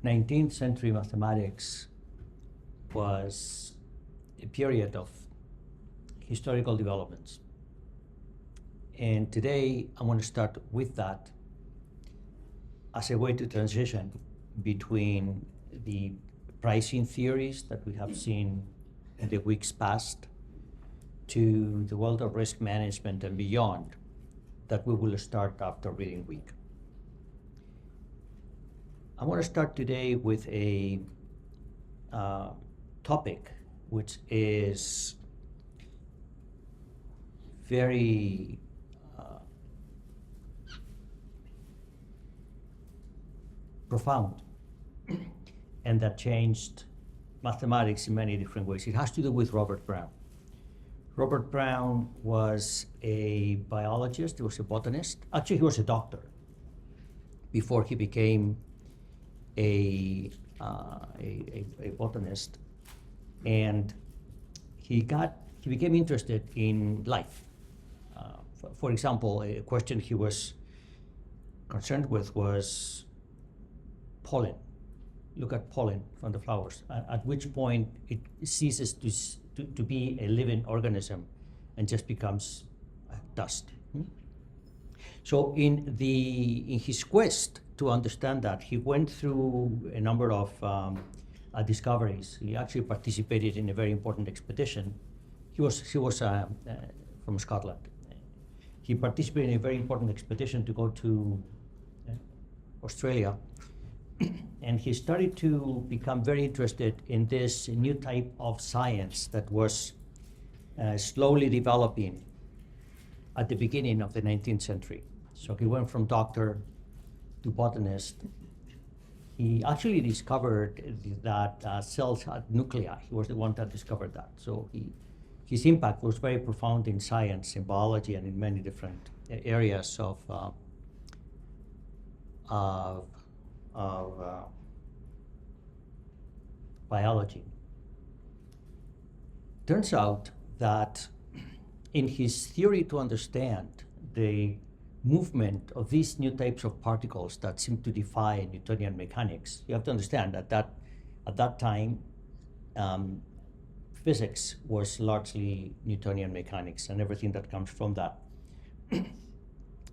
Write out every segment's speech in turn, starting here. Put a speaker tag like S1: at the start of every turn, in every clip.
S1: 19th century mathematics was a period of historical developments. And today I want to start with that as a way to transition between the pricing theories that we have seen in the weeks past to the world of risk management and beyond that we will start after reading week. I want to start today with a topic which is very profound and that changed mathematics in many different ways. It has to do with Robert Brown. Robert Brown was a biologist, he was a botanist. Actually, he was a doctor before he became a botanist, and he became interested in life. For example, a question he was concerned with was pollen. Look at pollen from the flowers, at which point it ceases to be a living organism and just becomes dust. So in his quest to understand that, he went through a number of discoveries. He actually participated in a very important expedition. He was from Scotland. He participated in a very important expedition to go to Australia. And he started to become very interested in this new type of science that was slowly developing at the beginning of the 19th century. So he went from doctor to botanist. He actually discovered that cells had nuclei. He was the one that discovered that. So his impact was very profound in science, in biology, and in many different areas of biology. Turns out that in his theory to understand the movement of these new types of particles that seem to defy Newtonian mechanics, you have to understand that at that time, physics was largely Newtonian mechanics and everything that comes from that.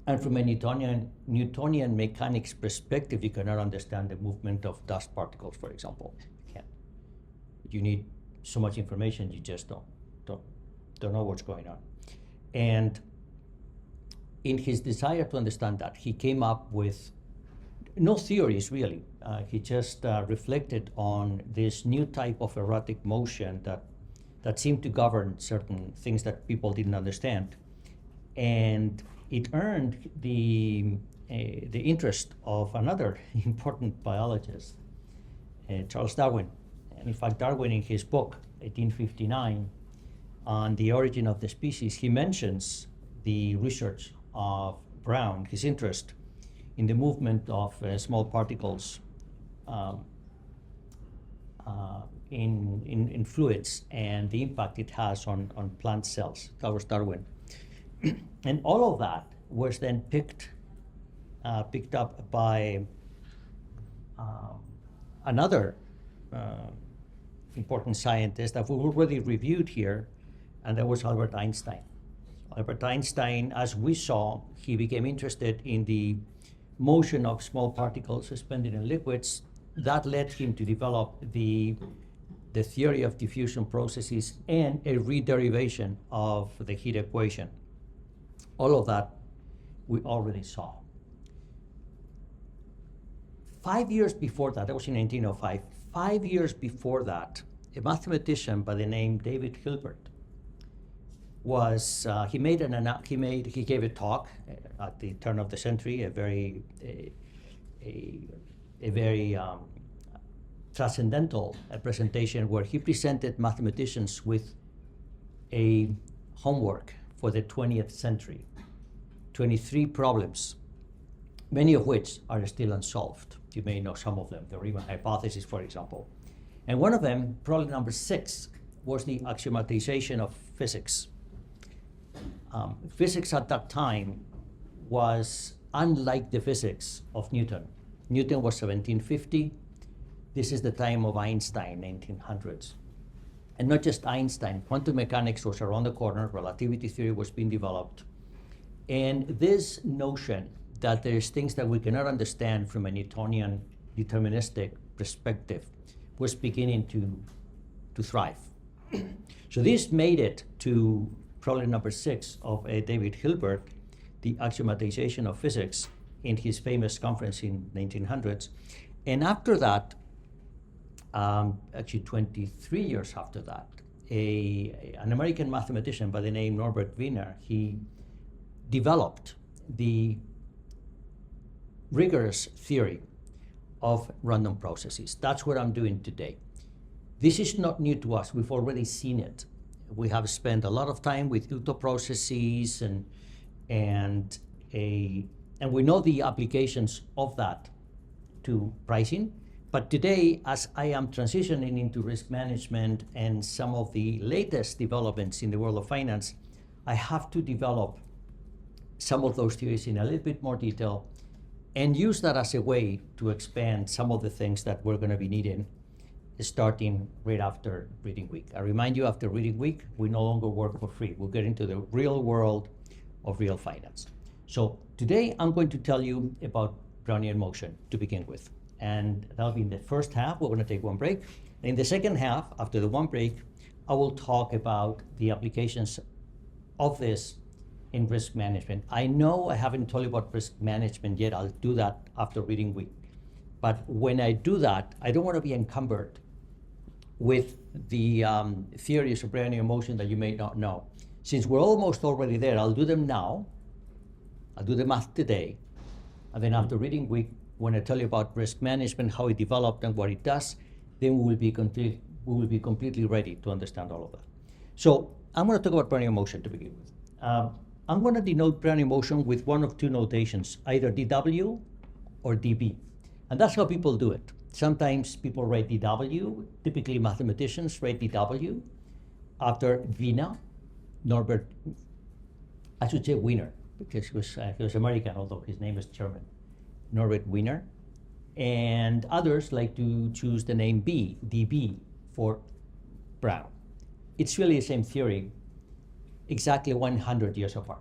S1: And from a Newtonian mechanics perspective, you cannot understand the movement of dust particles, for example. You can't. You need so much information, you just don't know what's going on. And in his desire to understand that, he came up with no theories, really. He just reflected on this new type of erratic motion that seemed to govern certain things that people didn't understand. And it earned the interest of another important biologist, Charles Darwin. And in fact, Darwin, in his book, 1859, on the origin of the species, he mentions the research of Brown, his interest in the movement of small particles in fluids and the impact it has on plant cells. That was Darwin. And all of that was then picked up by another important scientist that we've already reviewed here, and that was Albert Einstein. Albert Einstein, as we saw, he became interested in the motion of small particles suspended in liquids. That led him to develop the theory of diffusion processes and a re-derivation of the heat equation. All of that we already saw. 5 years before that was in 1905, 5 years before that, a mathematician by the name David Hilbert he gave a talk at the turn of the century, a very transcendental presentation where he presented mathematicians with a homework for the 20th century, 23 problems, many of which are still unsolved. You may know some of them, the Riemann hypothesis, for example. And one of them, problem number 6, was the axiomatization of physics. Physics at that time was unlike the physics of Newton. Newton was 1750. This is the time of Einstein, 1900s. And not just Einstein, quantum mechanics was around the corner, relativity theory was being developed. And this notion that there's things that we cannot understand from a Newtonian deterministic perspective was beginning to thrive. So this made it to problem number 6 of David Hilbert, the axiomatization of physics, in his famous conference in 1900s. And after that, actually 23 years after that, an American mathematician by the name Norbert Wiener, he developed the rigorous theory of random processes. That's what I'm doing today. This is not new to us. We've already seen it. We have spent a lot of time with Uto processes and we know the applications of that to pricing. But today, as I am transitioning into risk management and some of the latest developments in the world of finance, I have to develop some of those theories in a little bit more detail and use that as a way to expand some of the things that we're going to be needing starting right after reading week. I remind you, after reading week, we no longer work for free. We'll get into the real world of real finance. So today I'm going to tell you about Brownian motion to begin with. And that'll be in the first half. We're going to take one break. In the second half, after the one break, I will talk about the applications of this in risk management. I know I haven't told you about risk management yet. I'll do that after reading week. But when I do that, I don't want to be encumbered with the theories of Brownian motion that you may not know. Since we're almost already there, I'll do them now. I'll do the math today. And then after reading week, when I tell you about risk management, how it developed and what it does, then we will be completely ready to understand all of that. So I'm going to talk about Brownian motion to begin with. I'm going to denote Brownian motion with one of two notations, either dW or dB. And that's how people do it. Sometimes people write dW, typically mathematicians write dW after Wiener, Norbert, I should say Wiener, because he was American, although his name is German. Norbert Wiener, and others like to choose the name B, dB, for Brown. It's really the same theory, exactly 100 years apart.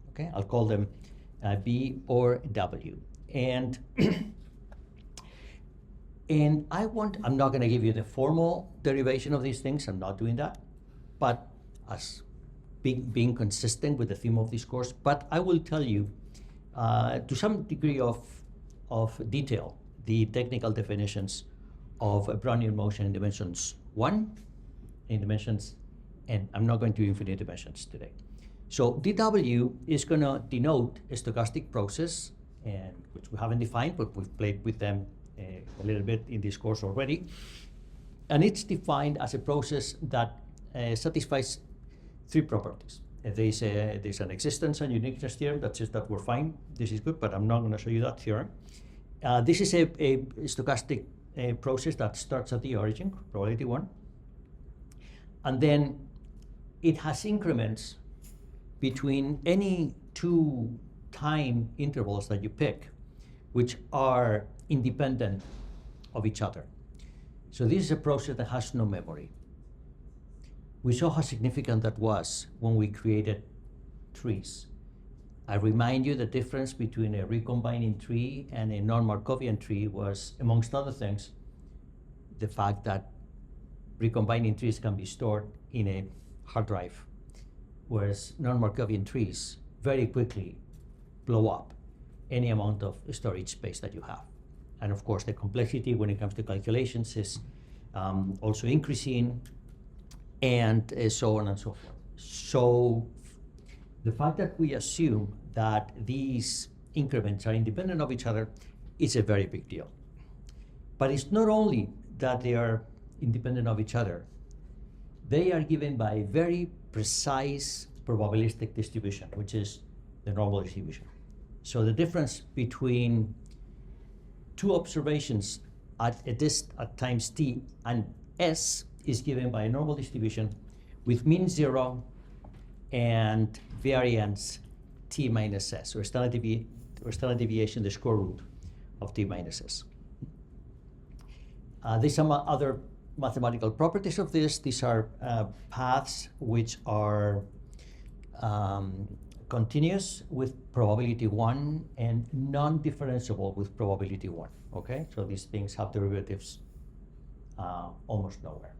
S1: Okay, I'll call them B or W. And and I'm not going to give you the formal derivation of these things. I'm not doing that, but as being consistent with the theme of this course. But I will tell you, to some degree of detail, the technical definitions of Brownian motion in dimensions 1, in dimensions, and I'm not going to infinite dimensions today. So dW is going to denote a stochastic process, and which we haven't defined, but we've played with them a little bit in this course already. And it's defined as a process that satisfies 3 properties. There's an existence and uniqueness theorem that says that we're fine. This is good, but I'm not going to show you that theorem. This is a stochastic process that starts at the origin, probability 1. And then it has increments between any 2 time intervals that you pick, which are independent of each other. So this is a process that has no memory. We saw how significant that was when we created trees. I remind you the difference between a recombining tree and a non-Markovian tree was, amongst other things, the fact that recombining trees can be stored in a hard drive, whereas non-Markovian trees very quickly blow up any amount of storage space that you have. And of course, the complexity when it comes to calculations is also increasing, and so on and so forth. So the fact that we assume that these increments are independent of each other is a very big deal. But it's not only that they are independent of each other, they are given by a very precise probabilistic distribution, which is the normal distribution. So the difference between 2 observations at times t and s is given by a normal distribution with mean 0 and variance t minus s, or standard deviation, the square root of t minus s. There's some other mathematical properties of this. These are paths which are continuous with probability 1 and non-differentiable with probability 1. Okay, so these things have derivatives almost nowhere.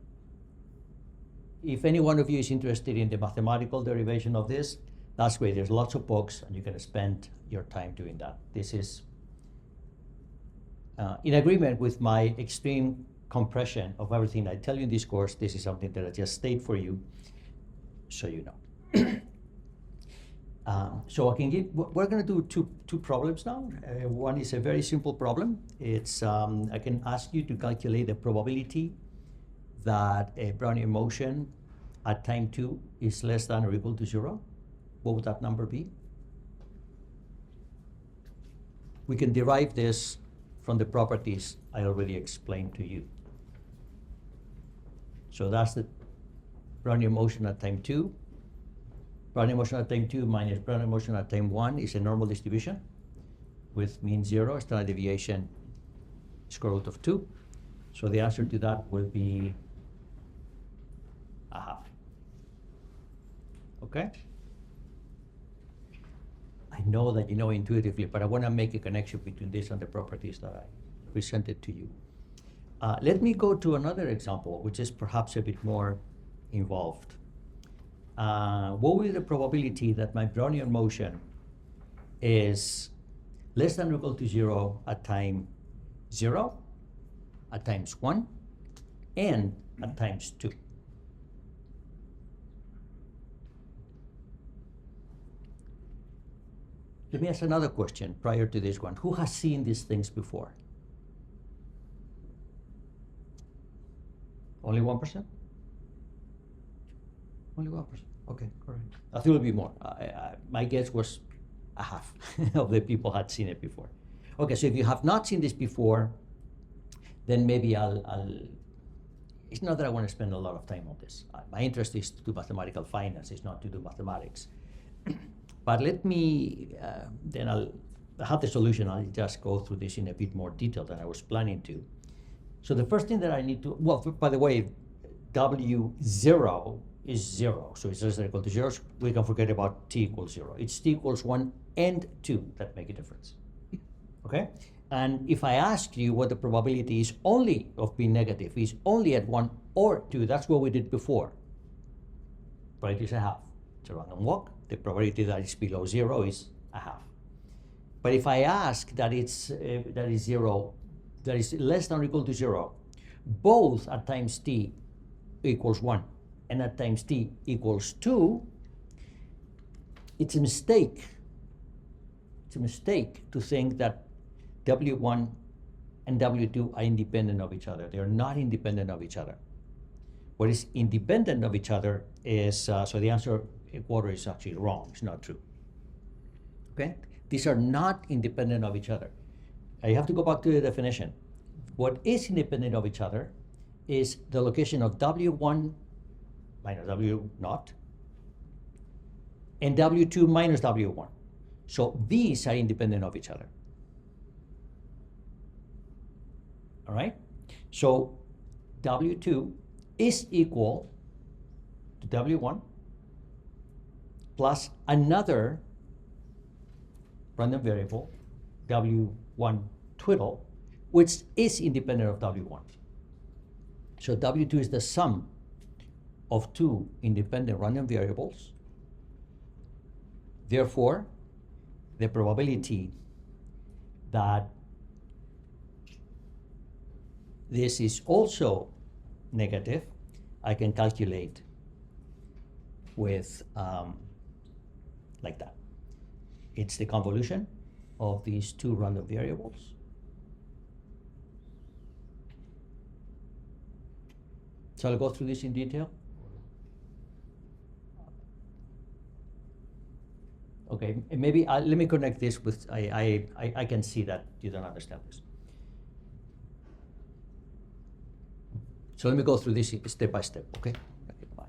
S1: If any one of you is interested in the mathematical derivation of this, that's great. There's lots of books and you can spend your time doing that. This is in agreement with my extreme compression of everything I tell you in this course. This is something that I just state for you so you know. So I can give, we're going to do two problems now. One is a very simple problem. It's I can ask you to calculate the probability that a Brownian motion at time 2 is less than or equal to 0. What would that number be? We can derive this from the properties I already explained to you. So that's the Brownian motion at time 2. Brownian motion at time 2 minus Brownian motion at time 1 is a normal distribution with mean 0, standard deviation square root of 2. So the answer to that will be a half. Okay? I know that you know intuitively, but I want to make a connection between this and the properties that I presented to you. Let me go to another example, which is perhaps a bit more involved. What will be the probability that my Brownian motion is less than or equal to 0 at time 0, at times 1, and at times 2? Let me ask another question prior to this one. Who has seen these things before? Only 1%? Only 1%. Okay, correct. I think it will be more. My guess was a half of the people had seen it before. Okay, so if you have not seen this before, then maybe it's not that I want to spend a lot of time on this. My interest is to do mathematical finance, it's not to do mathematics. But let me, then I'll have the solution. I'll just go through this in a bit more detail than I was planning to. So the first thing that I need to, well, by the way, W0 is 0. So it's less than or equal to 0. We can forget about t equals 0. It's t equals 1 and 2 that make a difference. Okay? And if I ask you what the probability is only of being negative, is only at 1 or 2, that's what we did before. Probability is a half. It's a random walk. The probability that it's below 0 is a half. But if I ask that it's that is 0, that is less than or equal to 0, both at times t equals 1 and at times t equals 2, it's a mistake. It's a mistake to think that W1 and W2 are independent of each other. They are not independent of each other. What is independent of each other is, so the answer quarter is actually wrong. It's not true. Okay? These are not independent of each other. I have to go back to the definition. What is independent of each other is the location of W1 minus W0 and W2 minus W1. So these are independent of each other. All right? So W2 is equal to W1 plus another random variable, W1 twiddle, which is independent of W1. So W2 is the sum of two independent random variables. Therefore, the probability that this is also negative, I can calculate with like that. It's the convolution of these two random variables. So I'll go through this in detail. Okay, maybe let me connect this with, I can see that you don't understand this. So let me go through this step by step, okay? Okay, bye.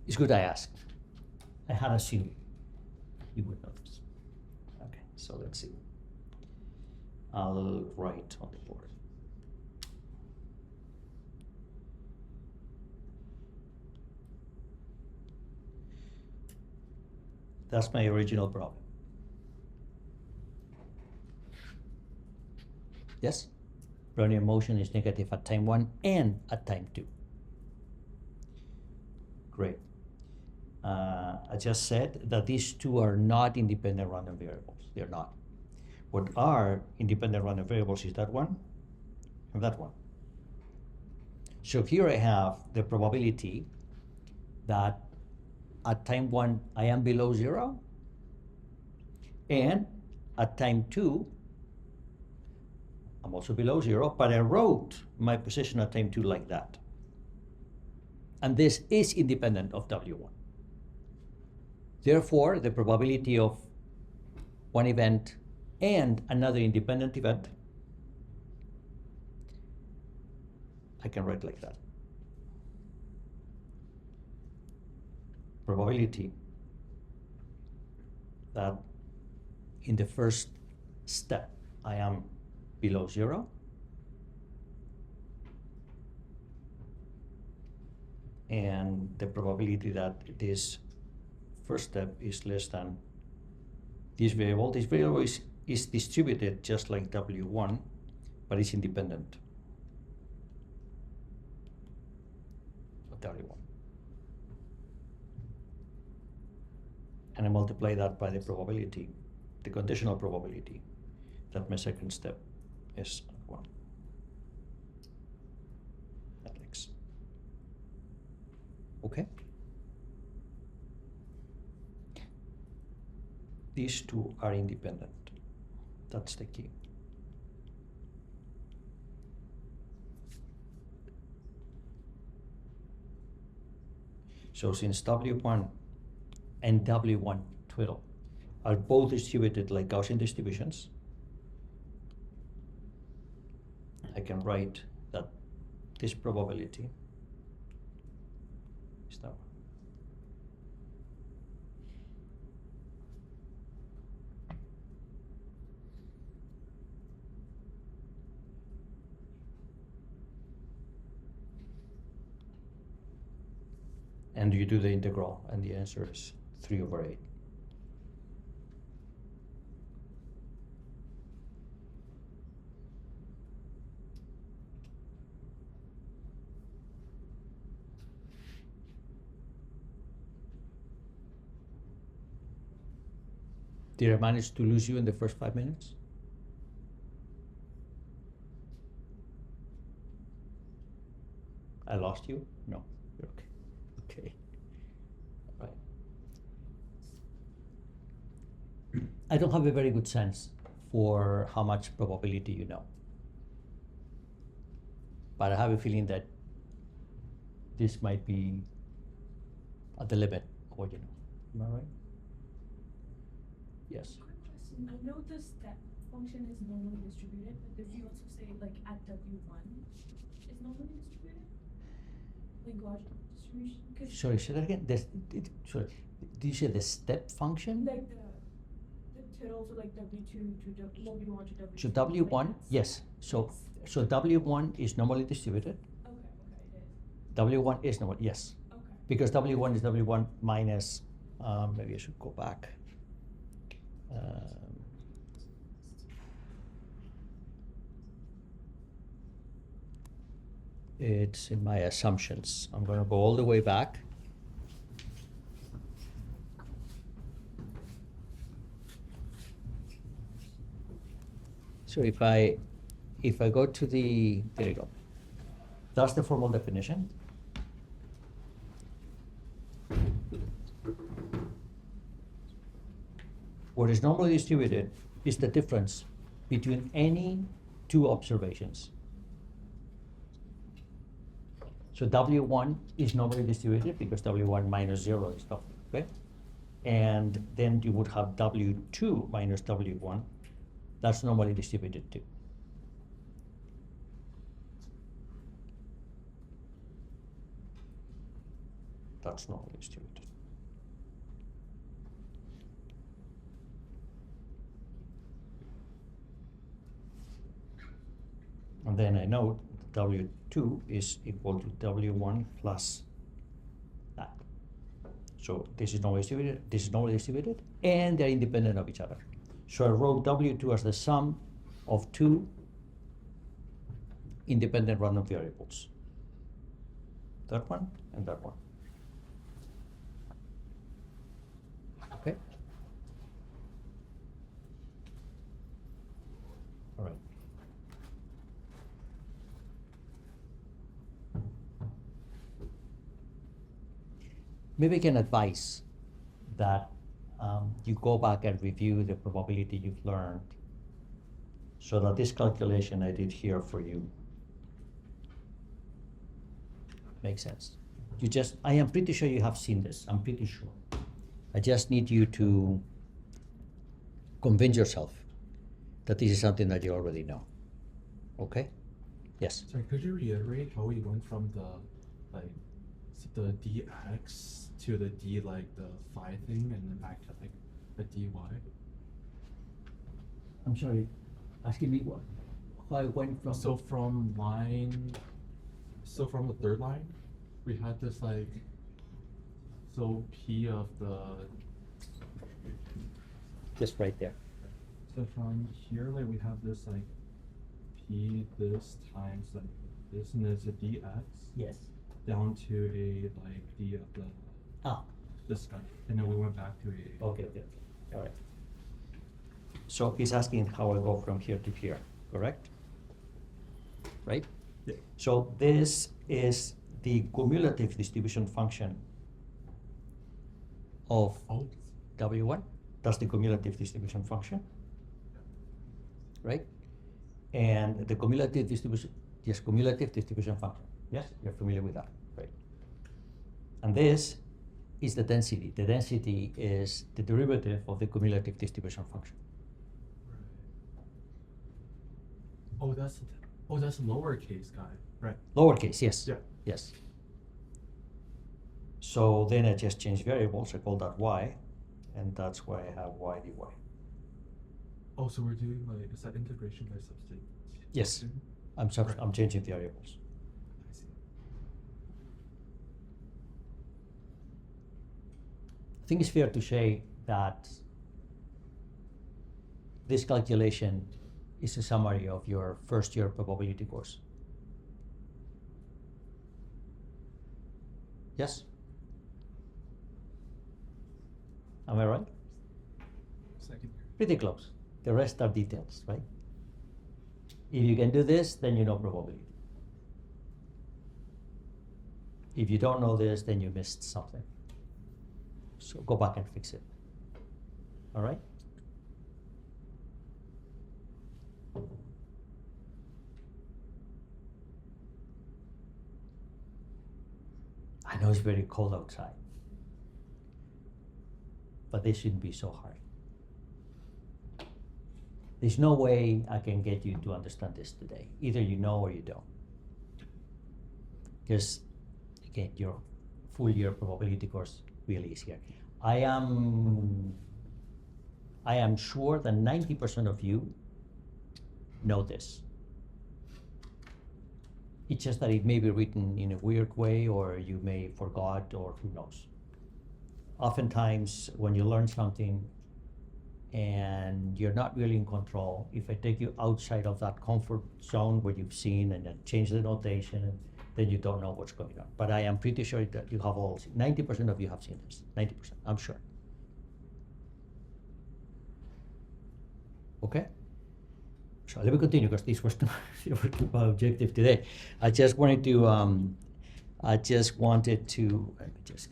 S1: It's good I asked. I had assumed you would know this. Okay, so let's see. I'll write on the board. That's my original problem. Yes? Brownian motion is negative at time 1 and at time 2. Great. I just said that these two are not independent random variables. They're not. What are independent random variables is that one and that one. So here I have the probability that at time 1 I am below 0, and at time 2 I'm also below 0, but I wrote my position at time 2 like that. And this is independent of W1. Therefore, the probability of one event and another independent event, I can write like that. Probability that in the first step I am below 0, and the probability that this first step is less than this variable. This variable is distributed just like W1, but it's independent of W1. And I multiply that by the probability, the conditional probability that my second step is 1. That makes. Okay? These two are independent. That's the key. So since W1 and W1 twiddle are both distributed like Gaussian distributions, I can write that this probability is that one. And you do the integral, and the answer is 3/8. Did I manage to lose you in the first 5 minutes? I lost you? No, you're okay. Okay. All right. I don't have a very good sense for how much probability you know. But I have a feeling that this might be at the limit of what you know. Am I right? Yes.
S2: Quick question. I know the step function is normally distributed, but did you also say like at W1 is normally distributed? Like Gaussian distribution?
S1: Sorry, say that again. Sorry, did you say the step function?
S2: Like the tittle, so like W2 to W1 to W2.
S1: So W1,
S2: like
S1: yes. So W1 is normally distributed.
S2: Okay, it is.
S1: W1 is normal, yes.
S2: Okay.
S1: Because W1 is W1 minus, maybe I should go back. It's in my assumptions. I'm going to go all the way back. So if I go to the, there you go. That's the formal definition. What is normally distributed is the difference between any two observations. So W1 is normally distributed because W1 minus 0 is nothing, okay? And then you would have W2 minus W1. That's normally distributed too. That's normally distributed. And then I know W2 is equal to W1 plus that. So this is normally distributed, this is normally distributed, and they're independent of each other. So I wrote W2 as the sum of two independent random variables. That one and that one. Okay? All right. Maybe I can advise that you go back and review the probability you've learned so that this calculation I did here for you makes sense. I am pretty sure you have seen this, I'm pretty sure. I just need you to convince yourself that this is something that you already know. Okay? Yes?
S3: Sorry, could you reiterate how we went from the dx to the d, like the phi thing, and then back to like the dy?
S1: I'm sorry, asking me what? How I went from...
S3: So from the third line, we had this like, so p of the...
S1: Just right there.
S3: So from here, like we have this like p this times like this, and there's a dx.
S1: Yes.
S3: Down to a like d of the this guy, and then we went back to a.
S1: Okay. All right. So he's asking how I go from here to here, correct? Right?
S3: Yeah.
S1: So this is the cumulative distribution function of W1. That's the cumulative distribution function, right? And the cumulative distribution function. Yes, you're familiar with that, right? And this is the density. The density is the derivative of the cumulative distribution function.
S3: Right. That's lowercase guy, right?
S1: Lowercase, yes.
S3: Yeah.
S1: Yes. So then I just change variables. I call that y, and that's why I have y dy.
S3: Oh, so we're doing like, is that integration by substitution?
S1: Yes,
S3: Right.
S1: I'm changing variables.
S3: I see.
S1: I think it's fair to say that this calculation is a summary of your first year probability course. Yes? Am I right?
S3: Second year.
S1: Pretty close. The rest are details, right? If you can do this, then you know probability. If you don't know this, then you missed something. So go back and fix it. All right? I know it's very cold outside, but this shouldn't be so hard. There's no way I can get you to understand this today. Either you know or you don't. Because, again, your full year probability course really is here. I am sure that 90% of you know this. It's just that it may be written in a weird way, or you may forgot, or who knows. Oftentimes, when you learn something and you're not really in control, if I take you outside of that comfort zone where you've seen and then change the notation, then you don't know what's going on. But I am pretty sure that you have all seen, 90% of you have seen this, 90%, I'm sure. Okay? So let me continue, because this was my objective today. I just wanted to, let me just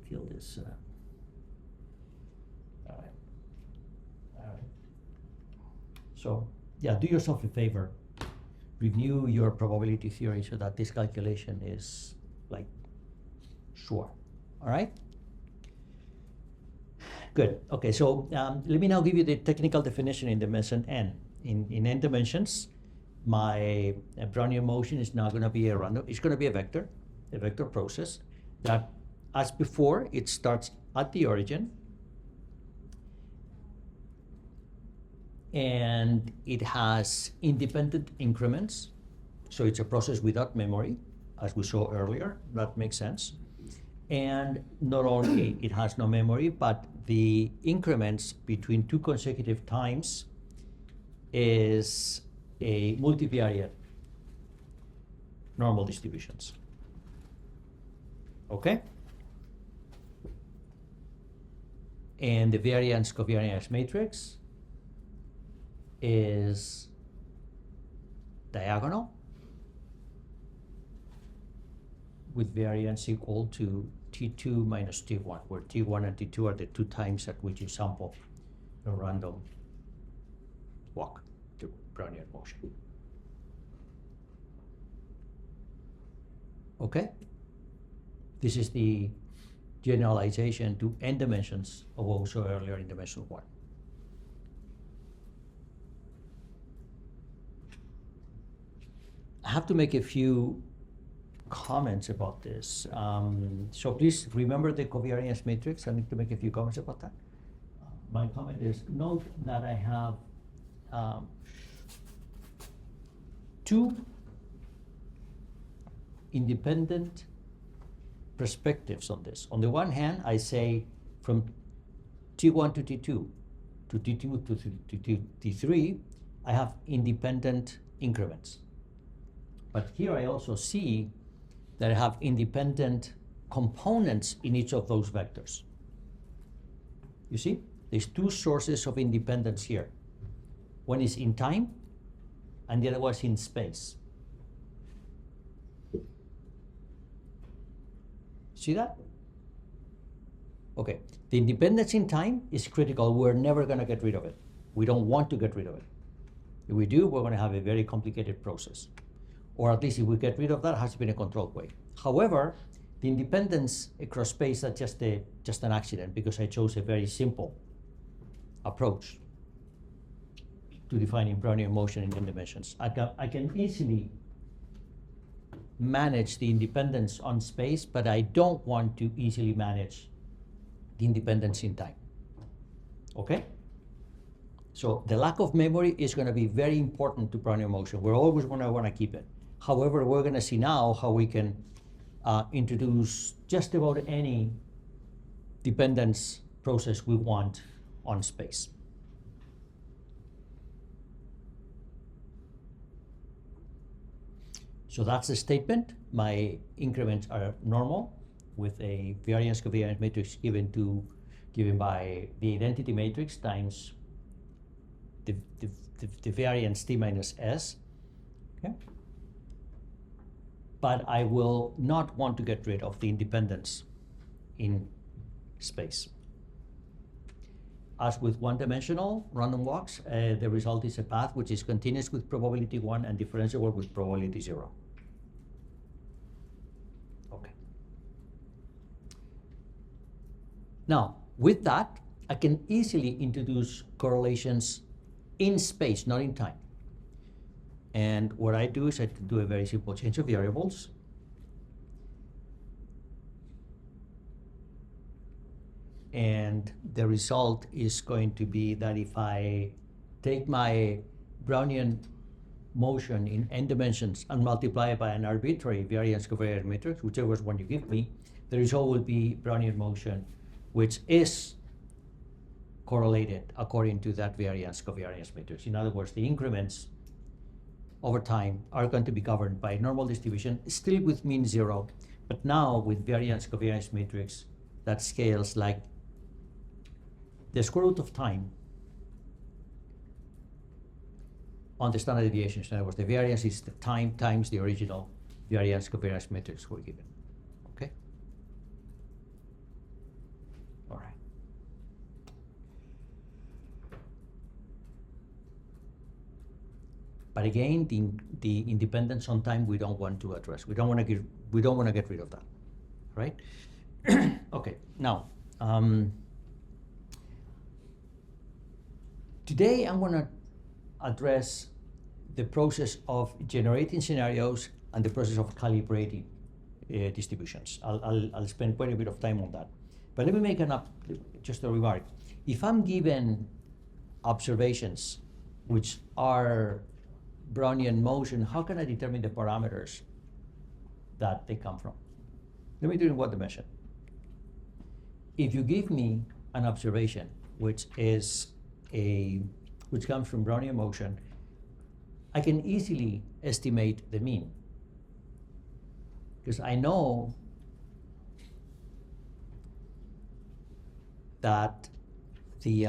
S1: feel this. All right. So, yeah, do yourself a favor. Review your probability theory so that this calculation is, like, sure. All right? Good. Okay, so let me now give you the technical definition in dimension n. In n dimensions, my Brownian motion is now going to be it's going to be a vector process that, as before, it starts at the origin and it has independent increments. So it's a process without memory, as we saw earlier. That makes sense. And not only it has no memory, but the increments between two consecutive times is a multivariate normal distributions. Okay? And the variance covariance matrix is diagonal with variance equal to T2 minus T1, where T1 and T2 are the two times at which you sample a random walk to Brownian motion. Okay? This is the generalization to n dimensions of what we saw earlier in dimension 1. I have to make a few comments about this. So please remember the covariance matrix. I need to make a few comments about that. My comment is, note that I have two independent perspectives on this. On the one hand, I say from T1 to T2 to T2 to T3, I have independent increments. But here I also see that I have independent components in each of those vectors. You see, there's two sources of independence here. One is in time, and the other was in space. See that? Okay, the independence in time is critical. We're never gonna get rid of it. We don't want to get rid of it. If we do, we're gonna have a very complicated process. Or at least if we get rid of that, it has to be in a controlled way. However, the independence across space is just an accident, because I chose a very simple approach to defining Brownian motion in n dimensions. I can easily manage the independence on space, but I don't want to easily manage the independence in time. Okay? So the lack of memory is going to be very important to Brownian motion. We're always going to want to keep it. However, we're going to see now how we can introduce just about any dependence process we want on space. So that's the statement. My increments are normal with a variance covariance matrix given by the identity matrix times the variance T minus S. Okay? But I will not want to get rid of the independence in space. As with one-dimensional random walks, the result is a path which is continuous with probability 1 and differentiable with probability 0. Okay. Now, with that, I can easily introduce correlations in space, not in time. And what I do is I do a very simple change of variables. And the result is going to be that if I take my Brownian motion in n dimensions and multiply it by an arbitrary variance covariance matrix, whichever one you give me, the result will be Brownian motion, which is correlated according to that variance covariance matrix. In other words, the increments over time are going to be governed by normal distribution, still with mean 0, but now with variance covariance matrix that scales like the square root of time on the standard deviations. In other words, the variance is the time times the original variance covariance matrix we're given. Okay? All right. But again, the independence on time we don't want to address. We don't want to get rid of that, right? Okay. Now, today I'm going to address the process of generating scenarios and the process of calibrating distributions. I'll spend quite a bit of time on that. But let me make just a remark. If I'm given observations which are Brownian motion, how can I determine the parameters that they come from? Let me do it in one dimension. If you give me an observation which comes from Brownian motion, I can easily estimate the mean, because I know that the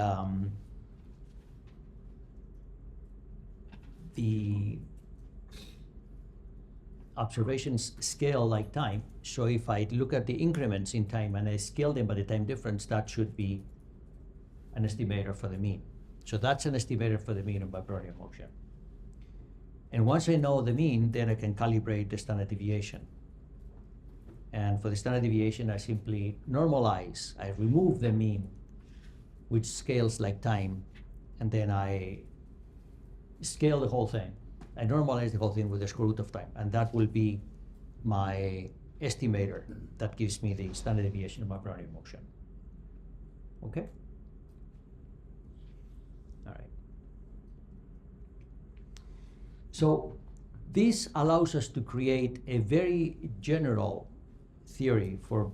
S1: observations scale like time. So if I look at the increments in time and I scale them by the time difference, that should be an estimator for the mean. So that's an estimator for the mean of my Brownian motion. And once I know the mean, then I can calibrate the standard deviation. And for the standard deviation, I simply normalize. I remove the mean, which scales like time, and then I scale the whole thing. I normalize the whole thing with the square root of time, and that will be my estimator that gives me the standard deviation of my Brownian motion. Okay? All right. So this allows us to create a very general theory for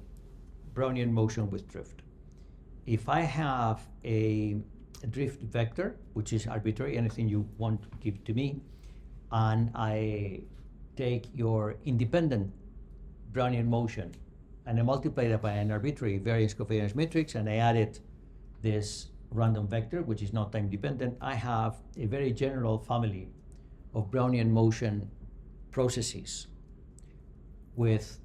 S1: Brownian motion with drift. If I have a drift vector, which is arbitrary, anything you want to give to me, and I take your independent Brownian motion and I multiply it by an arbitrary variance covariance matrix, and I added this random vector, which is not time dependent, I have a very general family of Brownian motion processes with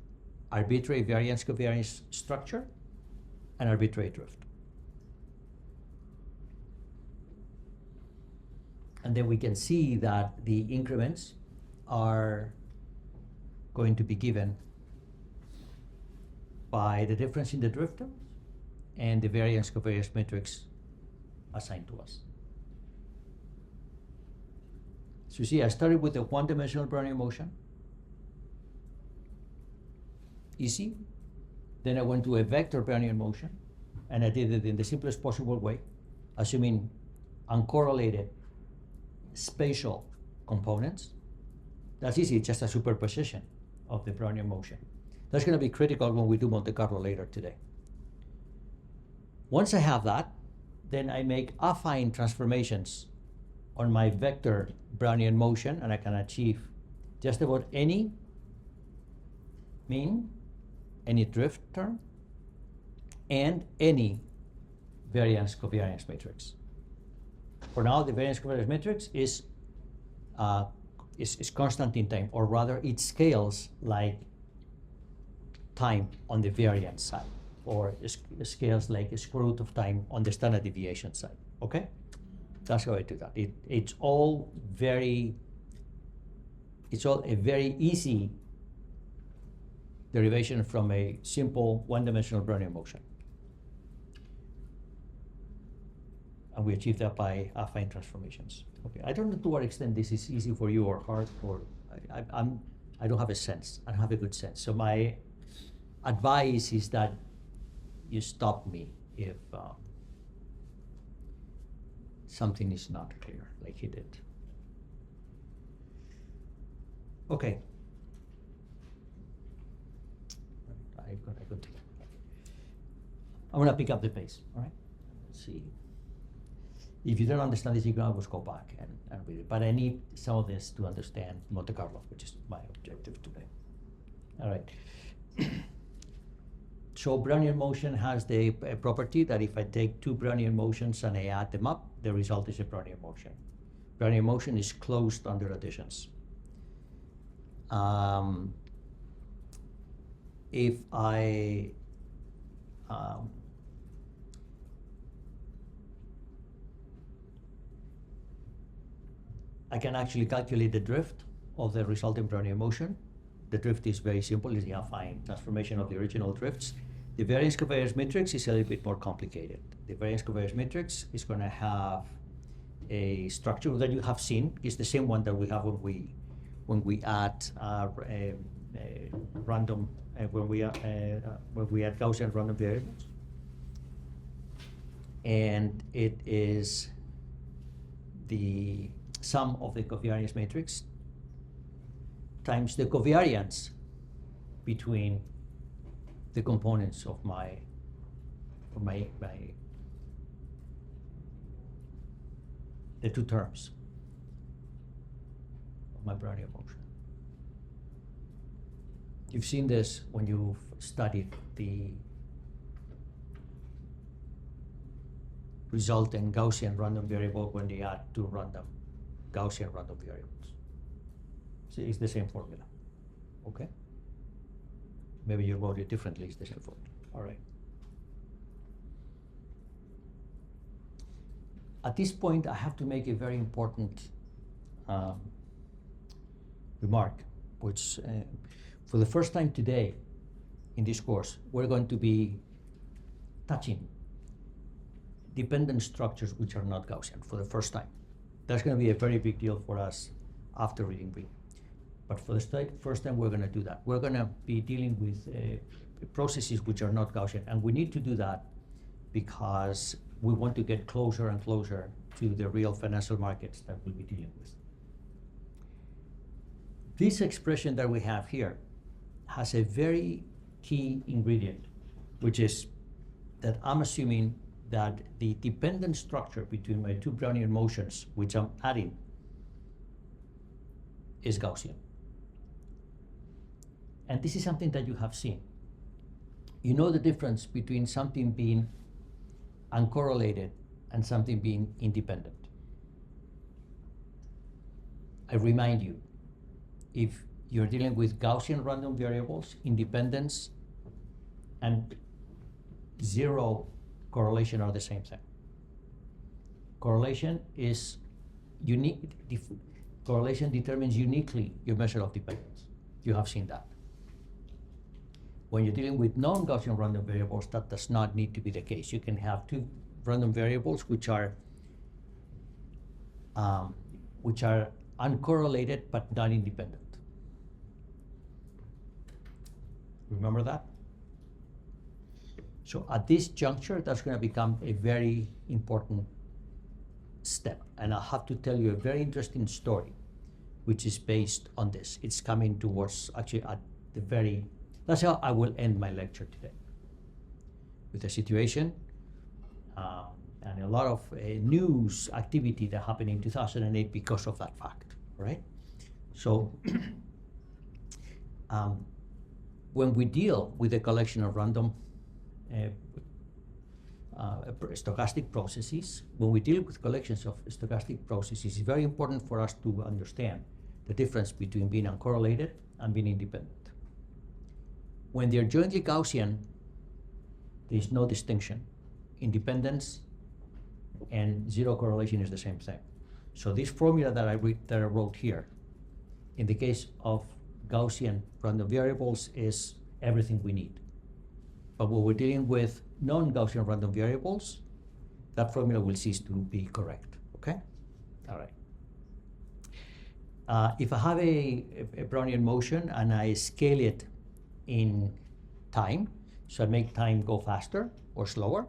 S1: arbitrary variance covariance structure and arbitrary drift. And then we can see that the increments are going to be given by the difference in the drift terms and the variance covariance matrix assigned to us. So you see, I started with a one-dimensional Brownian motion. Easy. Then I went to a vector Brownian motion, and I did it in the simplest possible way, assuming uncorrelated spatial components. That's easy, it's just a superposition of the Brownian motion. That's going to be critical when we do Montecarlo later today. Once I have that, then I make affine transformations on my vector Brownian motion, and I can achieve just about any mean, any drift term, and any variance covariance matrix. For now, the variance covariance matrix is constant in time, or rather it scales like time on the variance side, or it scales like a square root of time on the standard deviation side. Okay? That's how I do that. It's all a very easy derivation from a simple one-dimensional Brownian motion. And we achieve that by affine transformations. Okay, I don't know to what extent this is easy for you or hard, or I don't have a sense. I don't have a good sense. So my advice is that you stop me if something is not clear, like he did. Okay. I'm gonna pick up the pace, all right? Let's see. If you don't understand this, you can always go back and read it. But I need some of this to understand Montecarlo, which is my objective today. All right. So Brownian motion has the property that if I take two Brownian motions and I add them up, the result is a Brownian motion. Brownian motion is closed under additions. If I can actually calculate the drift of the resulting Brownian motion. The drift is very simple, it's the affine transformation of the original drifts. The variance covariance matrix is a little bit more complicated. The variance covariance matrix is going to have a structure that you have seen. It's the same one that we have when we add random when we add Gaussian random variables, and it is the sum of the covariance matrix times the covariance between the components of my the two terms of my Brownian motion. You've seen this when you've studied the resultant Gaussian random variable when they add two Gaussian random variables. See, it's the same formula, okay? Maybe you wrote it differently, it's the same formula, all right. At this point, I have to make a very important remark, which for the first time today in this course, we're going to be touching dependent structures which are not Gaussian for the first time. That's going to be a very big deal for us after reading B. But for the first time, we're going to do that. We're going to be dealing with processes which are not Gaussian, and we need to do that because we want to get closer and closer to the real financial markets that we'll be dealing with. This expression that we have here has a very key ingredient, which is that I'm assuming that the dependent structure between my two Brownian motions, which I'm adding, is Gaussian. And this is something that you have seen. You know the difference between something being uncorrelated and something being independent. I remind you, if you're dealing with Gaussian random variables, independence and zero correlation are the same thing. Correlation is unique. Correlation determines uniquely your measure of dependence. You have seen that. When you're dealing with non-Gaussian random variables, that does not need to be the case. You can have two random variables which are uncorrelated but not independent. Remember that? So at this juncture, that's going to become a very important step. And I'll have to tell you a very interesting story, which is based on this. It's coming towards actually at the very, that's how I will end my lecture today, with a situation and a lot of news activity that happened in 2008 because of that fact, right? So when we deal with a collection of random stochastic processes, when we deal with collections of stochastic processes, it's very important for us to understand the difference between being uncorrelated and being independent. When they're jointly Gaussian, there is no distinction. Independence and zero correlation is the same thing. So this formula that I wrote here, in the case of Gaussian random variables, is everything we need. But when we're dealing with non-Gaussian random variables, that formula will cease to be correct, okay? All right. If I have a Brownian motion and I scale it in time, so I make time go faster or slower,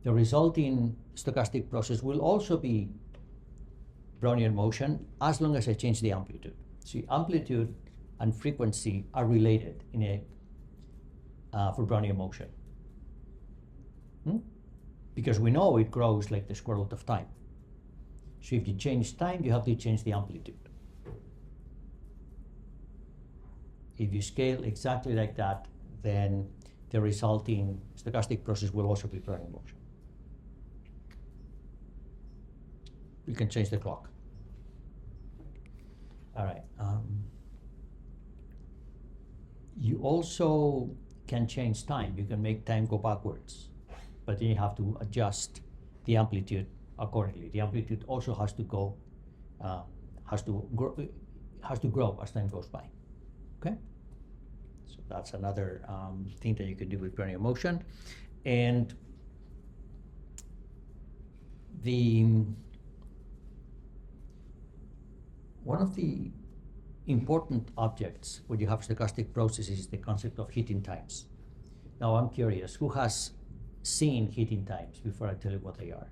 S1: the resulting stochastic process will also be Brownian motion as long as I change the amplitude. See, amplitude and frequency are related in a for Brownian motion. Because we know it grows like the square root of time. So if you change time, you have to change the amplitude. If you scale exactly like that, then the resulting stochastic process will also be Brownian motion. You can change the clock. All right. You also can change time. You can make time go backwards, but then you have to adjust the amplitude accordingly. The amplitude also has to go, has to grow as time goes by. Okay. So that's another thing that you can do with Brownian motion, and one of the important objects when you have stochastic processes is the concept of heating times. Now I'm curious, who has seen heating times before I tell you what they are?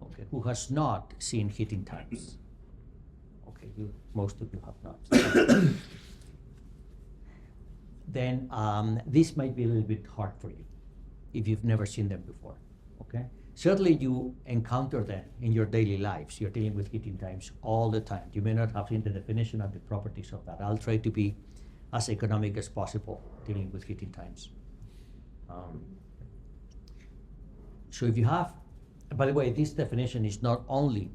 S1: okay, who has not seen heating times? Okay, most of you have not. Then this might be a little bit hard for you if you've never seen them before, okay? Certainly you encounter them in your daily lives. You're dealing with heating times all the time. You may not have seen the definition of the properties of that. I'll try to be as economic as possible dealing with heating times. So if you have, by the way, this definition is not only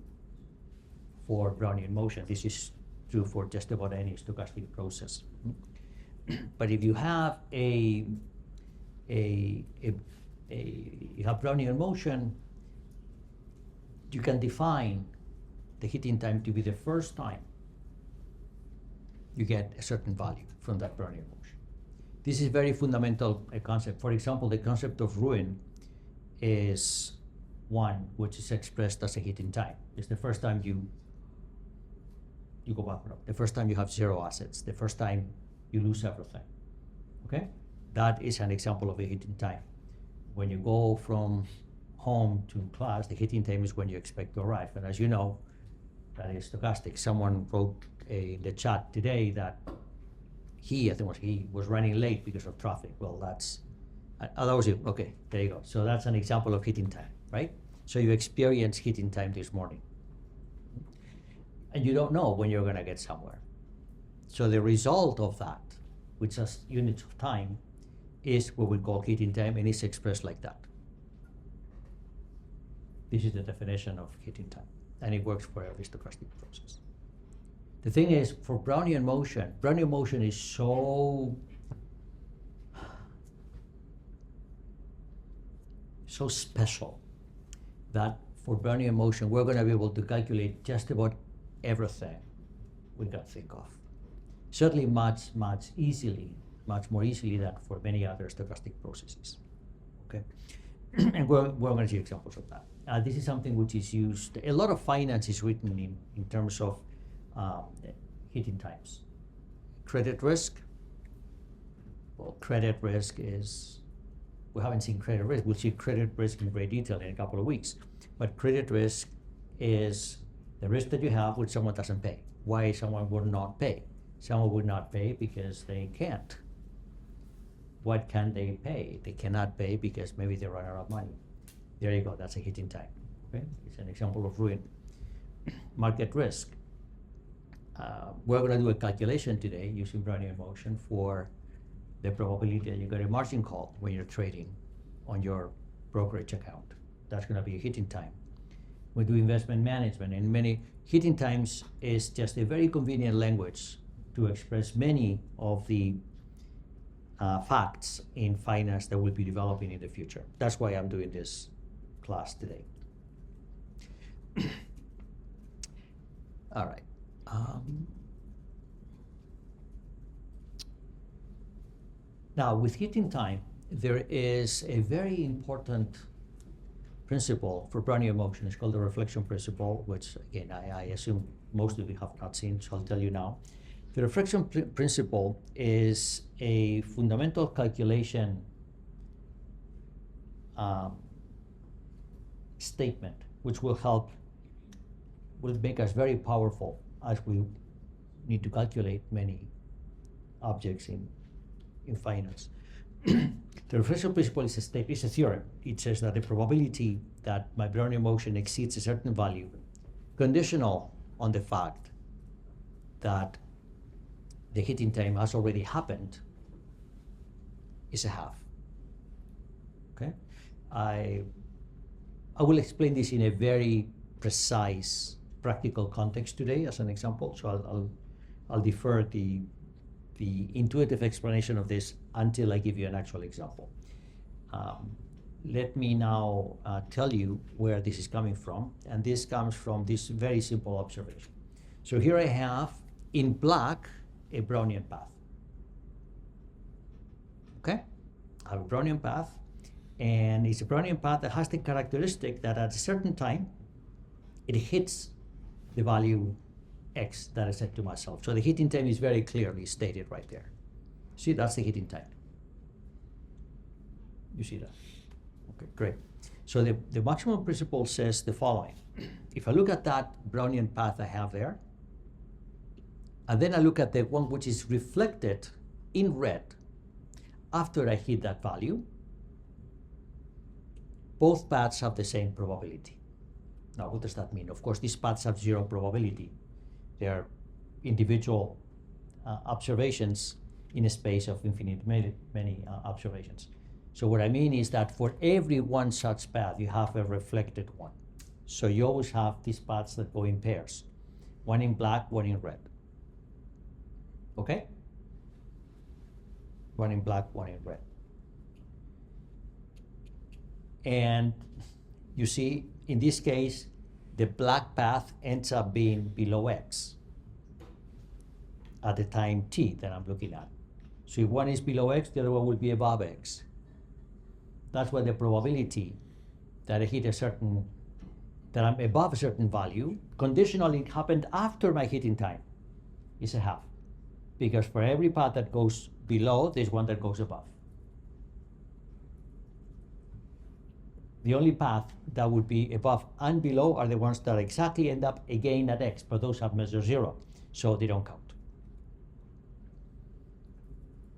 S1: for Brownian motion. This is true for just about any stochastic process. But if you have you have Brownian motion, you can define the heating time to be the first time you get a certain value from that Brownian motion. This is very fundamental concept. For example, the concept of ruin is one which is expressed as a heating time. It's the first time you go bankrupt, the first time you have zero assets, the first time you lose everything. Okay? That is an example of a heating time. When you go from home to class, the heating time is when you expect to arrive. And as you know, that is stochastic. Someone wrote in the chat today that he was running late because of traffic. Well, that was you. Okay, there you go. So that's an example of heating time, right? So you experience heating time this morning. And you don't know when you're going to get somewhere. So the result of that, which has units of time, is what we call heating time, and it's expressed like that. This is the definition of heating time, and it works for every stochastic process. The thing is, for Brownian motion is so special that for Brownian motion, we're going to be able to calculate just about everything we can think of. Certainly much more easily than for many other stochastic processes. Okay, and we're going to see examples of that. This is something which is used. A lot of finance is written in terms of heating times. Credit risk. Well, credit risk is, we haven't seen credit risk. We'll see credit risk in great detail in a couple of weeks. But credit risk is the risk that you have when someone doesn't pay. Why someone would not pay? Someone would not pay because they can't. What can they pay? They cannot pay because maybe they run out of money. There you go, that's a heating time. Okay? It's an example of ruin. Market risk. We're going to do a calculation today using Brownian motion for the probability that you get a margin call when you're trading on your brokerage account. That's going to be a heating time. We do investment management, and many heating times is just a very convenient language to express many of the facts in finance that we'll be developing in the future. That's why I'm doing this class today. All right. Now, with heating time, there is a very important principle for Brownian motion. It's called the reflection principle, which, again, I assume most of you have not seen, so I'll tell you now. The reflection principle is a fundamental calculation statement, which will make us very powerful as we need to calculate many objects in finance. The reflection principle is a theorem. It says that the probability that my Brownian motion exceeds a certain value, conditional on the fact that the heating time has already happened, is a half. Okay, I will explain this in a very precise, practical context today as an example. So I'll defer the intuitive explanation of this until I give you an actual example. Let me now tell you where this is coming from, and this comes from this very simple observation. So here I have in black a Brownian path. Okay, I have a Brownian path, and it's a Brownian path that has the characteristic that at a certain time it hits the value X that I set to myself. So the heating time is very clearly stated right there. See, that's the heating time. You see that? Okay, great. So the maximum principle says the following. If I look at that Brownian path I have there, and then I look at the one which is reflected in red after I hit that value, both paths have the same probability. Now, what does that mean? Of course, these paths have zero probability. They are individual observations in a space of infinite many observations. So what I mean is that for every one such path, you have a reflected one. So you always have these paths that go in pairs, one in black, one in red. Okay? One in black, one in red. And you see, in this case, the black path ends up being below x at the time t that I'm looking at. So if one is below x, the other one will be above x. That's why the probability that I hit that I'm above a certain value, conditionally it happened after my hitting time, is a half. Because for every path that goes below, there's one that goes above. The only path that would be above and below are the ones that exactly end up again at x, but those have measure 0, so they don't count.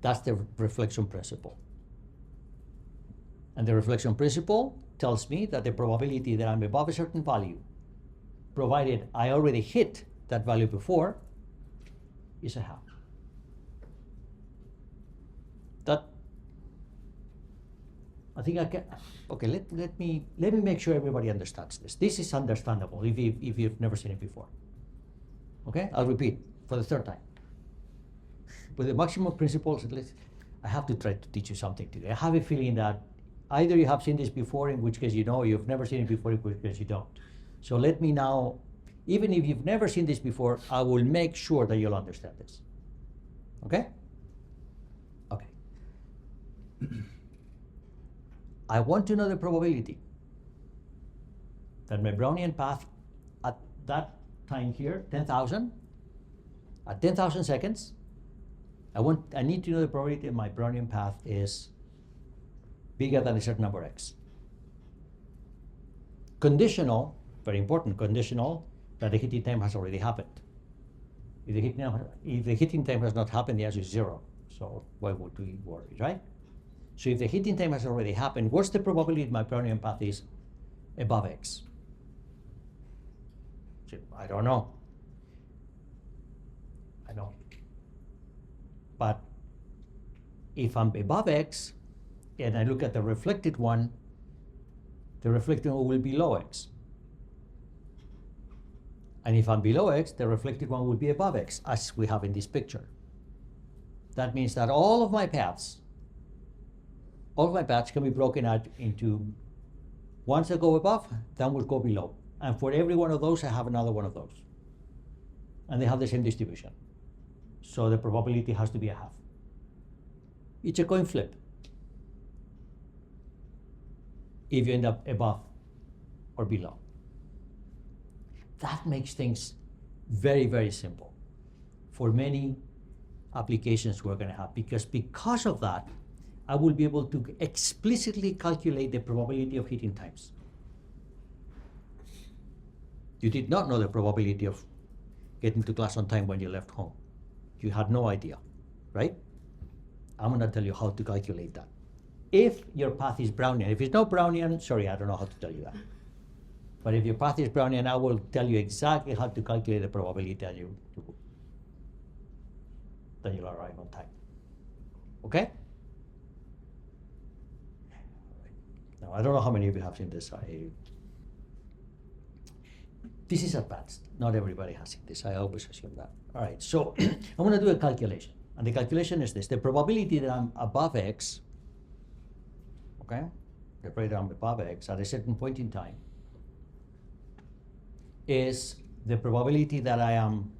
S1: That's the reflection principle. And the reflection principle tells me that the probability that I'm above a certain value, provided I already hit that value before, is a half. That, I think I can, okay, let me make sure everybody understands this. This is understandable if you've never seen it before. Okay, I'll repeat for the third time. With the maximum principles, I have to try to teach you something today. I have a feeling that either you have seen this before, in which case you know, or you've never seen it before, in which case you don't. So let me now, even if you've never seen this before, I will make sure that you'll understand this. Okay? Okay. I want to know the probability that my Brownian path at that time here, 10,000, at 10,000 seconds, I need to know the probability that my Brownian path is bigger than a certain number x. Conditional, very important, conditional that the hitting time has already happened. If the hitting time has not happened, the answer is 0. So why would we worry, right? So if the hitting time has already happened, what's the probability that my Brownian path is above x? So I don't know. I know. But if I'm above x, and I look at the reflected one will be below x. And if I'm below x, the reflected one will be above x, as we have in this picture. That means that all of my paths can be broken out into ones that go above, then will go below. And for every one of those, I have another one of those. And they have the same distribution. So the probability has to be a half. It's a coin flip. If you end up above or below. That makes things very, very simple for many applications we're going to have, because of that, I will be able to explicitly calculate the probability of hitting times. You did not know the probability of getting to class on time when you left home. You had no idea, right? I'm going to tell you how to calculate that. If your path is Brownian, if it's not Brownian, sorry, I don't know how to tell you that. But if your path is Brownian, I will tell you exactly how to calculate the probability that you'll arrive on time. Okay? Now, I don't know how many of you have seen this. This is advanced. Not everybody has seen this. I always assume that. All right, so I'm going to do a calculation. And the calculation is this. The probability that I'm above x, okay, the probability that I'm above x at a certain point in time is the probability that I am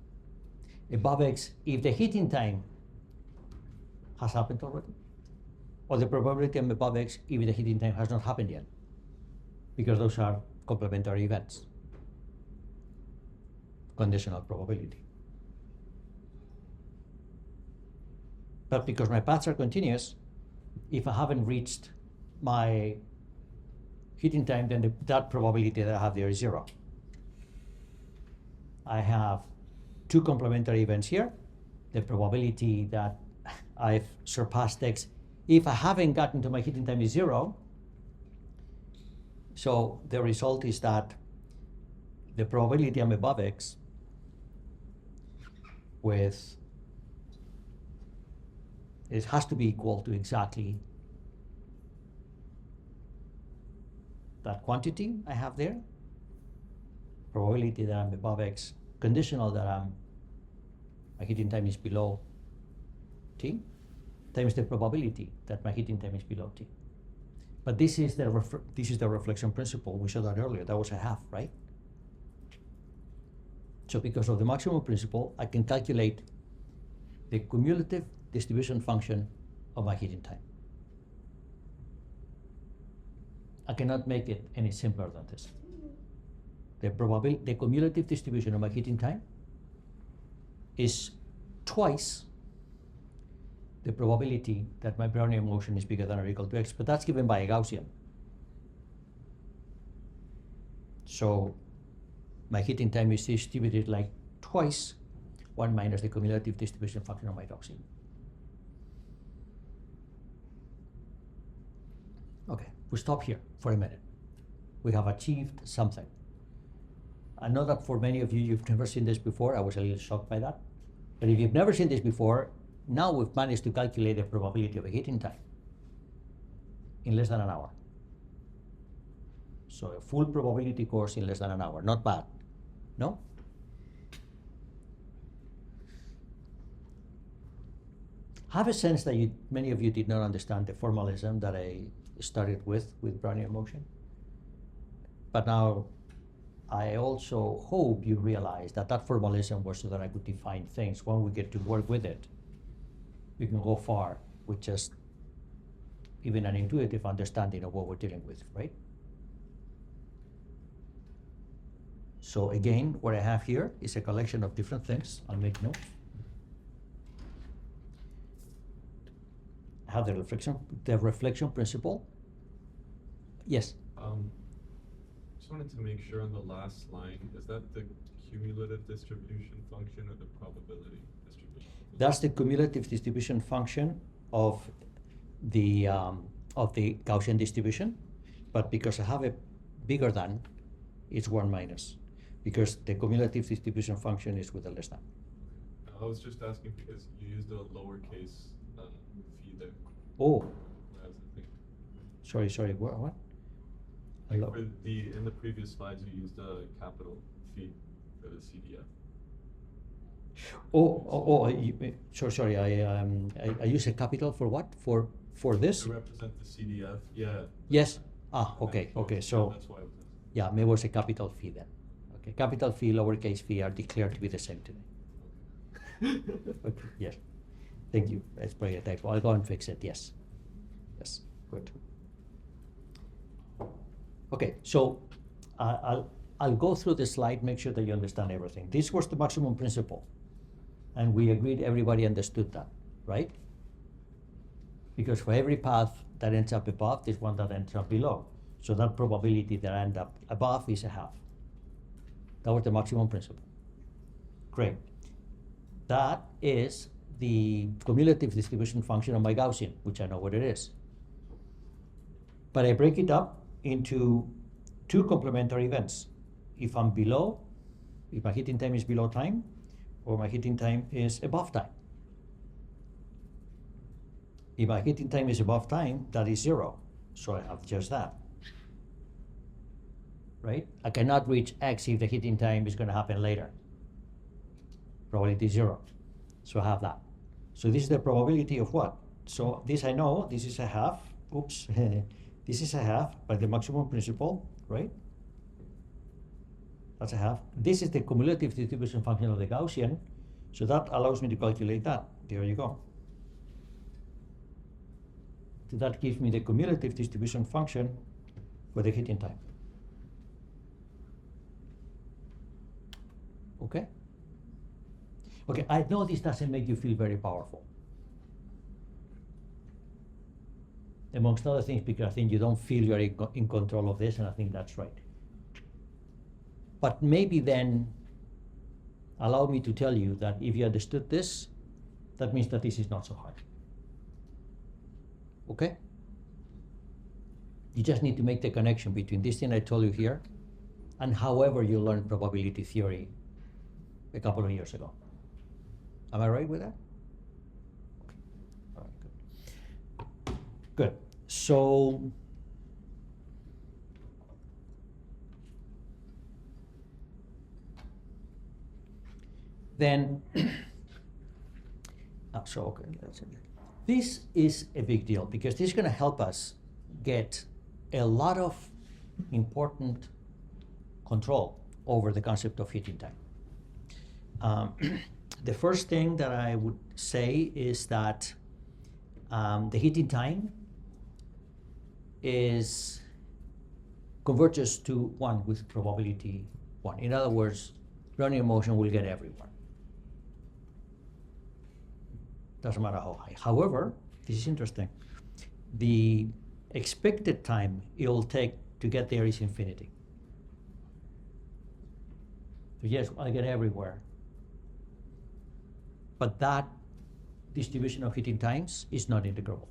S1: above x if the hitting time has happened already, or the probability I'm above x if the hitting time has not happened yet, because those are complementary events. Conditional probability. But because my paths are continuous, if I haven't reached my heating time, then that probability that I have there is 0. I have two complementary events here. The probability that I've surpassed x, if I haven't gotten to my heating time, is 0. So the result is that the probability I'm above x with, it has to be equal to exactly that quantity I have there. Probability that I'm above x, conditional that my heating time is below t, times the probability that my heating time is below t. But this is the reflection principle. We saw that earlier. That was a half, right? So because of the maximum principle, I can calculate the cumulative distribution function of my heating time. I cannot make it any simpler than this. The cumulative distribution of my heating time is twice the probability that my Brownian motion is bigger than or equal to x, but that's given by a Gaussian. So my heating time is distributed like twice 1 minus the cumulative distribution function of my Gaussian. Okay, we stop here for a minute. We have achieved something. I know that for many of you, you've never seen this before. I was a little shocked by that. But if you've never seen this before, now we've managed to calculate the probability of a heating time in less than an hour. So a full probability course in less than an hour. Not bad, no? I have a sense that many of you did not understand the formalism that I started with Brownian motion. But now I also hope you realize that that formalism was so that I could define things. When we get to work with it, we can go far with just even an intuitive understanding of what we're dealing with, right? So again, what I have here is a collection of different things. I'll make notes. I have the reflection principle. Yes?
S3: Just wanted to make sure on the last line, is that the cumulative distribution function or the probability distribution?
S1: That's the cumulative distribution function of the Gaussian distribution, but because I have a bigger than, it's 1 minus, because the cumulative distribution function is with a less than.
S3: I was just asking because you used a lowercase phi there.
S1: Oh,
S3: As a thing.
S1: sorry, what?
S3: Like for in the previous slides, you used a capital phi for the CDF.
S1: Sorry. I use a capital for what? For this?
S3: To represent the CDF, yeah.
S1: Yes. Okay. So
S3: that's why I was asking.
S1: yeah, maybe it was a capital phi then. Okay, capital phi, lowercase phi are declared to be the same today. Okay. Yes. Thank you. That's probably a typo. I'll go and fix it. Yes. Good. Okay, so I'll go through the slide, make sure that you understand everything. This was the maximum principle, and we agreed everybody understood that, right? Because for every path that ends up above, there's one that ends up below. So that probability that I end up above is a half. That was the maximum principle. Great. That is the cumulative distribution function of my Gaussian, which I know what it is. But I break it up into two complementary events. If I'm below, if my heating time is below time, or my heating time is above time. If my heating time is above time, that is 0. So I have just that. Right? I cannot reach x if the heating time is going to happen later. Probability 0. So I have that. So this is the probability of what? So this I know, this is a half. Oops. This is a half by the maximum principle, right? That's a half. This is the cumulative distribution function of the Gaussian. So that allows me to calculate that. There you go. So that gives me the cumulative distribution function for the heating time. Okay? Okay, I know this doesn't make you feel very powerful. amongst other things, because I think you don't feel you're in control of this, and I think that's right. But maybe then allow me to tell you that if you understood this, that means that this is not so hard. Okay? You just need to make the connection between this thing I told you here and however you learned probability theory a couple of years ago. Am I right with that? Okay. All right, good. Good. So then, okay, that's it. This is a big deal because this is going to help us get a lot of important control over the concept of heating time. The first thing that I would say is that the heating time converges to 1 with probability 1. In other words, Brownian motion will get everywhere. Doesn't matter how high. However, this is interesting. The expected time it will take to get there is infinity. So yes, I get everywhere. But that distribution of heating times is not integrable.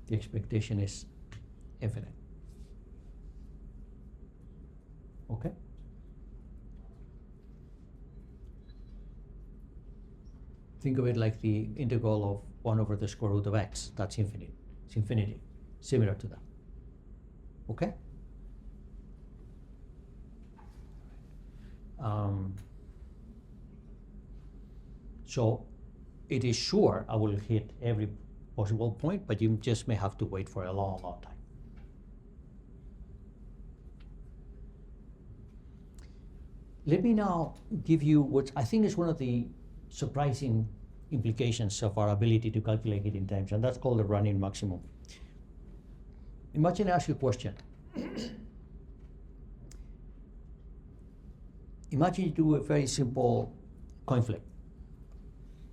S1: The expectation is infinite. Okay? Think of it like the integral of 1 over the square root of x. That's infinite. It's infinity. Similar to that. Okay? So it is sure I will hit every possible point, but you just may have to wait for a long, long time. Let me now give you what I think is one of the surprising implications of our ability to calculate heating times, and that's called the Brownian maximum. Imagine I ask you a question. Imagine you do a very simple coin flip.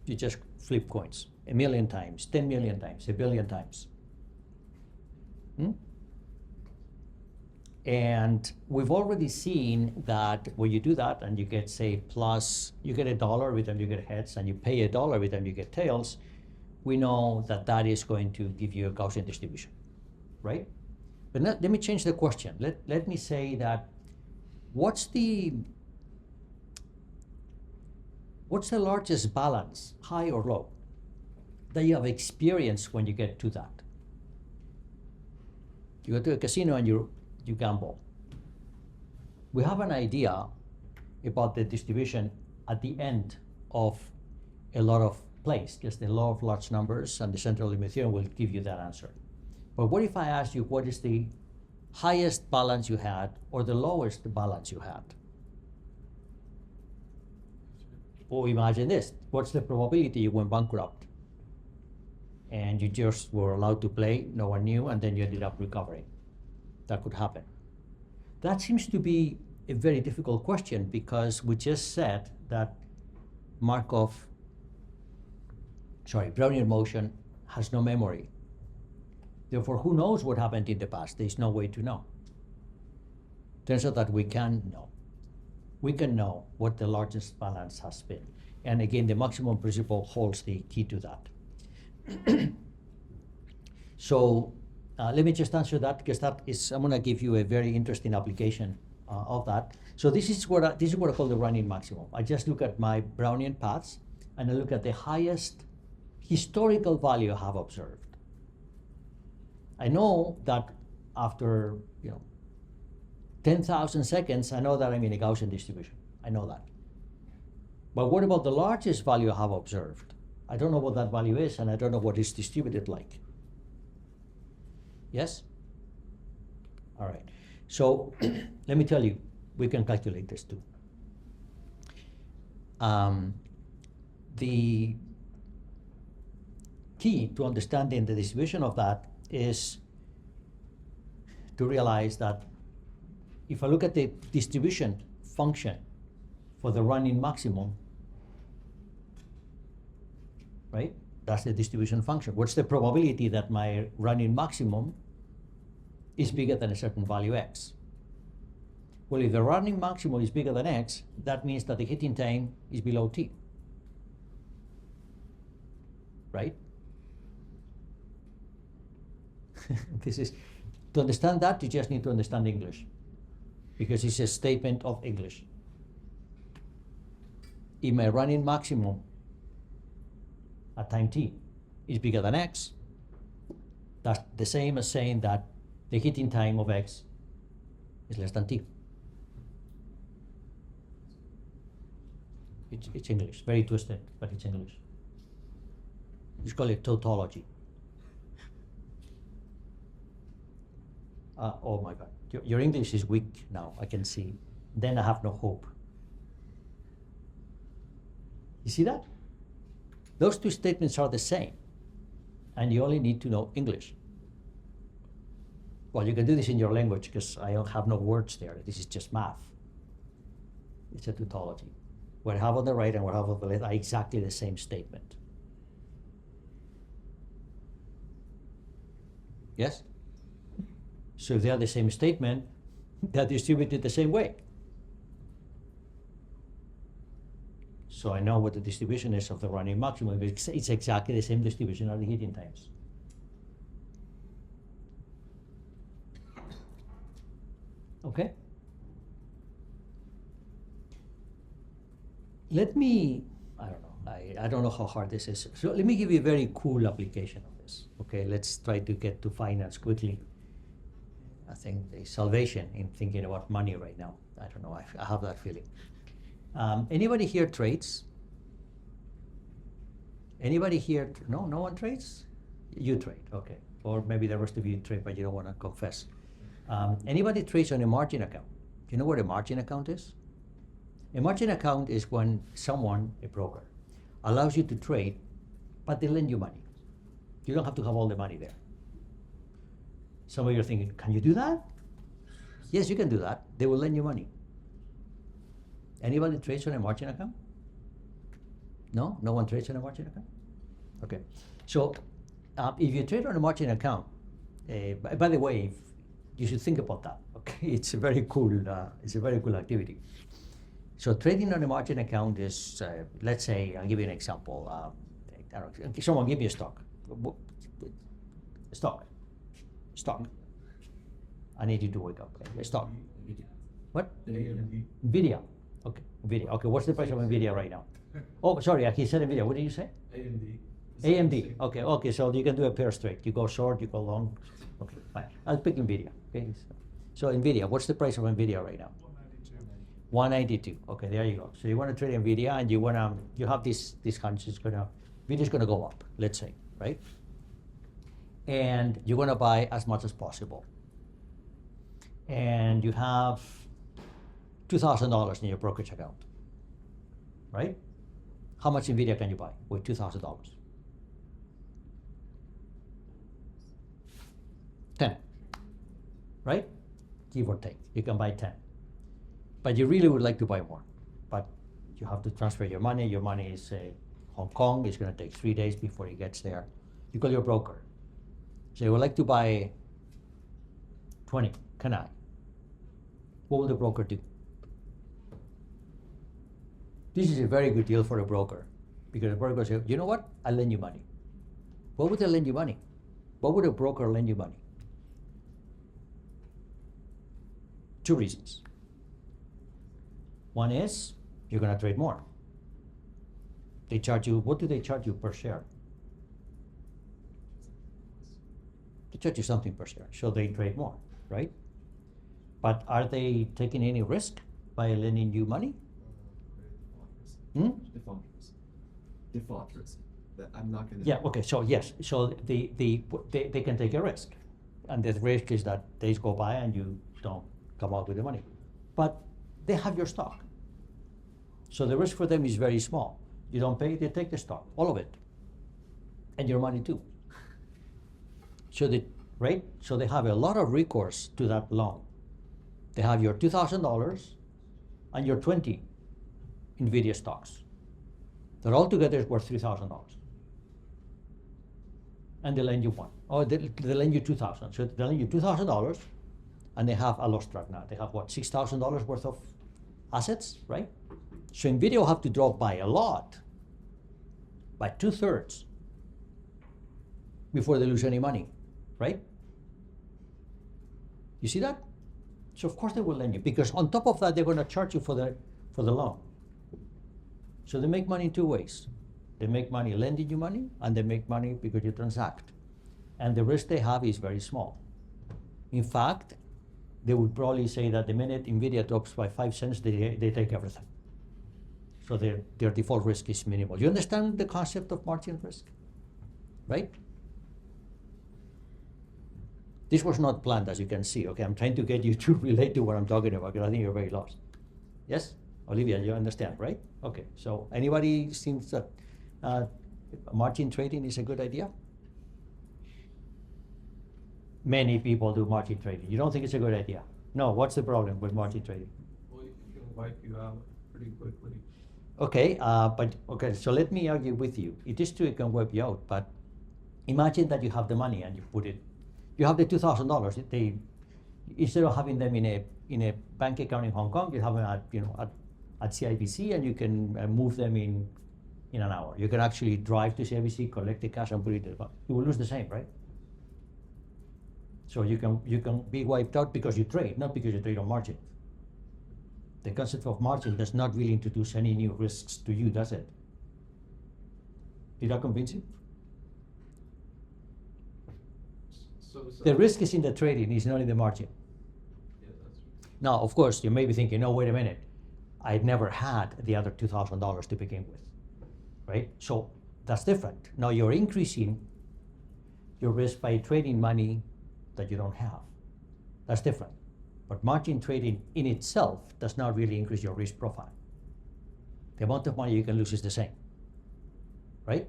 S1: You just flip coins 1,000,000 times, 10,000,000 times, 1,000,000,000 times. And we've already seen that when you do that and you get, say, plus, you get $1 every time you get heads and you pay $1 every time you get tails, we know that that is going to give you a Gaussian distribution, right? But let me change the question. Let me say that what's the largest balance, high or low, that you have experienced when you get to that? You go to a casino and you gamble. We have an idea about the distribution at the end of a lot of plays, because the law of large numbers and the central limit theorem will give you that answer. But what if I ask you what is the highest balance you had or the lowest balance you had? Or imagine this, what's the probability you went bankrupt and you just were allowed to play, no one knew, and then you ended up recovering? That could happen. That seems to be a very difficult question because we just said that Brownian motion has no memory. Therefore, who knows what happened in the past? There's no way to know. Turns out that we can know. We can know what the largest balance has been. And again, the maximum principle holds the key to that. So let me just answer that because I'm going to give you a very interesting application of that. So this is what I call the Brownian maximum. I just look at my Brownian paths and I look at the highest historical value I have observed. I know that after 10,000 seconds, I know that I'm in a Gaussian distribution. I know that. But what about the largest value I have observed? I don't know what that value is, and I don't know what it's distributed like. Yes? All right. So let me tell you, we can calculate this too. The key to understanding the distribution of that is to realize that if I look at the distribution function for the Brownian maximum, right? That's the distribution function. What's the probability that my running maximum is bigger than a certain value x? Well, if the running maximum is bigger than x, that means that the hitting time is below t. Right? This is, to understand that, you just need to understand English, because it's a statement of English. If my running maximum at time t is bigger than x, that's the same as saying that the hitting time of x is less than t. It's English, very twisted, but it's English. It's called it tautology. Oh my God, your English is weak now, I can see. Then I have no hope. You see that? Those two statements are the same, and you only need to know English. Well, you can do this in your language because I don't have no words there. This is just math. It's a tautology. What I have on the right and what I have on the left are exactly the same statement. Yes? So if they are the same statement, they're distributed the same way. So I know what the distribution is of the running maximum. It's exactly the same distribution of the heating times. Okay? Let me, I don't know, I don't know how hard this is. So let me give you a very cool application of this. Okay, let's try to get to finance quickly. I think there's salvation in thinking about money right now. I don't know, I have that feeling. Anybody here trades? Anybody here, no one trades? You trade, okay. Or maybe the rest of you trade, but you don't want to confess. Anybody trades on a margin account? Do you know what a margin account is? A margin account is when someone, a broker, allows you to trade, but they lend you money. You don't have to have all the money there. Some of you are thinking, can you do that? Yes, you can do that. They will lend you money. Anybody trades on a margin account? No? No one trades on a margin account? Okay. So if you trade on a margin account, by the way, you should think about that. Okay, it's a very cool activity. So trading on a margin account is, let's say, I'll give you an example. I don't know, someone give me a stock. Stock. I need you to wake up. Okay. Stock. What? Nvidia. Okay. Nvidia. Okay. What's the price of Nvidia right now? Oh, sorry. He said Nvidia. What did you say?
S3: AMD.
S1: AMD. Okay. Okay. So you can do a pair straight. You go short. You go long. Okay. Fine. I'll pick Nvidia. Okay. So Nvidia. What's the price of Nvidia right now? 192. Okay. There you go. So you want to trade Nvidia, and you have this hunch. Nvidia's gonna go up. Let's say, right? And you're gonna buy as much as possible. And you have $2,000 in your brokerage account, right? How much Nvidia can you buy with $2,000? 10, right? Give or take, you can buy 10. But you really would like to buy more. But you have to transfer your money. Your money is Hong Kong. It's gonna take 3 days before it gets there. You call your broker. So you would like to buy 20, can I? What will the broker do? This is a very good deal for a broker, because the broker says, you know what? I'll lend you money. What would they lend you money? What would a broker lend you money? 2 reasons. One is, you're gonna trade more. They charge you, what do they charge you per share? They charge you something per share, so they trade more, right? But are they taking any risk by lending you money?
S4: Default risk. That I'm not going to.
S1: Yeah. Okay. So yes. So they can take a risk, and the risk is that days go by and you don't come out with the money, but they have your stock. So the risk for them is very small. You don't pay, they take the stock, all of it, and your money too. So So they have a lot of recourse to that loan. They have your $2,000 and your 20 Nvidia stocks. That all together is worth $3,000. and they lend you one, or they lend you 2,000. So they lend you $2,000, and they have a loss track now. They have what, $6,000 worth of assets, right? So NVIDIA will have to drop by a lot, by 2/3, before they lose any money, right? You see that? So of course they will lend you, because on top of that they're going to charge you for the loan. So they make money in two ways. They make money lending you money, and they make money because you transact. And the risk they have is very small. In fact, they would probably say that the minute NVIDIA drops by 5 cents, they take everything. So their default risk is minimal. You understand the concept of margin risk, right? This was not planned, as you can see. Okay, I'm trying to get you to relate to what I'm talking about, because I think you're very lost. Yes, Olivia, you understand, right? Okay, so anybody thinks that margin trading is a good idea? Many people do margin trading. You don't think it's a good idea? No, what's the problem with margin trading?
S3: Well, it can wipe you out pretty quickly.
S1: Okay, okay, so let me argue with you. It is true it can wipe you out, but imagine that you have the money and you have the $2,000. Instead of having them in a bank account in Hong Kong, you have them at CIBC, and you can move them in an hour. You can actually drive to CIBC, collect the cash, and put it in the bank. You will lose the same, right? So you can be wiped out because you trade, not because you trade on margin. The concept of margin does not really introduce any new risks to you, does it? Did that convince you?
S3: So
S1: The risk is in the trading, it's not in the margin.
S3: Yeah, that's true.
S1: Now, of course, you may be thinking, no, wait a minute. I'd never had the other $2,000 to begin with, right? So that's different. Now you're increasing your risk by trading money that you don't have. That's different. But margin trading in itself does not really increase your risk profile. The amount of money you can lose is the same, right?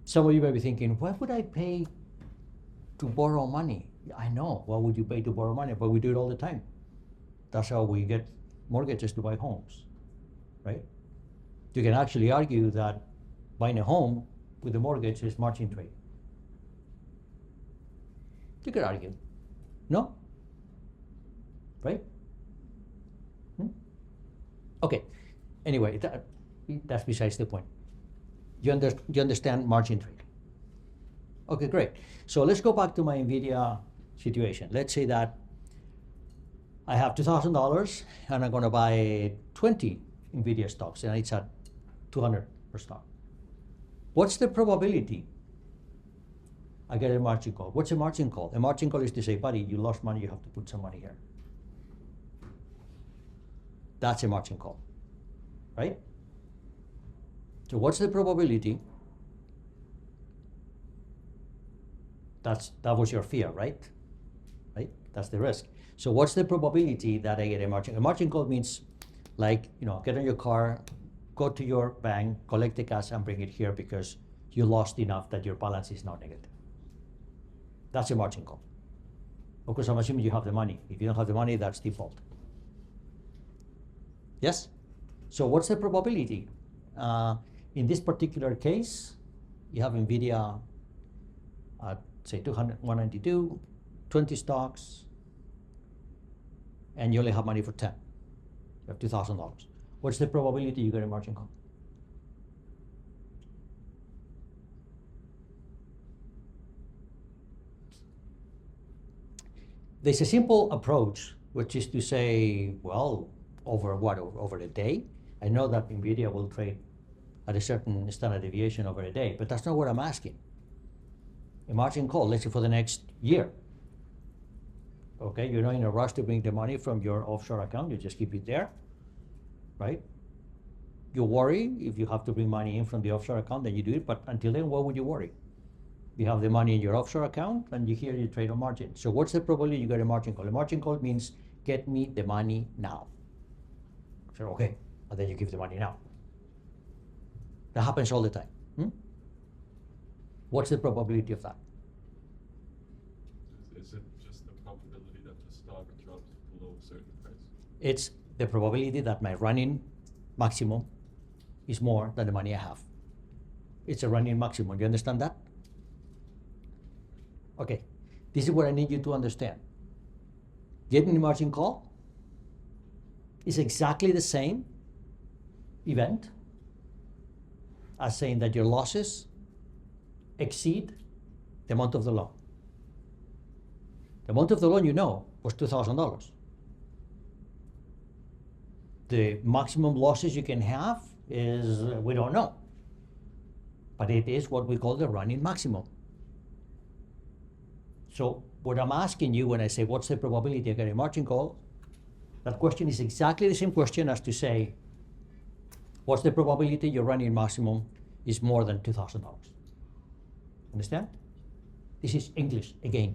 S1: Some of you may be thinking, why would I pay to borrow money? I know, why would you pay to borrow money? But we do it all the time. That's how we get mortgages to buy homes, right? You can actually argue that buying a home with a mortgage is margin trading. You could argue. No? Right? Okay. Anyway, that's besides the point. You understand margin trading. Okay, great. So let's go back to my NVIDIA situation. Let's say that I have $2,000 and I'm going to buy 20 NVIDIA stocks, and it's at 200 per stock. What's the probability I get a margin call? What's a margin call? A margin call is to say, buddy, you lost money, you have to put some money here. That's a margin call, right? So what's the probability? That was your fear, right? Right? That's the risk. So what's the probability that I get a margin? A margin call means, like, get in your car, go to your bank, collect the cash, and bring it here because you lost enough that your balance is now negative. That's a margin call. Of course, I'm assuming you have the money. If you don't have the money, that's default. Yes? So what's the probability? In this particular case, you have NVIDIA at, say, 192, 20 stocks, and you only have money for 10. You have $2,000. What's the probability you get a margin call? There's a simple approach, which is to say, well, over a day? I know that NVIDIA will trade at a certain standard deviation over a day, but that's not what I'm asking. A margin call, let's say for the next year. Okay, you're not in a rush to bring the money from your offshore account, you just keep it there, right? You worry if you have to bring money in from the offshore account, then you do it, but until then, why would you worry? You have the money in your offshore account, and you trade on margin. So what's the probability you get a margin call? A margin call means, get me the money now. So, okay, and then you give the money now. That happens all the time. What's the probability of that?
S3: Is it just the probability that the stock drops below a certain price?
S1: It's the probability that my running maximum is more than the money I have. It's a Brownian maximum. You understand that? Okay, this is what I need you to understand. Getting the margin call is exactly the same event as saying that your losses exceed the amount of the loan. The amount of the loan, you know, was $2,000. The maximum losses you can have is, we don't know. But it is what we call the running maximum. So what I'm asking you when I say, what's the probability of getting a margin call? That question is exactly the same question as to say, what's the probability your running maximum is more than $2,000? Understand? This is English again.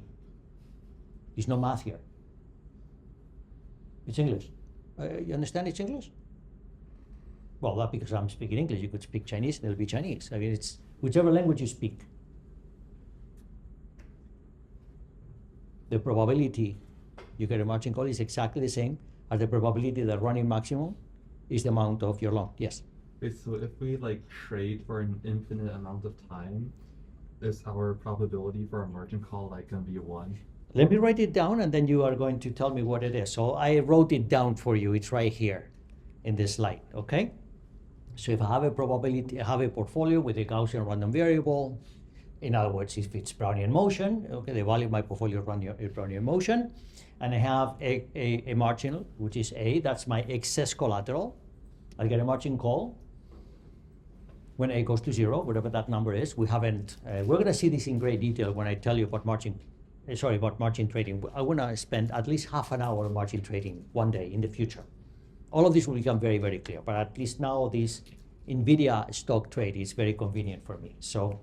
S1: There's no math here. It's English. You understand it's English? Well, not because I'm speaking English. You could speak Chinese, and it'll be Chinese. I mean, it's whichever language you speak. The probability you get a margin call is exactly the same as the probability that running maximum is the amount of your loan. Yes?
S5: Okay, so if we like trade for an infinite amount of time, is our probability for a margin call like gonna be 1?
S1: Let me write it down and then you are going to tell me what it is. So I wrote it down for you. It's right here in this slide, okay? So if I have a probability, I have a portfolio with a Gaussian random variable. In other words, if it's Brownian motion, okay, the value of my portfolio is Brownian motion, and I have a marginal, which is A, that's my excess collateral. I'll get a margin call when A goes to 0, whatever that number is. We haven't, we're gonna see this in great detail when I tell you about margin trading. I wanna spend at least half an hour on margin trading one day in the future. All of this will become very, very clear, but at least now this NVIDIA stock trade is very convenient for me. So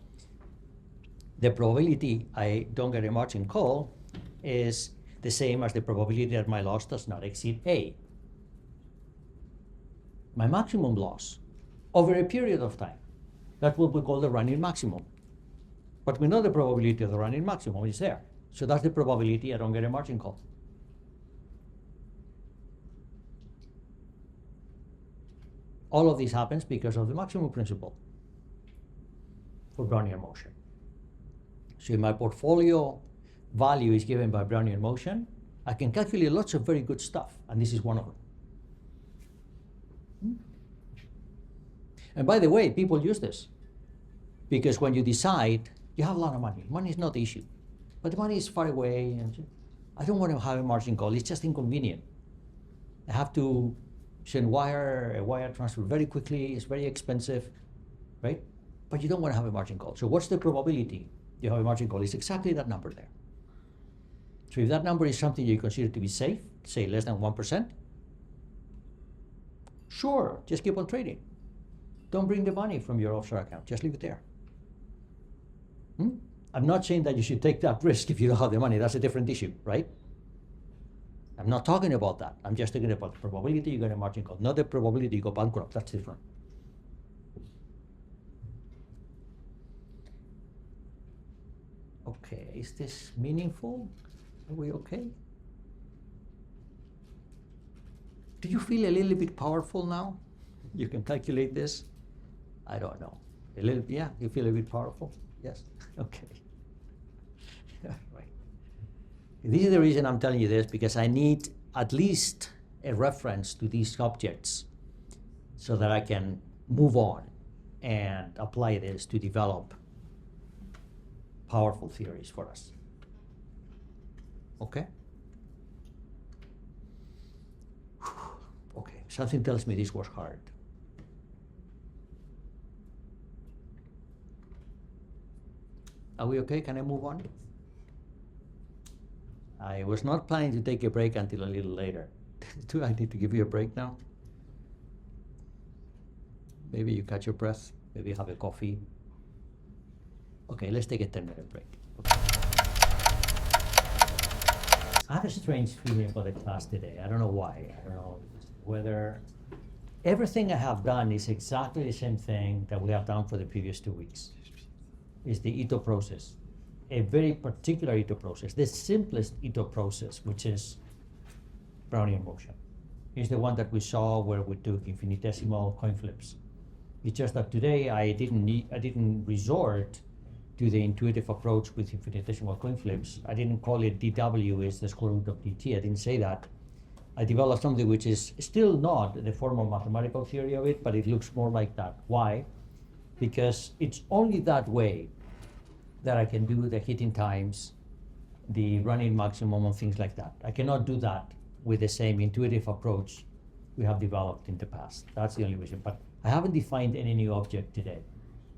S1: the probability I don't get a margin call is the same as the probability that my loss does not exceed A. My maximum loss over a period of time, that's what we call the running maximum. But we know the probability of the running maximum is there. So that's the probability I don't get a margin call. All of this happens because of the maximum principle for Brownian motion. So if my portfolio value is given by Brownian motion, I can calculate lots of very good stuff, and this is one of them. And by the way, people use this because when you decide, you have a lot of money. Money is not the issue, but the money is far away, and I don't want to have a margin call. It's just inconvenient. I have to send a wire transfer very quickly. It's very expensive, right? But you don't want to have a margin call. So what's the probability you have a margin call? It's exactly that number there. So if that number is something you consider to be safe, say less than 1%, sure, just keep on trading. Don't bring the money from your offshore account. Just leave it there. I'm not saying that you should take that risk if you don't have the money. That's a different issue, right? I'm not talking about that. I'm just talking about the probability you get a margin call, not the probability you go bankrupt. That's different. Okay, is this meaningful? Are we okay? Do you feel a little bit powerful now? You can calculate this? I don't know. A little, yeah, you feel a bit powerful? Yes, okay. Right. This is the reason I'm telling you this, because I need at least a reference to these objects so that I can move on and apply this to develop powerful theories for us. Okay? Okay, something tells me this was hard. Are we okay? Can I move on? I was not planning to take a break until a little later. Do I need to give you a break now? Maybe you catch your breath, maybe have a coffee. Okay, let's take a 10-minute break. Okay. I have a strange feeling about the class today. I don't know why. I don't know whether everything I have done is exactly the same thing that we have done for the previous 2 weeks. It's the Ito process, a very particular Ito process, the simplest Ito process, which is Brownian motion. It's the one that we saw where we took infinitesimal coin flips. It's just that today I didn't resort to the intuitive approach with infinitesimal coin flips. I didn't call it dw is the square root of dt. I didn't say that. I developed something which is still not the formal mathematical theory of it, but it looks more like that. Why? Because it's only that way that I can do the hitting times, the running maximum, and things like that. I cannot do that with the same intuitive approach we have developed in the past. That's the only reason. But I haven't defined any new object today.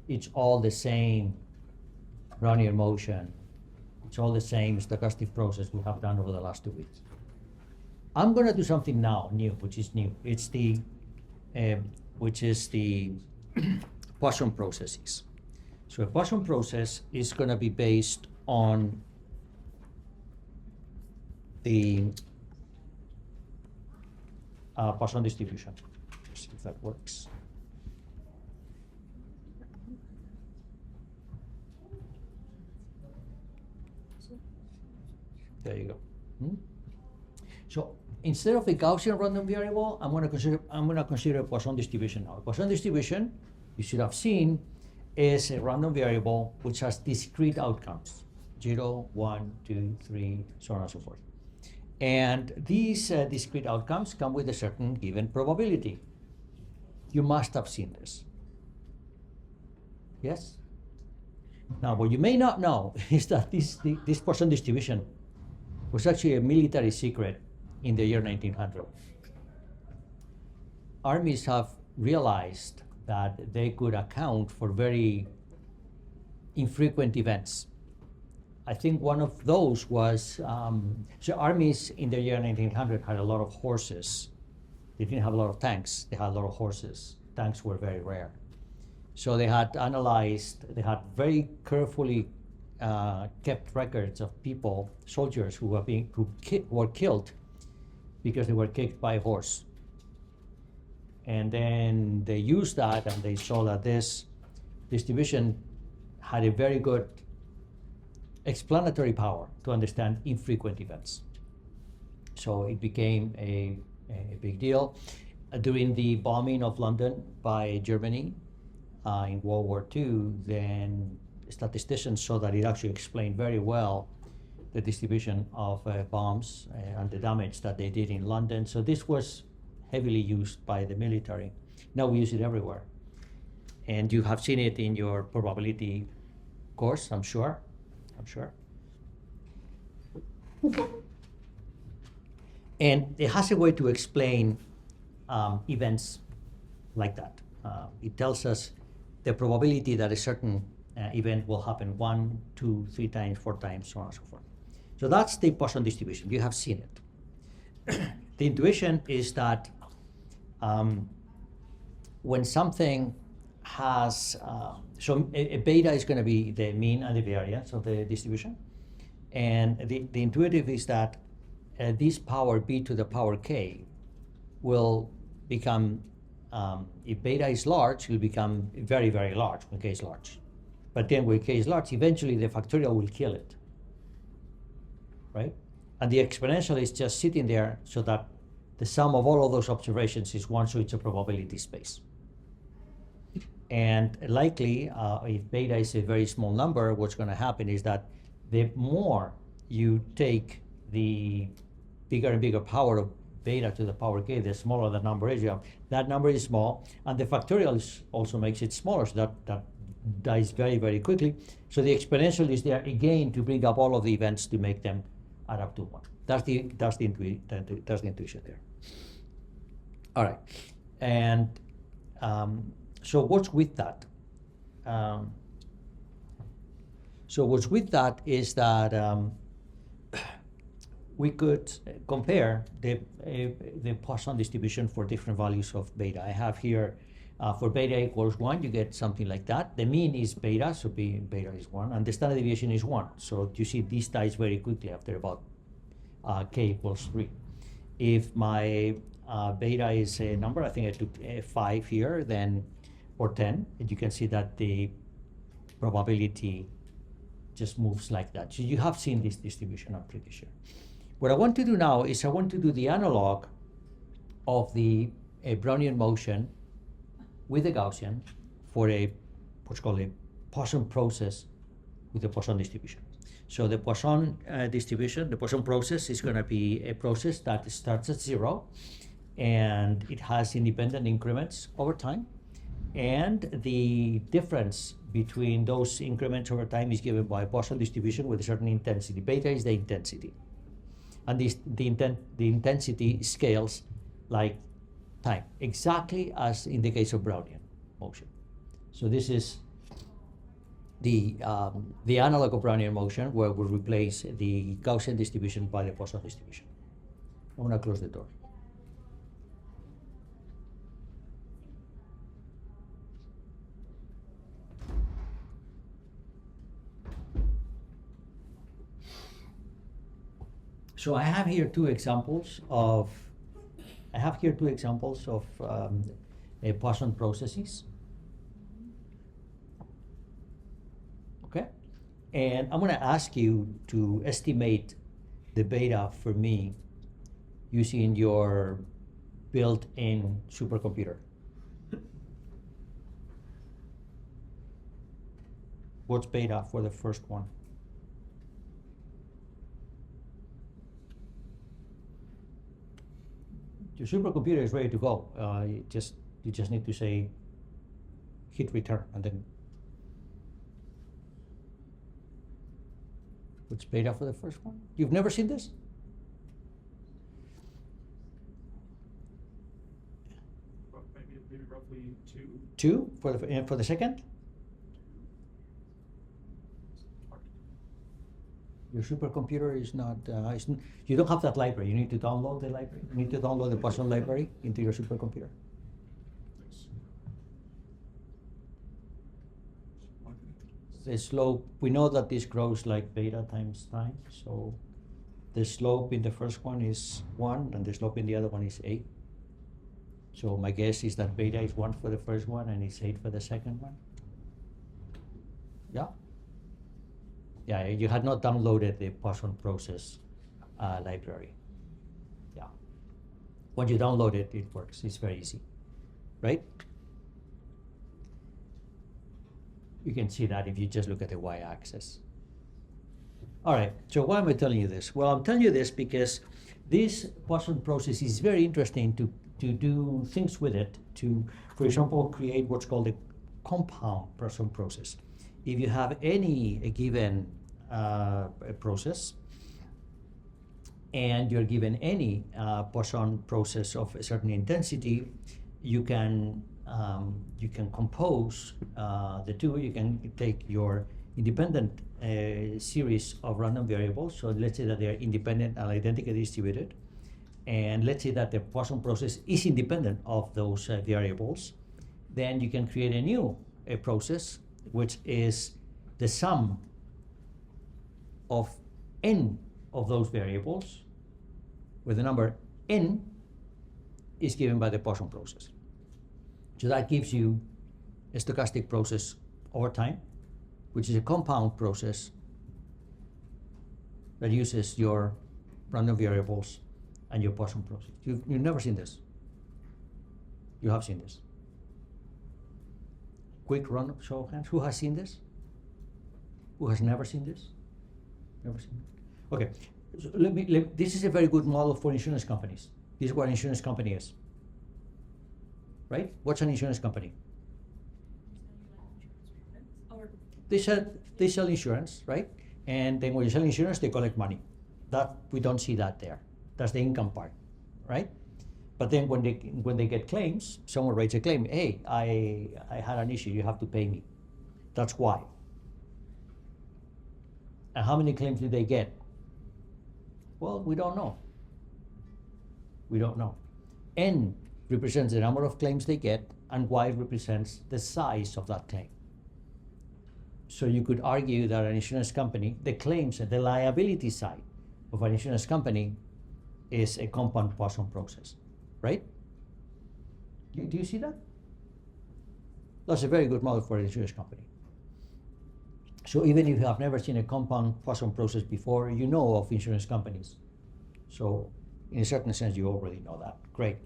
S1: It's all the same Brownian motion. It's all the same stochastic process we have done over the last 2 weeks. I'm going to do something now, new, which is new. It's the, which is the Poisson processes. So a Poisson process is going to be based on the Poisson distribution. Let's see if that works. There you go. So instead of a Gaussian random variable, I'm going to consider a Poisson distribution now. A Poisson distribution, you should have seen, is a random variable which has discrete outcomes: 0, 1, 2, 3, so on and so forth. And these discrete outcomes come with a certain given probability. You must have seen this. Yes? Now, what you may not know is that this Poisson distribution was actually a military secret in the year 1900. Armies have realized that they could account for very infrequent events. I think one of those was, so armies in the year 1900 had a lot of horses. They didn't have a lot of tanks, they had a lot of horses. Tanks were very rare. So they had analyzed, they had very carefully kept records of people, soldiers who were killed because they were kicked by a horse. And then they used that and they saw that this distribution had a very good explanatory power to understand infrequent events. So it became a big deal. During the bombing of London by Germany in World War II, then statisticians saw that it actually explained very well the distribution of bombs and the damage that they did in London. So this was heavily used by the military. Now we use it everywhere. And you have seen it in your probability course, I'm sure. And it has a way to explain events like that. It tells us the probability that a certain event will happen 1, 2, 3 times, 4 times, so on and so forth. So that's the Poisson distribution. You have seen it. The intuition is that when something has, so a beta is going to be the mean and the variance of the distribution. And the intuitive is that this power b to the power k will become, if beta is large, it will become very, very large when k is large. But then when k is large, eventually the factorial will kill it, right? And the exponential is just sitting there so that the sum of all of those observations is 1, so it's a probability space. And likely, if beta is a very small number, what's going to happen is that the more you take the bigger and bigger power of beta to the power k, the smaller the number is. That number is small, and the factorial also makes it smaller, so that dies very, very quickly. So the exponential is there again to bring up all of the events to make them add up to 1. That's the intuition there. All right, and so what's with that? So what's with that is that we could compare the Poisson distribution for different values of beta. I have here for beta equals 1, you get something like that. The mean is beta, so beta is 1, and the standard deviation is 1. So you see this dies very quickly after about k equals 3. If my beta is a number, I think I took 5 here, then or 10, and you can see that the probability just moves like that. So you have seen this distribution, I'm pretty sure. What I want to do now is I want to do the analog of the Brownian motion with a Gaussian for a what's called a Poisson process with a Poisson distribution. So the Poisson distribution, the Poisson process is going to be a process that starts at 0 and it has independent increments over time. And the difference between those increments over time is given by a Poisson distribution with a certain intensity. Beta is the intensity. And the intensity scales like time, exactly as in the case of Brownian motion. So this is the analog of Brownian motion, where we replace the Gaussian distribution by the Poisson distribution. I'm going to close the door. So I have here two examples of Poisson processes. Okay, and I'm going to ask you to estimate the beta for me using your built-in supercomputer. What's beta for the first one? Your supercomputer is ready to go. You just need to say hit return, and then what's beta for the first one? You've never seen this?
S6: Maybe roughly 2.
S1: 2 for the second? Your supercomputer is not, you don't have that library. You need to download the library. You need to download the Poisson library into your supercomputer. The slope, we know that this grows like beta times time. So the slope in the first one is 1 and the slope in the other one is 8. So my guess is that beta is 1 for the first one and it's 8 for the second one. Yeah? Yeah, you had not downloaded the Poisson process library. Yeah. When you download it, it works. It's very easy, right? You can see that if you just look at the y-axis. All right, so why am I telling you this? Well, I'm telling you this because this Poisson process is very interesting to do things with it, to, for example, create what's called a compound Poisson process. If you have any given process and you're given any Poisson process of a certain intensity, you can compose the two. You can take your independent series of random variables. So let's say that they are independent and identically distributed. And let's say that the Poisson process is independent of those variables. Then you can create a new process, which is the sum of n of those variables, where the number n is given by the Poisson process. So that gives you a stochastic process over time, which is a compound process that uses your random variables and your Poisson process. You've never seen this. You have seen this. Quick run of show of hands. Who has seen this? Who has never seen this? Never seen it? Okay. So this is a very good model for insurance companies. This is what an insurance company is. Right? What's an insurance company? They sell insurance, right? And then when you sell insurance, they collect money. That we don't see that there. That's the income part, right? But then when they get claims, someone writes a claim. Hey, I had an issue. You have to pay me. That's why. And how many claims do they get? Well, we don't know. We don't know. N represents the number of claims they get, and Y represents the size of that claim. So you could argue that an insurance company, the claims and the liability side of an insurance company is a compound Poisson process, right? Do you see that? That's a very good model for an insurance company. So even if you have never seen a compound Poisson process before, you know of insurance companies. So in a certain sense, you already know that. Great.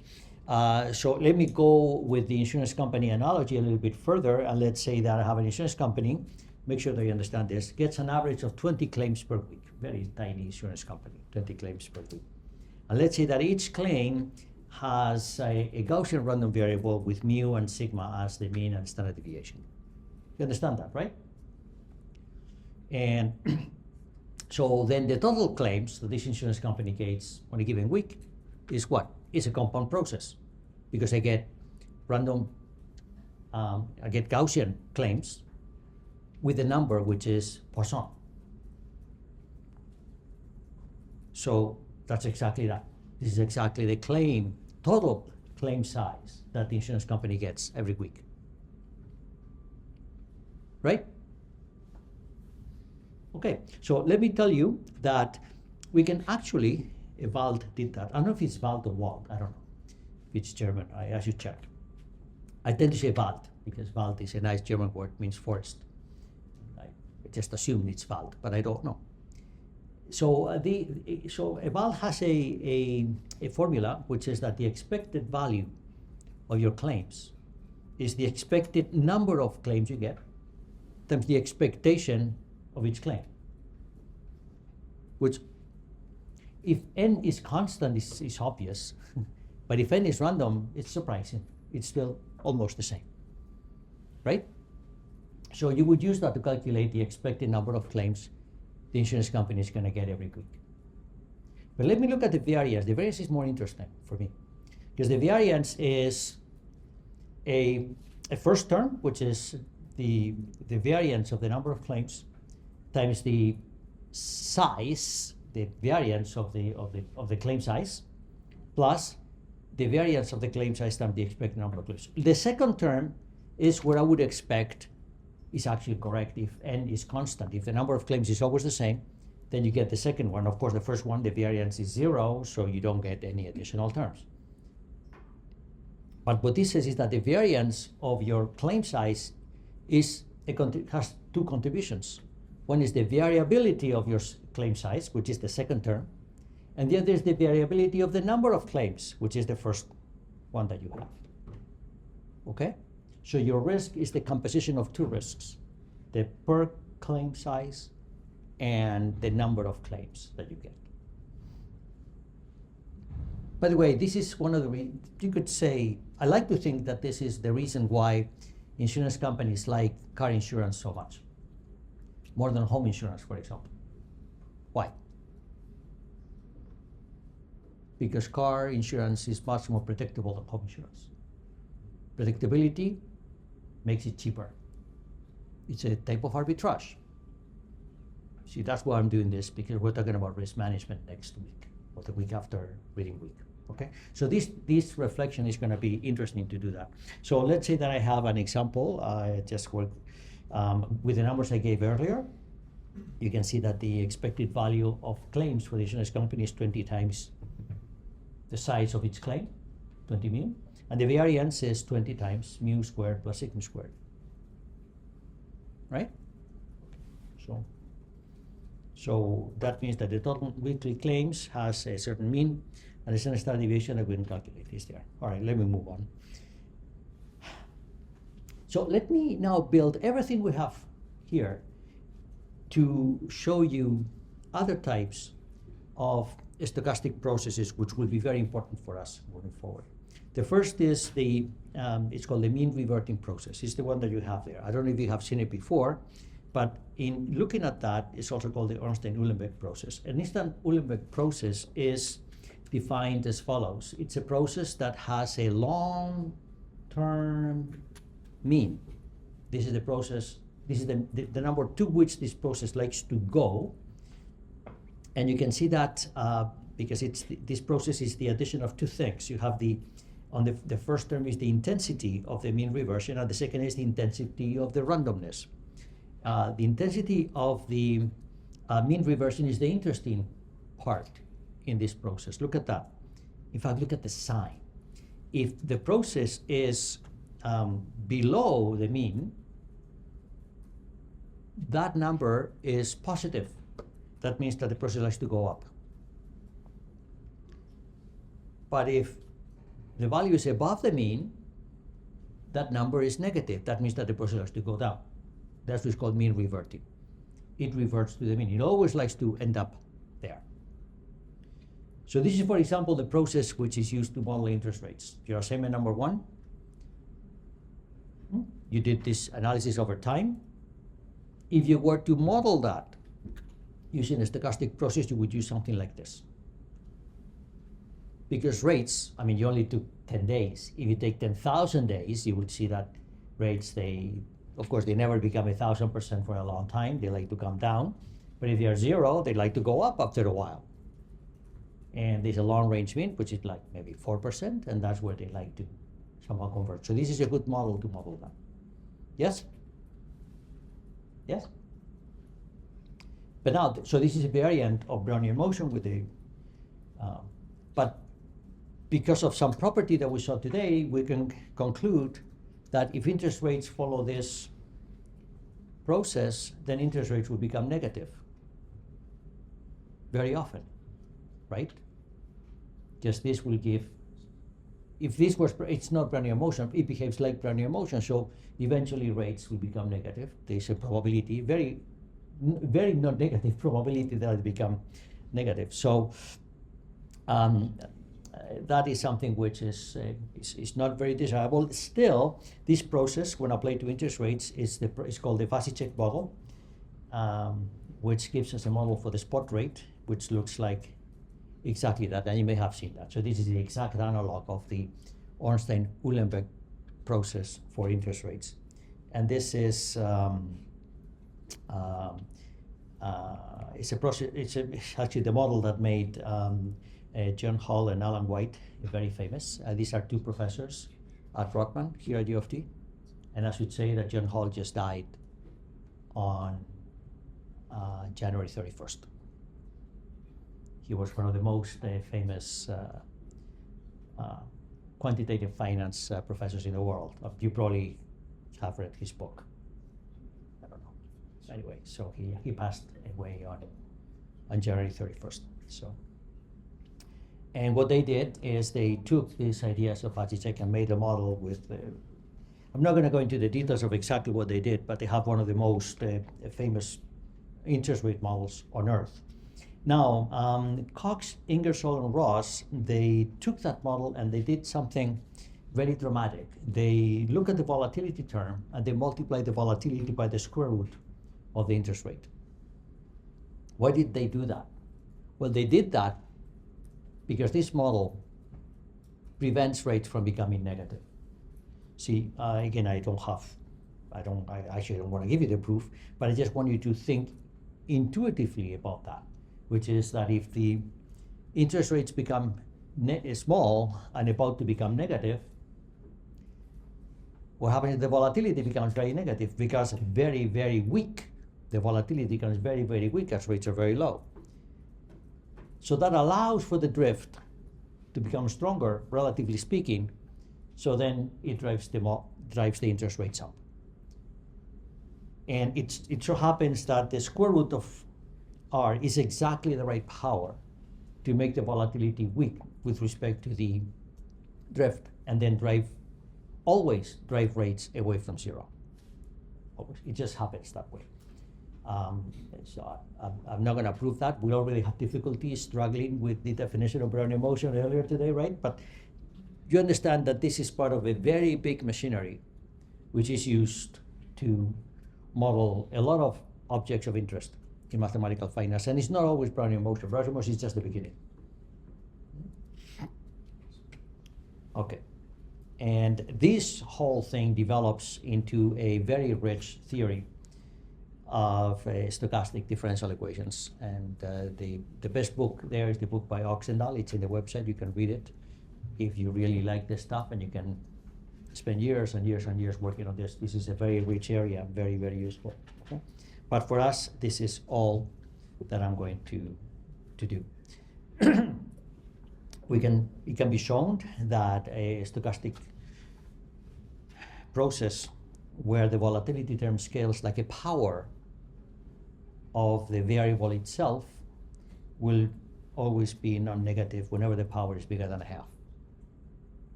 S1: So let me go with the insurance company analogy a little bit further, and let's say that I have an insurance company, make sure that you understand this, gets an average of 20 claims per week, very tiny insurance company, 20 claims per week. And let's say that each claim has a Gaussian random variable with mu and sigma as the mean and standard deviation. You understand that, right? And so then the total claims that this insurance company gets on a given week is what? It's a compound process, because I get random, I get Gaussian claims with a number which is Poisson. So that's exactly that. This is exactly the claim, total claim size that the insurance company gets every week. Right? Okay, so let me tell you that we can actually, Wald did that. I don't know if it's Wald or Wald, I don't know. If it's German, I should check. I tend to say Wald, because Wald is a nice German word, means forest. I just assume it's Wald, but I don't know. So Wald has a formula which says that the expected value of your claims is the expected number of claims you get times the expectation of each claim, which if n is constant is obvious, but if n is random, it's surprising. It's still almost the same, right? So you would use that to calculate the expected number of claims the insurance company is going to get every week. But let me look at the variance. The variance is more interesting for me, because the variance is a first term, which is the variance of the number of claims times the size, the variance of the claim size, plus the variance of the claim size times the expected number of claims. The second term is where I would expect is actually correct if n is constant. If the number of claims is always the same, then you get the second one. Of course, the first one, the variance is 0, so you don't get any additional terms. But what this says is that the variance of your claim size has two contributions. One is the variability of your claim size, which is the second term, and the other is the variability of the number of claims, which is the first one that you have. Okay? So your risk is the composition of two risks, the per claim size and the number of claims that you get. By the way, this is one of the, you could say, I like to think that this is the reason why insurance companies like car insurance so much, more than home insurance, for example. Why? Because car insurance is much more predictable than home insurance. Predictability makes it cheaper. It's a type of arbitrage. See, that's why I'm doing this, because we're talking about risk management next week, or the week after reading week. Okay, so this reflection is going to be interesting to do that. So let's say that I have an example. I just work with the numbers I gave earlier. You can see that the expected value of claims for the insurance company is 20 times the size of its claim, 20 mu, and the variance is 20 times mu squared plus sigma squared. Right? So that means that the total weekly claims has a certain mean, and the standard deviation that we can calculate is there. All right, let me move on. So let me now build everything we have here to show you other types of stochastic processes which will be very important for us moving forward. The first is it's called the mean reverting process. It's the one that you have there. I don't know if you have seen it before, but in looking at that, it's also called the Ornstein-Uhlenbeck process. An Ornstein-Uhlenbeck process is defined as follows. It's a process that has a long-term mean. This is the process, this is the number to which this process likes to go. And you can see that because this process is the addition of two things. You have the first term is the intensity of the mean reversion, and the second is the intensity of the randomness. The intensity of the mean reversion is the interesting part in this process. Look at that. In fact, look at the sign. If the process is below the mean, that number is positive. That means that the process likes to go up. But if the value is above the mean, that number is negative. That means that the process has to go down. That's what's called mean reverting. It reverts to the mean. It always likes to end up there. So this is, for example, the process which is used to model interest rates. Your assignment number 1, you did this analysis over time. If you were to model that using a stochastic process, you would use something like this. Because rates, I mean, you only took 10 days. If you take 10,000 days, you would see that rates, of course, they never become 1,000% for a long time. They like to come down. But if they are 0, they like to go up after a while. And there's a long range mean, which is like maybe 4%, and that's where they like to somehow convert. So this is a good model to model that. Yes? Yes? But now, so this is a variant of Brownian motion with but because of some property that we saw today, we can conclude that if interest rates follow this process, then interest rates will become negative very often, right? Just this will give, if this was, it's not Brownian motion, it behaves like Brownian motion, so eventually rates will become negative. There's a probability, very not negative probability that it become negative. So that is something which is not very desirable. Still, this process, when applied to interest rates, is called the Vasicek model, which gives us a model for the spot rate, which looks like exactly that, and you may have seen that. So this is the exact analog of the Ornstein-Uhlenbeck process for interest rates. And this is it's a process. It's actually the model that made John Hall and Alan White very famous. These are 2 professors at Rockman here at U of T. And I should say that John Hall just died on January 31st. He was one of the most famous quantitative finance professors in the world. You probably have read his book. I don't know. Anyway, so he passed away on January 31st. So, and what they did is they took these ideas of Vasicek and made a model with. I'm not going to go into the details of exactly what they did, but they have one of the most famous interest rate models on Earth. Now, Cox, Ingersoll, and Ross, they took that model and they did something very dramatic. They look at the volatility term and they multiply the volatility by the square root of the interest rate. Why did they do that? Well, they did that because this model prevents rates from becoming negative. See, again, I actually don't want to give you the proof, but I just want you to think intuitively about that, which is that if the interest rates become small and about to become negative, what happens is the volatility becomes very negative because very, very weak. The volatility becomes very, very weak as rates are very low. So that allows for the drift to become stronger, relatively speaking, so then it drives the interest rates up. And it so happens that the square root of R is exactly the right power to make the volatility weak with respect to the drift, and then always drive rates away from 0. Always. It just happens that way. So I'm not going to prove that. We already had difficulties struggling with the definition of Brownian motion earlier today, right? But you understand that this is part of a very big machinery which is used to model a lot of objects of interest in mathematical finance, and it's not always Brownian motion. Brownian motion is just the beginning. Okay, and this whole thing develops into a very rich theory of stochastic differential equations, and the best book there is the book by Oxendall. It's in the website. You can read it if you really like this stuff, and you can spend years and years and years working on this. This is a very rich area, very, very useful. Okay? But for us, this is all that I'm going to do. It can be shown that a stochastic process where the volatility term scales like a power of the variable itself will always be non-negative whenever the power is bigger than a half.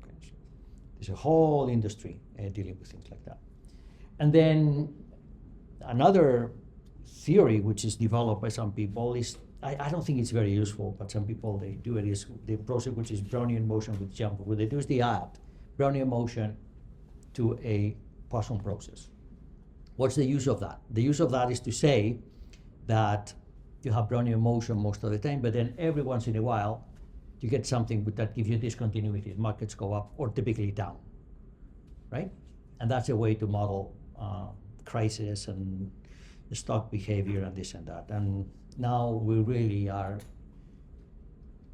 S1: Okay. There's a whole industry dealing with things like that. And then another theory which is developed by some people is, I don't think it's very useful, but some people, they do it, is the process which is Brownian motion with jump. What they do is they add Brownian motion to a Poisson process. What's the use of that? The use of that is to say that you have Brownian motion most of the time, but then every once in a while you get something that gives you discontinuity. Markets go up or typically down, right? And that's a way to model crisis and stock behavior and this and that. And now we really are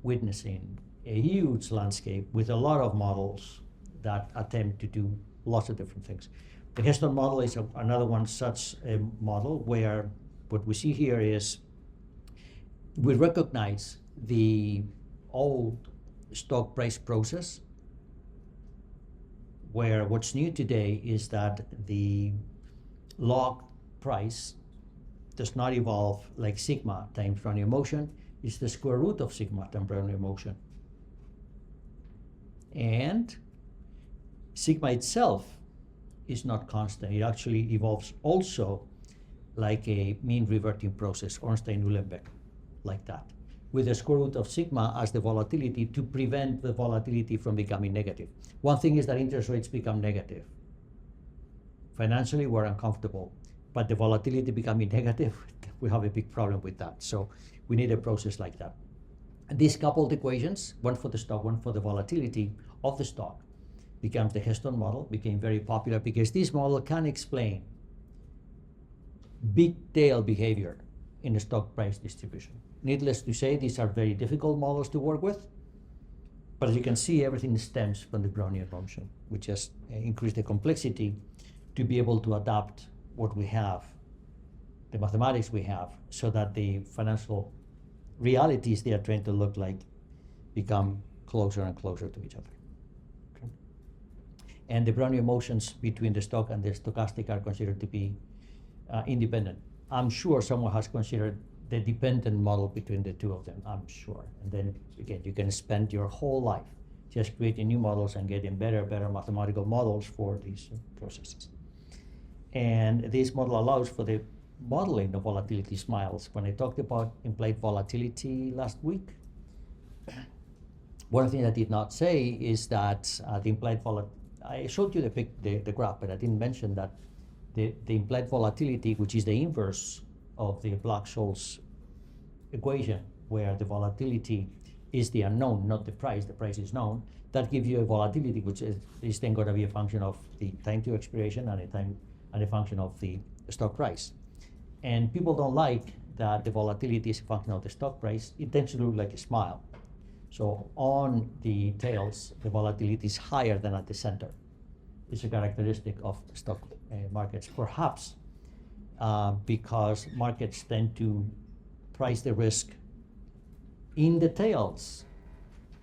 S1: witnessing a huge landscape with a lot of models that attempt to do lots of different things. The Heston model is another one such a model where what we see here is we recognize the old stock price process, where what's new today is that the log price does not evolve like sigma times Brownian motion. It's the square root of sigma times Brownian motion. And sigma itself is not constant. It actually evolves also like a mean reverting process, Ornstein-Uhlenbeck, like that, with the square root of sigma as the volatility to prevent the volatility from becoming negative. One thing is that interest rates become negative. Financially, we're uncomfortable, but the volatility becoming negative, we have a big problem with that. So we need a process like that. And these coupled equations, one for the stock, one for the volatility of the stock, becomes the Heston model, became very popular because this model can explain big tail behavior in the stock price distribution. Needless to say, these are very difficult models to work with, but as you can see, everything stems from the Brownian motion, which has increased the complexity to be able to adapt what we have, the mathematics we have, so that the financial realities they are trying to look like become closer and closer to each other. Okay. And the Brownian motions between the stock and the stochastic are considered to be independent. I'm sure someone has considered the dependent model between the two of them, I'm sure. And then again, you can spend your whole life just creating new models and getting better mathematical models for these processes. And this model allows for the modeling of volatility smiles. When I talked about implied volatility last week, one thing I did not say is that the implied volatility, I showed you the graph, but I didn't mention that the implied volatility, which is the inverse of the Black-Scholes equation, where the volatility is the unknown, not the price is known, that gives you a volatility which is then going to be a function of the time to expiration and a function of the stock price. And people don't like that the volatility is a function of the stock price. It tends to look like a smile. So on the tails, the volatility is higher than at the center. It's a characteristic of stock markets, perhaps because markets tend to price the risk in the tails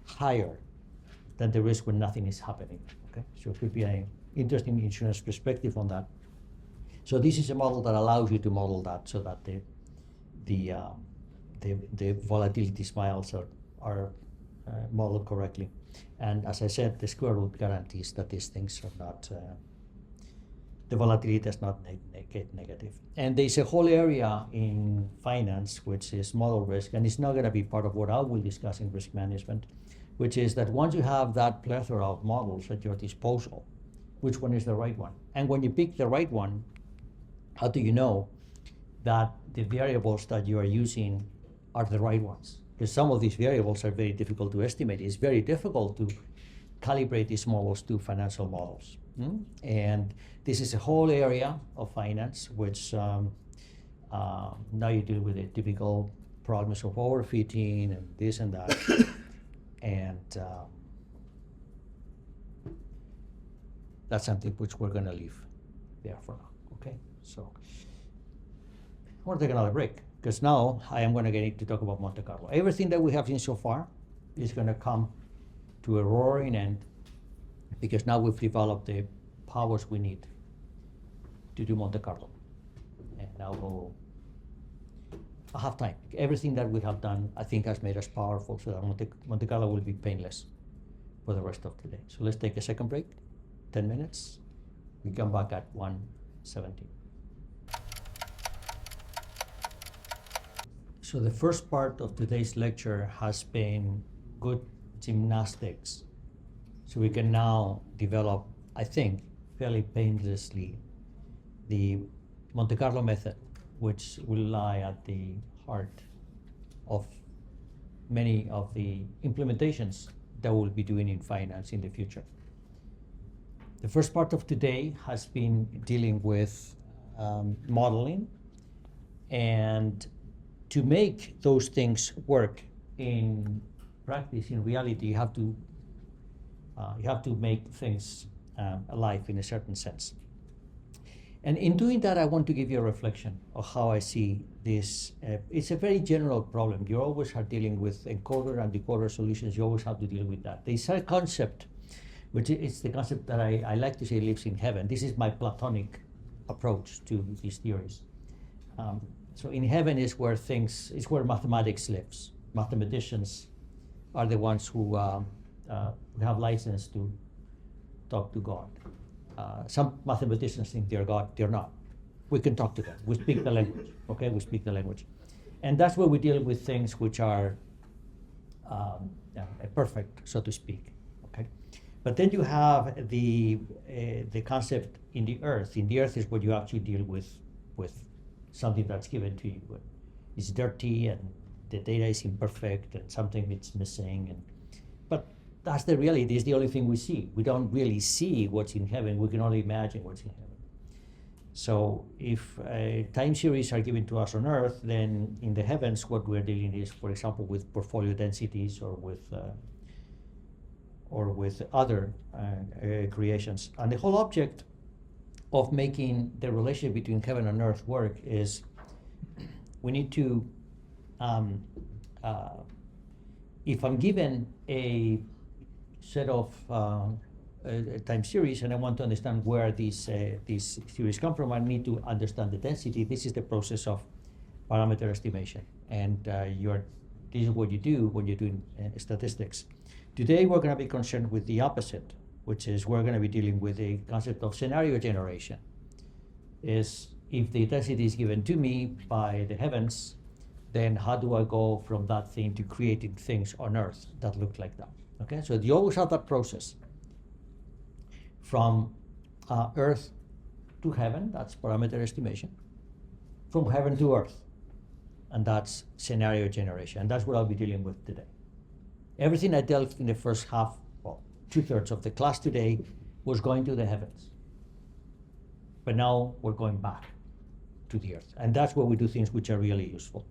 S1: higher than the risk when nothing is happening. Okay, so it could be an interesting insurance perspective on that. So this is a model that allows you to model that, so that the volatility smiles are modeled correctly. And as I said, the square root guarantees that these things are not, the volatility does not get negative. And there's a whole area in finance which is model risk, and it's not going to be part of what I will discuss in risk management, which is that once you have that plethora of models at your disposal, which one is the right one? And when you pick the right one, how do you know that the variables that you are using are the right ones? Because some of these variables are very difficult to estimate. It's very difficult to calibrate these models to financial models. And this is a whole area of finance which now you deal with the typical problems of overfitting and this and that. And that's something which we're going to leave there for now. Okay, so I want to take another break, because now I am going to get into talk about Montecarlo. Everything that we have seen so far is going to come to a roaring end, because now we've developed the powers we need to do Montecarlo. And now I have time. Everything that we have done, I think, has made us powerful, so that Montecarlo will be painless for the rest of the day. So let's take a second break, 10 minutes. We come back at 1:17. So the first part of today's lecture has been good gymnastics. So we can now develop, I think, fairly painlessly the Montecarlo method, which will lie at the heart of many of the implementations that we'll be doing in finance in the future. The first part of today has been dealing with modeling, and to make those things work in practice, in reality, you have to make things alive in a certain sense. And in doing that, I want to give you a reflection of how I see this. It's a very general problem. You always are dealing with encoder and decoder solutions. You always have to deal with that. There's a concept, which is the concept that I like to say lives in heaven. This is my Platonic approach to these theories. So in heaven is where mathematics lives. Mathematicians are the ones who have license to talk to God. Some mathematicians think they're God, they're not. We can talk to them. We speak the language, okay? We speak the language. And that's where we deal with things which are perfect, so to speak, okay? But then you have the concept in the earth. In the earth is where you actually deal with something that's given to you. It's dirty and the data is imperfect and something is missing. But that's the reality. It's the only thing we see. We don't really see what's in heaven. We can only imagine what's in heaven. So if time series are given to us on earth, then in the heavens, what we're dealing is, for example, with portfolio densities or with other creations. And the whole object of making the relationship between heaven and earth work is we need to, if I'm given a set of time series and I want to understand where these series come from, I need to understand the density. This is the process of parameter estimation. And this is what you do when you're doing statistics. Today we're going to be concerned with the opposite, which is we're going to be dealing with the concept of scenario generation. Is if the density is given to me by the heavens, then how do I go from that thing to creating things on earth that look like that? Okay, so you always have that process from earth to heaven, that's parameter estimation, from heaven to earth, and that's scenario generation, and that's what I'll be dealing with today. Everything I dealt in the first half, well, 2/3 of the class today was going to the heavens. But now we're going back to the earth. And that's where we do things which are really useful.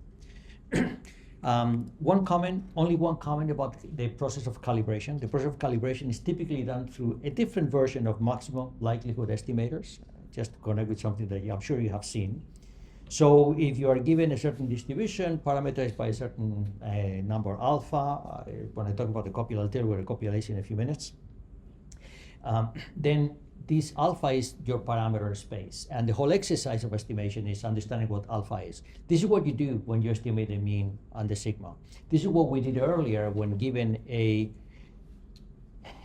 S1: Only one comment about the process of calibration. The process of calibration is typically done through a different version of maximum likelihood estimators, just to connect with something that I'm sure you have seen. So if you are given a certain distribution parameterized by a certain number alpha, when I talk about the copula, I'll tell you what a copula is in a few minutes, then this alpha is your parameter space. And the whole exercise of estimation is understanding what alpha is. This is what you do when you estimate the mean and the sigma. This is what we did earlier when given a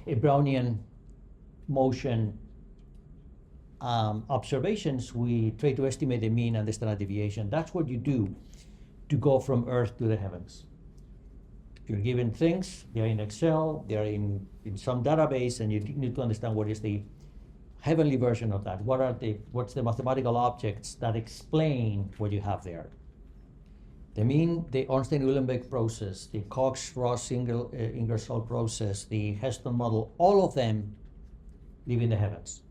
S1: Brownian motion observations, we try to estimate the mean and the standard deviation. That's what you do to go from Earth to the heavens. You're given things, they're in Excel, they're in some database, and you need to understand what is the heavenly version of that. What's the mathematical objects that explain what you have there? The mean, the Ornstein-Uhlenbeck process, the Cox-Ross-Ingersoll process, the Heston model, all of them live in the heavens,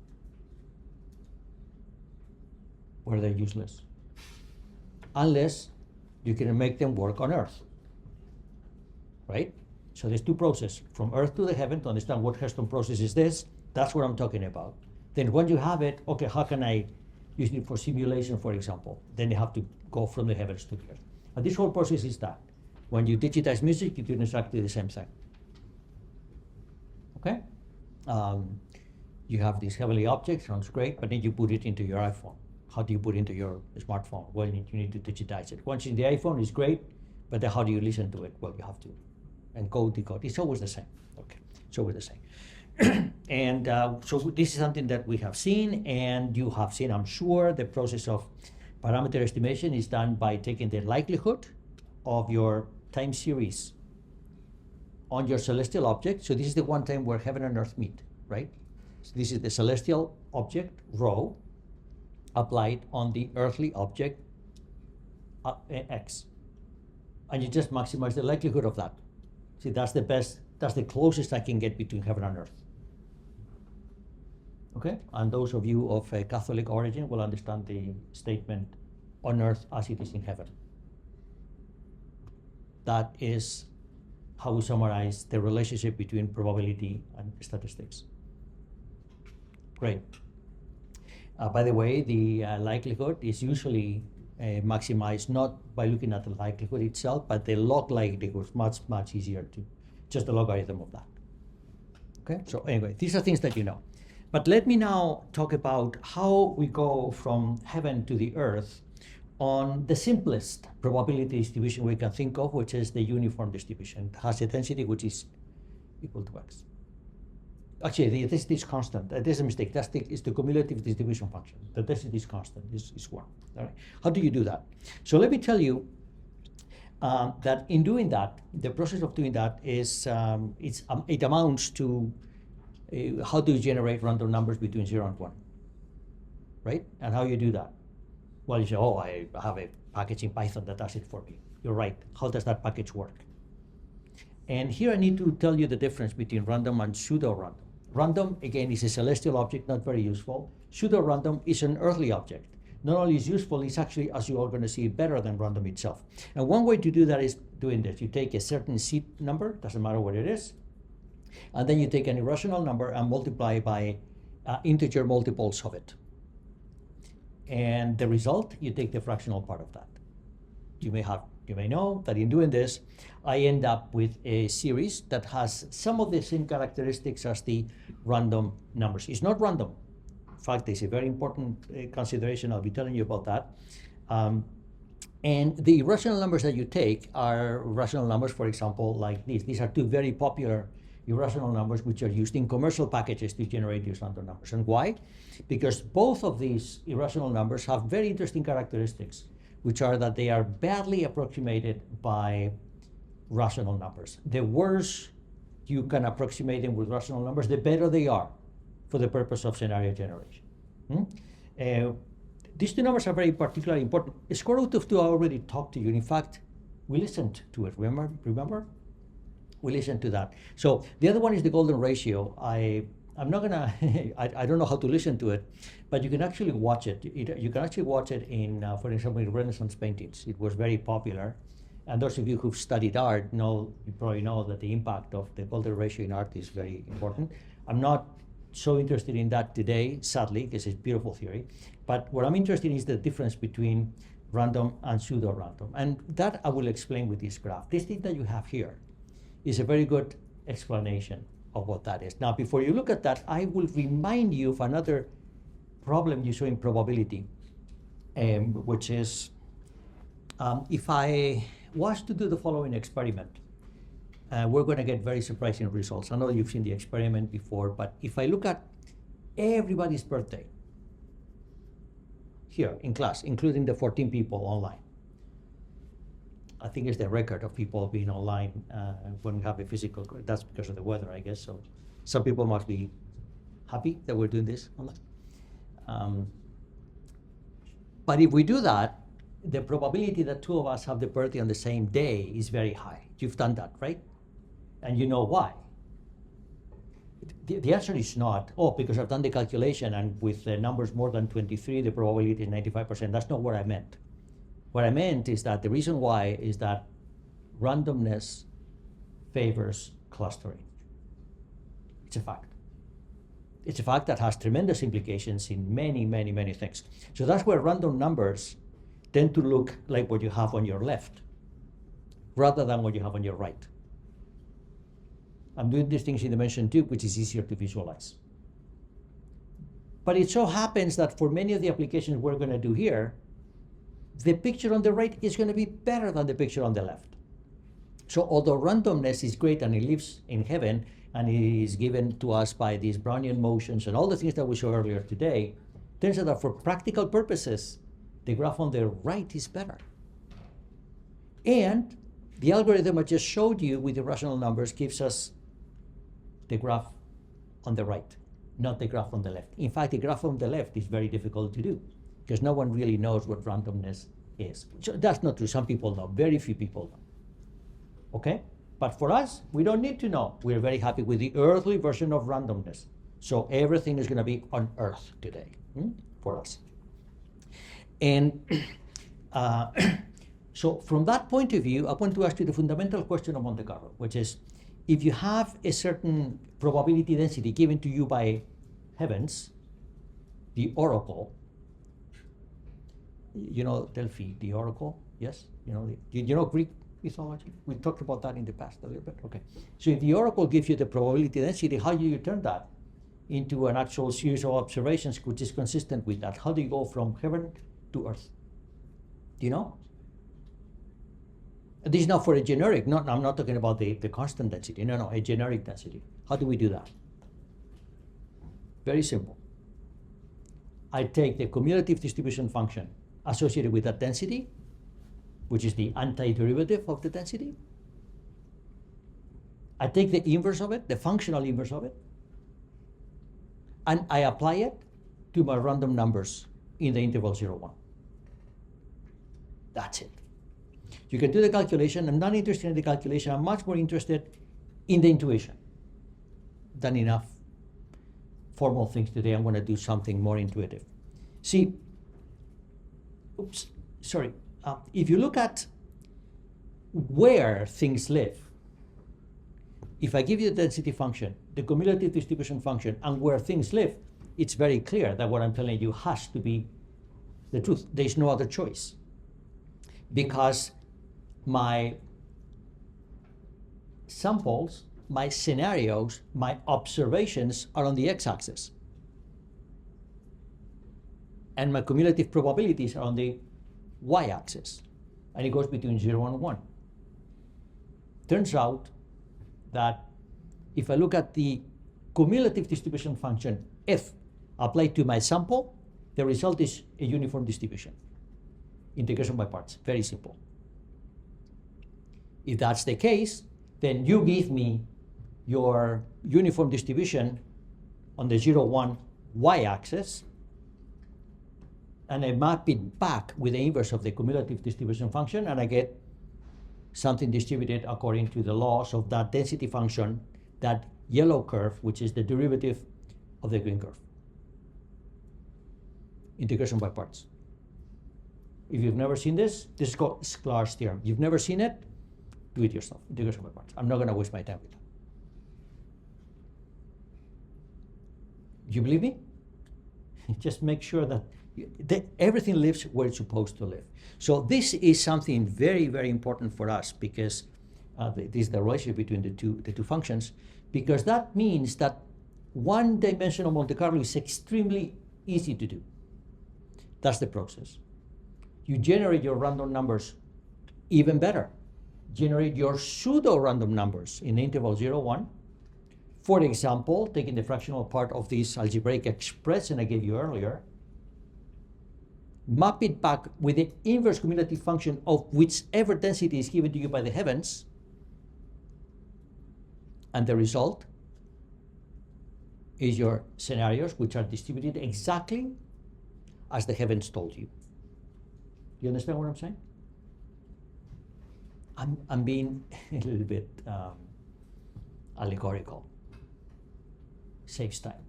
S1: where they're useless, unless you can make them work on Earth, right? So there's two processes, from Earth to the heaven, to understand what Heston process is this. That's what I'm talking about. Then when you have it, okay, how can I use it for simulation, for example? Then you have to go from the heavens to the Earth. And this whole process is that. When you digitize music, you do exactly the same thing. Okay? You have these heavenly objects, sounds great, but then you put it into your iPhone. How do you put it into your smartphone? Well, you need to digitize it. Once in the iPhone is great, but then how do you listen to it? Well, you have to encode, decode. It's always the same. Okay, it's always the same. And so this is something that we have seen, and you have seen, I'm sure, the process of parameter estimation is done by taking the likelihood of your time series on your celestial object. So this is the one time where heaven and earth meet, right? So this is the celestial object, rho, applied on the earthly object, x. And you just maximize the likelihood of that. See, that's the best, that's the closest I can get between heaven and earth. Okay, and those of you of a Catholic origin will understand the statement, on earth as it is in heaven. That is how we summarize the relationship between probability and statistics. Great. By the way, the likelihood is usually maximized not by looking at the likelihood itself, but the log likelihood is much, much easier to, just the logarithm of that. Okay, so anyway, these are things that you know. But let me now talk about how we go from heaven to the earth on the simplest probability distribution we can think of, which is the uniform distribution. It has a density which is equal to x. Actually, the density is constant. There's a mistake. It's the cumulative distribution function. The density is constant, is 1. All right. How do you do that? So let me tell you that in doing that, the process of doing that is, it amounts to how do you generate random numbers between 0 and 1, right? And how you do that? Well, you say, oh, I have a package in Python that does it for me. You're right. How does that package work? And here I need to tell you the difference between random and pseudo-random. Random, again, is a celestial object, not very useful. Pseudo-random is an earthly object. Not only is useful, it's actually, as you are going to see, better than random itself. And one way to do that is doing this. You take a certain seed number, doesn't matter what it is, and then you take an irrational number and multiply by integer multiples of it. And the result, you take the fractional part of that. You may know that in doing this, I end up with a series that has some of the same characteristics as the random numbers. It's not random. In fact, it's a very important consideration. I'll be telling you about that. And the irrational numbers that you take are rational numbers, for example, like these. These are two very popular irrational numbers which are used in commercial packages to generate these random numbers. And why? Because both of these irrational numbers have very interesting characteristics, which are that they are badly approximated by rational numbers. The worse you can approximate them with rational numbers, the better they are for the purpose of scenario generation. These two numbers are very particularly important. Square root of 2, I already talked to you. In fact, we listened to it, remember? We listened to that. So the other one is the golden ratio. I'm not gonna, I don't know how to listen to it, but you can actually watch it. You can actually watch it in, for example, in Renaissance paintings. It was very popular. And those of you who've studied art you probably know that the impact of the golden ratio in art is very important. I'm not so interested in that today, sadly, because it's a beautiful theory. But what I'm interested in is the difference between random and pseudo-random. And that I will explain with this graph. This thing that you have here is a very good explanation of what that is. Now, before you look at that, I will remind you of another problem you saw in probability, which is if I was to do the following experiment, we're going to get very surprising results. I know you've seen the experiment before, but if I look at everybody's birthday here in class, including the 14 people online, I think it's the record of people being online when we have a physical. That's because of the weather, I guess. So some people must be happy that we're doing this online. But if we do that, the probability that two of us have the birthday on the same day is very high. You've done that, right? And you know why. The answer is not, oh, because I've done the calculation and with numbers more than 23, the probability is 95%. That's not what I meant. What I meant is that the reason why is that randomness favors clustering. It's a fact. It's a fact that has tremendous implications in many, many, many things. So that's where random numbers tend to look like what you have on your left rather than what you have on your right. I'm doing these things in dimension 2, which is easier to visualize. But it so happens that for many of the applications we're going to do here, the picture on the right is going to be better than the picture on the left. So although randomness is great and it lives in heaven, and it is given to us by these Brownian motions and all the things that we saw earlier today, turns out that for practical purposes, the graph on the right is better. And the algorithm I just showed you with the rational numbers gives us the graph on the right, not the graph on the left. In fact, the graph on the left is very difficult to do because no one really knows what randomness is. So that's not true. Some people know, very few people know. Okay? But for us, we don't need to know. We're very happy with the earthly version of randomness. So everything is going to be on Earth today for us. And so from that point of view, I want to ask you the fundamental question of Montecarlo, which is, if you have a certain probability density given to you by heavens, the oracle, you know Delphi, the oracle, yes? You know Greek mythology? We talked about that in the past a little bit, okay. So if the oracle gives you the probability density, how do you turn that into an actual series of observations which is consistent with that? How do you go from heaven to Earth? Do you know? This is not for a generic, I'm not talking about the constant density, no, a generic density. How do we do that? Very simple. I take the cumulative distribution function associated with that density, which is the antiderivative of the density. I take the inverse of it, the functional inverse of it, and I apply it to my random numbers in the interval 0, 1. That's it. You can do the calculation. I'm not interested in the calculation. I'm much more interested in the intuition. Done enough formal things today. I'm going to do something more intuitive. See, if you look at where things live, if I give you the density function, the cumulative distribution function, and where things live, it's very clear that what I'm telling you has to be the truth. There's no other choice. Because my samples, my scenarios, my observations are on the x-axis. And my cumulative probabilities are on the y-axis. And it goes between 0 and 1. Turns out that if I look at the cumulative distribution function f applied to my sample, the result is a uniform distribution. Integration by parts, very simple. If that's the case, then you give me your uniform distribution on the 0, 1 y-axis, and I map it back with the inverse of the cumulative distribution function, and I get something distributed according to the laws of that density function, that yellow curve, which is the derivative of the green curve. Integration by parts. If you've never seen this is called Sklar's theorem. You've never seen it, do it yourself. Integration by parts. I'm not going to waste my time with that. You believe me? Just make sure that everything lives where it's supposed to live. So this is something very, very important for us, because this is the relationship between the two functions, because that means that one-dimensional Monte Carlo is extremely easy to do. That's the process. You generate your random numbers even better. Generate your pseudo-random numbers in the interval 0, 1. For example, taking the fractional part of this algebraic expression I gave you earlier, map it back with the inverse cumulative function of whichever density is given to you by the heavens, and the result is your scenarios, which are distributed exactly as the heavens told you. You understand what I'm saying? I'm being a little bit allegorical. Saves time.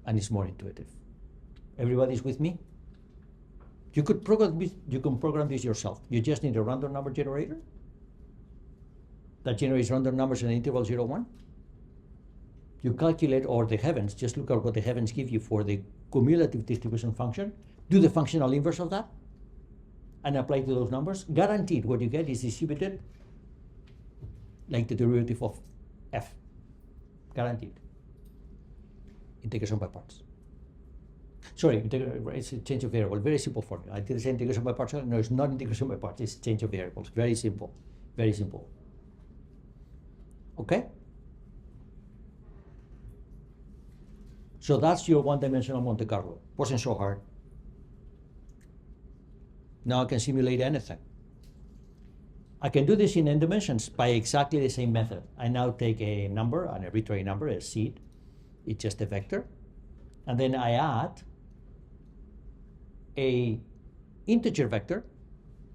S1: And it's more intuitive. Everybody's with me? You can program this yourself. You just need a random number generator that generates random numbers in the interval 0, 1. You calculate, or the heavens, just look at what the heavens give you for the cumulative distribution function, do the functional inverse of that, and apply to those numbers. Guaranteed what you get is distributed like the derivative of f. Guaranteed. Integration by parts. Sorry, it's a change of variable. Very simple formula. I did say integration by parts. No, it's not integration by parts. It's change of variables. Very simple. Very simple. Okay? So that's your one-dimensional Monte Carlo. Wasn't so hard. Now I can simulate anything. I can do this in n dimensions by exactly the same method. I now take a number, an arbitrary number, a seed. It's just a vector. And then I add a integer vector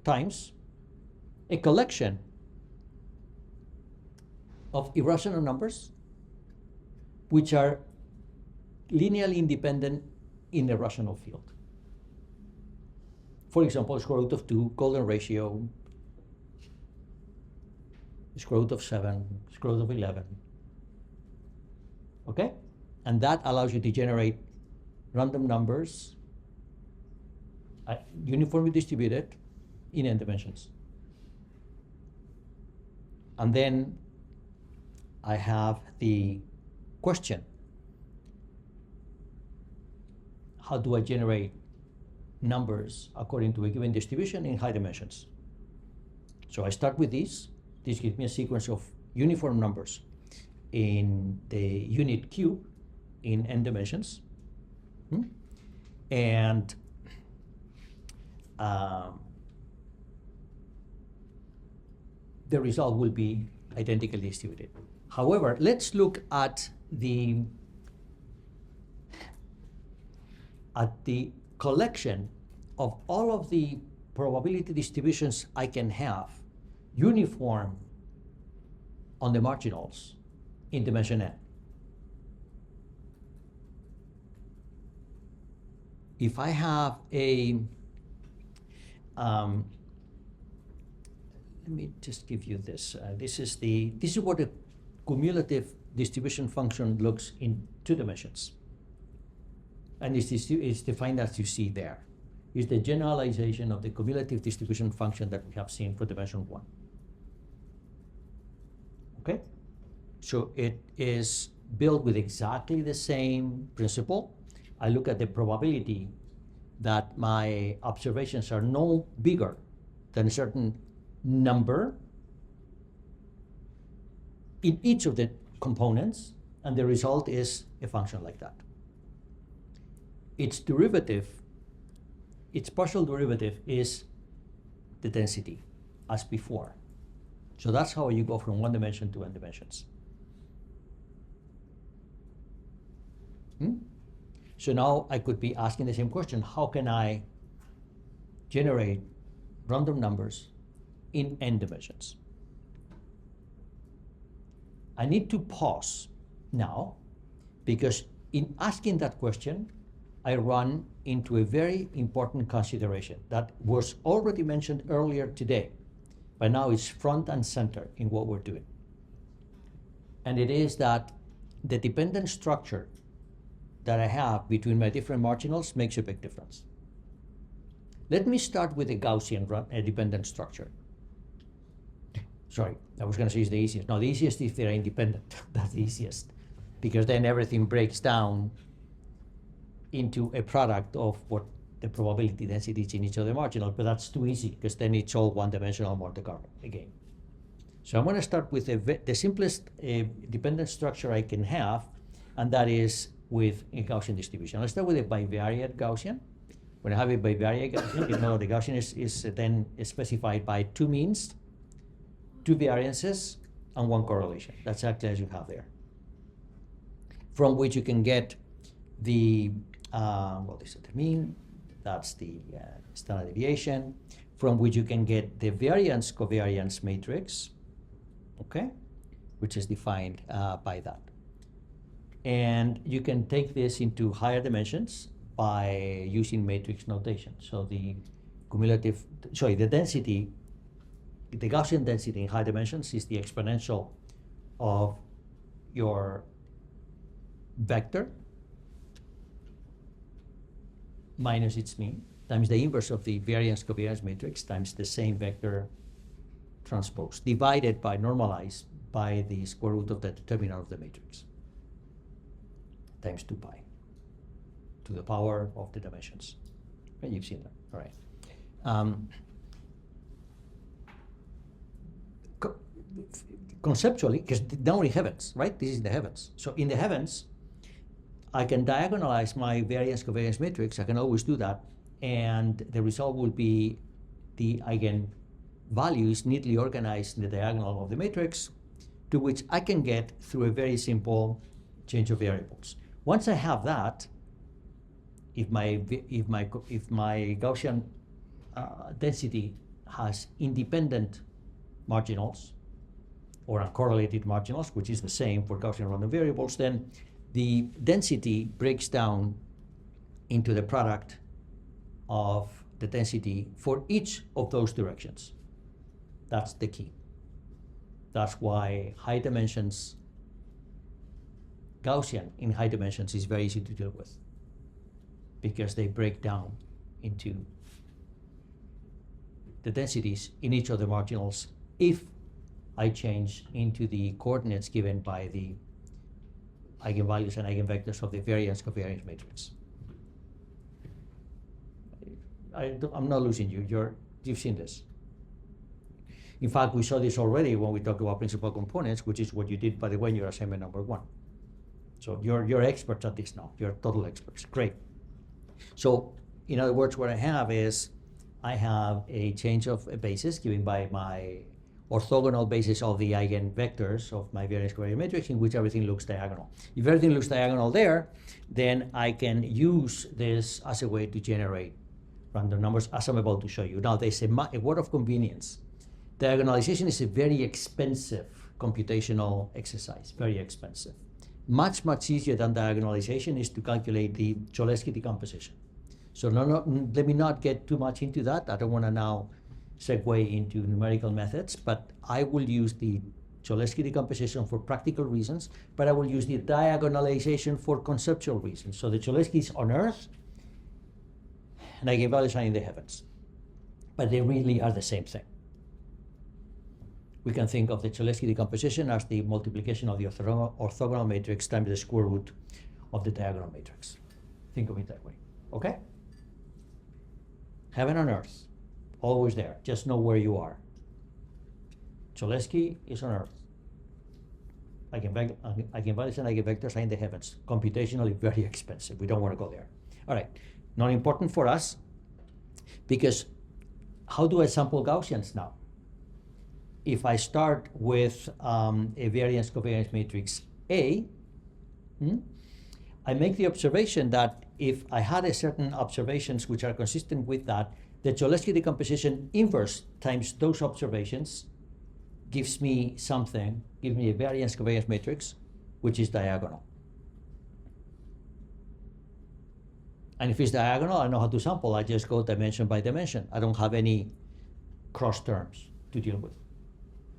S1: times a collection of irrational numbers which are linearly independent in a rational field. For example, square root of 2, golden ratio, square root of 7, square root of 11. Okay? And that allows you to generate random numbers uniformly distributed in n dimensions. And then I have the question. How do I generate numbers according to a given distribution in high dimensions? So I start with this. This gives me a sequence of uniform numbers in the unit cube in n dimensions. And the result will be identically distributed. However, let's look at the collection of all of the probability distributions I can have uniform on the marginals in dimension n. If I have a, let me just give you this. This is what a cumulative distribution function looks in 2 dimensions. And it's defined as you see there. It's the generalization of the cumulative distribution function that we have seen for dimension 1. Okay? So it is built with exactly the same principle. I look at the probability that my observations are no bigger than a certain number in each of the components, and the result is a function like that. Its derivative, its partial derivative is the density, as before. So that's how you go from 1 dimension to n dimensions. So now I could be asking the same question: how can I generate random numbers in n dimensions? I need to pause now, because in asking that question, I run into a very important consideration that was already mentioned earlier today, but now it's front and center in what we're doing. And it is that the dependent structure that I have between my different marginals makes a big difference. Let me start with a Gaussian dependent structure. Sorry, I was going to say it's the easiest. No, the easiest is if they're independent. That's the easiest, because then everything breaks down into a product of what the probability density is in each of the marginals, but that's too easy, because then it's all one-dimensional Monte-Carlo again. So I'm going to start with the simplest dependent structure I can have, and that is with a Gaussian distribution. Let's start with a bivariate Gaussian. When I have a bivariate Gaussian, you know the Gaussian is then specified by 2 means, 2 variances, and 1 correlation. That's exactly as you have there. From which you can get the, this is the mean, that's the standard deviation, from which you can get the variance covariance matrix, okay, which is defined by that. And you can take this into higher dimensions by using matrix notation. So the the density, the Gaussian density in high dimensions is the exponential of your vector minus its mean times the inverse of the variance covariance matrix times the same vector transpose, divided by, normalized by the square root of the determinant of the matrix, times 2 pi to the power of the dimensions. Okay, you've seen that, all right. Conceptually, because now we're in heavens, right? This is the heavens. So in the heavens, I can diagonalize my variance covariance matrix. I can always do that. And the result will be the eigenvalues neatly organized in the diagonal of the matrix, to which I can get through a very simple change of variables. Once I have that, if my Gaussian density has independent marginals or uncorrelated marginals, which is the same for Gaussian random variables, then the density breaks down into the product of the density for each of those directions. That's the key. That's why high dimensions, Gaussian in high dimensions is very easy to deal with, because they break down into the densities in each of the marginals if I change into the coordinates given by the eigenvalues and eigenvectors of the variance covariance matrix. I'm not losing you. You've seen this. In fact, we saw this already when we talked about principal components, which is what you did, by the way, in your assignment number 1. So you're experts at this now. You're total experts. Great. So in other words, what I have is I have a change of a basis given by my orthogonal basis of the eigenvectors of my variance covariance matrix, in which everything looks diagonal. If everything looks diagonal there, then I can use this as a way to generate random numbers, as I'm about to show you. Now, there's a word of convenience. Diagonalization is a very expensive computational exercise, very expensive. Much, much easier than diagonalization is to calculate the Cholesky decomposition. So let me not get too much into that. I don't want to now segue into numerical methods, but I will use the Cholesky decomposition for practical reasons, but I will use the diagonalization for conceptual reasons. So the Cholesky is on Earth, and eigenvalues are in the heavens. But they really are the same thing. We can think of the Cholesky decomposition as the multiplication of the orthogonal matrix times the square root of the diagonal matrix. Think of it that way, okay? Heaven and earth, always there. Just know where you are. Cholesky is on Earth. Eigenvalues and eigenvectors are in the heavens. Computationally very expensive. We don't want to go there. All right, not important for us, because how do I sample Gaussians now? If I start with a variance covariance matrix A, I make the observation that if I had a certain observations which are consistent with that, the Cholesky decomposition inverse times those observations gives me something, gives me a variance covariance matrix, which is diagonal. And if it's diagonal, I know how to sample. I just go dimension by dimension. I don't have any cross terms to deal with.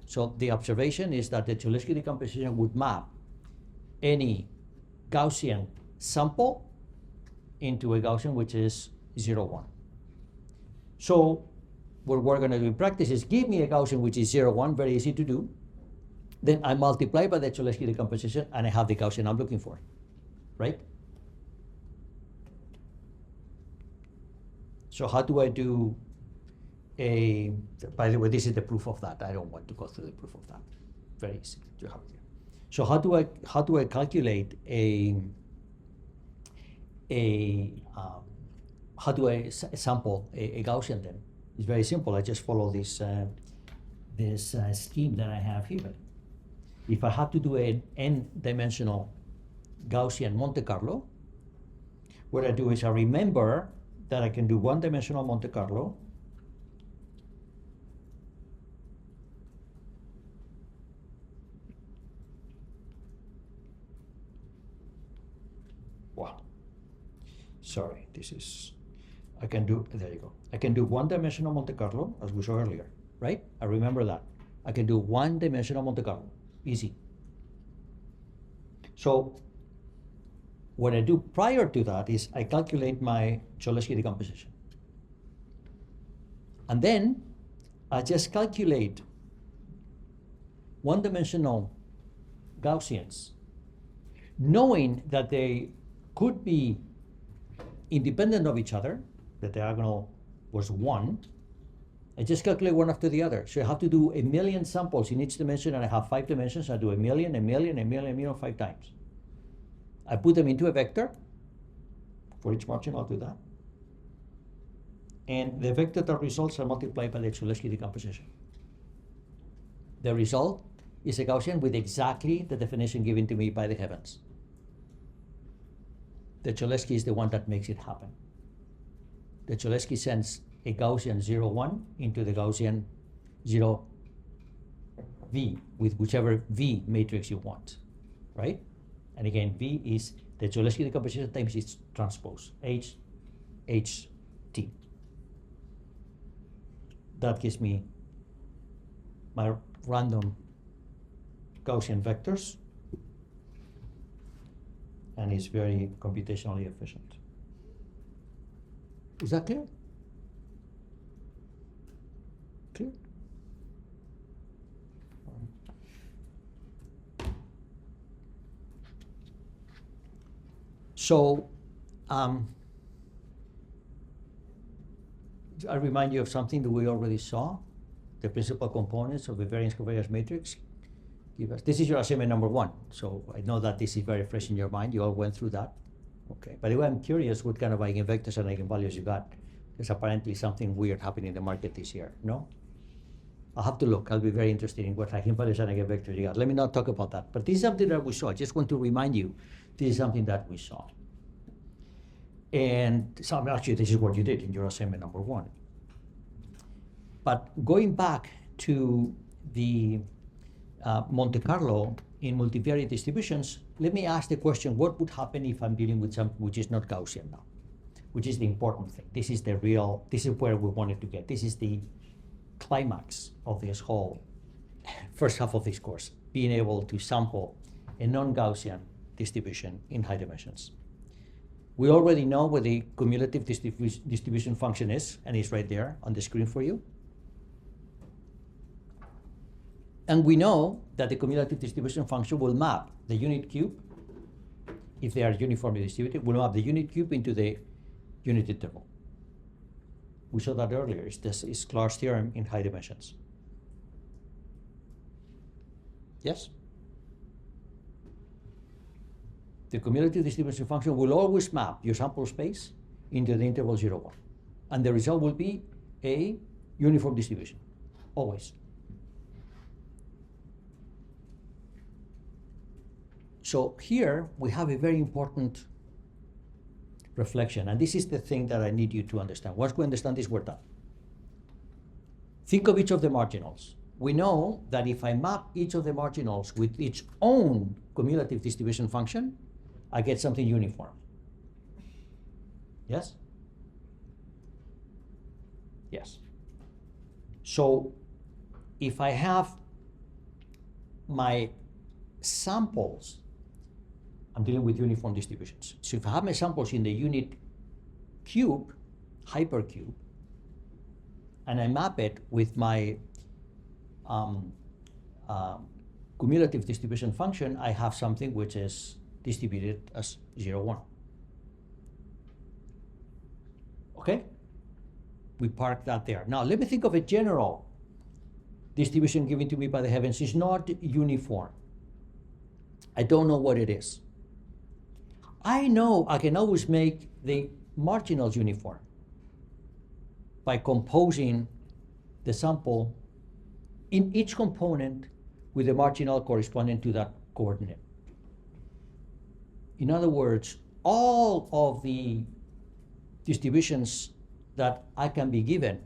S1: So the observation is that the Cholesky decomposition would map any Gaussian sample into a Gaussian which is 0, 1. So what we're going to do in practice is give me a Gaussian which is 0, 1, very easy to do. Then I multiply by the Cholesky decomposition and I have the Gaussian I'm looking for, right? So how do I do by the way, this is the proof of that. I don't want to go through the proof of that. Very easy to have it here. So how do I calculate how do I sample a Gaussian then? It's very simple. I just follow this scheme that I have here. If I have to do an n-dimensional Gaussian Montecarlo, what I do is I remember that I can do one-dimensional Montecarlo, sorry, I can do, there you go. I can do one-dimensional Monte Carlo, as we saw earlier, right? I remember that. I can do one-dimensional Monte Carlo, easy. So what I do prior to that is I calculate my Cholesky decomposition. And then I just calculate one-dimensional Gaussians, knowing that they could be independent of each other. The diagonal was 1. I just calculate one after the other. So I have to do 1,000,000 samples in each dimension, and I have 5 dimensions. I do 1,000,000, 1,000,000, 1,000,000, 1,000,000, 5 times. I put them into a vector. For each margin, I'll do that. And the vector that results are multiplied by the Cholesky decomposition. The result is a Gaussian with exactly the definition given to me by the heavens. The Cholesky is the one that makes it happen. The Cholesky sends a Gaussian 0, 1 into the Gaussian 0, V with whichever V matrix you want, right? And again, V is the Cholesky decomposition times its transpose, H, H, T. That gives me my random Gaussian vectors, and it's very computationally efficient. Is that clear? Clear? So, I remind you of something that we already saw. The principal components of the variance covariance matrix. This is your assignment number 1, so I know that this is very fresh in your mind. You all went through that. Okay, by the way, I'm curious what kind of eigenvectors and eigenvalues you got. There's apparently something weird happening in the market this year, no? I'll have to look. I'll be very interested in what eigenvalues and eigenvectors you got. Let me not talk about that. But this is something that we saw. I just want to remind you, this is something that we saw. And actually, this is what you did in your assignment number 1. But going back to the Montecarlo in multivariate distributions, let me ask the question, what would happen if I'm dealing with something which is not Gaussian now? Which is the important thing. This is where we wanted to get. This is the climax of this whole first half of this course, being able to sample a non-Gaussian distribution in high dimensions. We already know what the cumulative distribution function is, and it's right there on the screen for you. And we know that the cumulative distribution function will map the unit cube, if they are uniformly distributed, will map the unit cube into the unit interval. We saw that earlier. It's Clark's theorem in high dimensions. Yes? The cumulative distribution function will always map your sample space into the interval 0, 1. And the result will be a uniform distribution, always. So here we have a very important reflection, and this is the thing that I need you to understand. Once we understand this, we're done. Think of each of the marginals. We know that if I map each of the marginals with its own cumulative distribution function, I get something uniform. Yes? Yes. So if I have my samples, I'm dealing with uniform distributions. So if I have my samples in the unit cube, hypercube, and I map it with my cumulative distribution function, I have something which is distributed as 0, 1. Okay? We park that there. Now let me think of a general distribution given to me by the heavens. It's not uniform. I don't know what it is. I know I can always make the marginals uniform by composing the sample in each component with the marginal corresponding to that coordinate. In other words, all of the distributions that I can be given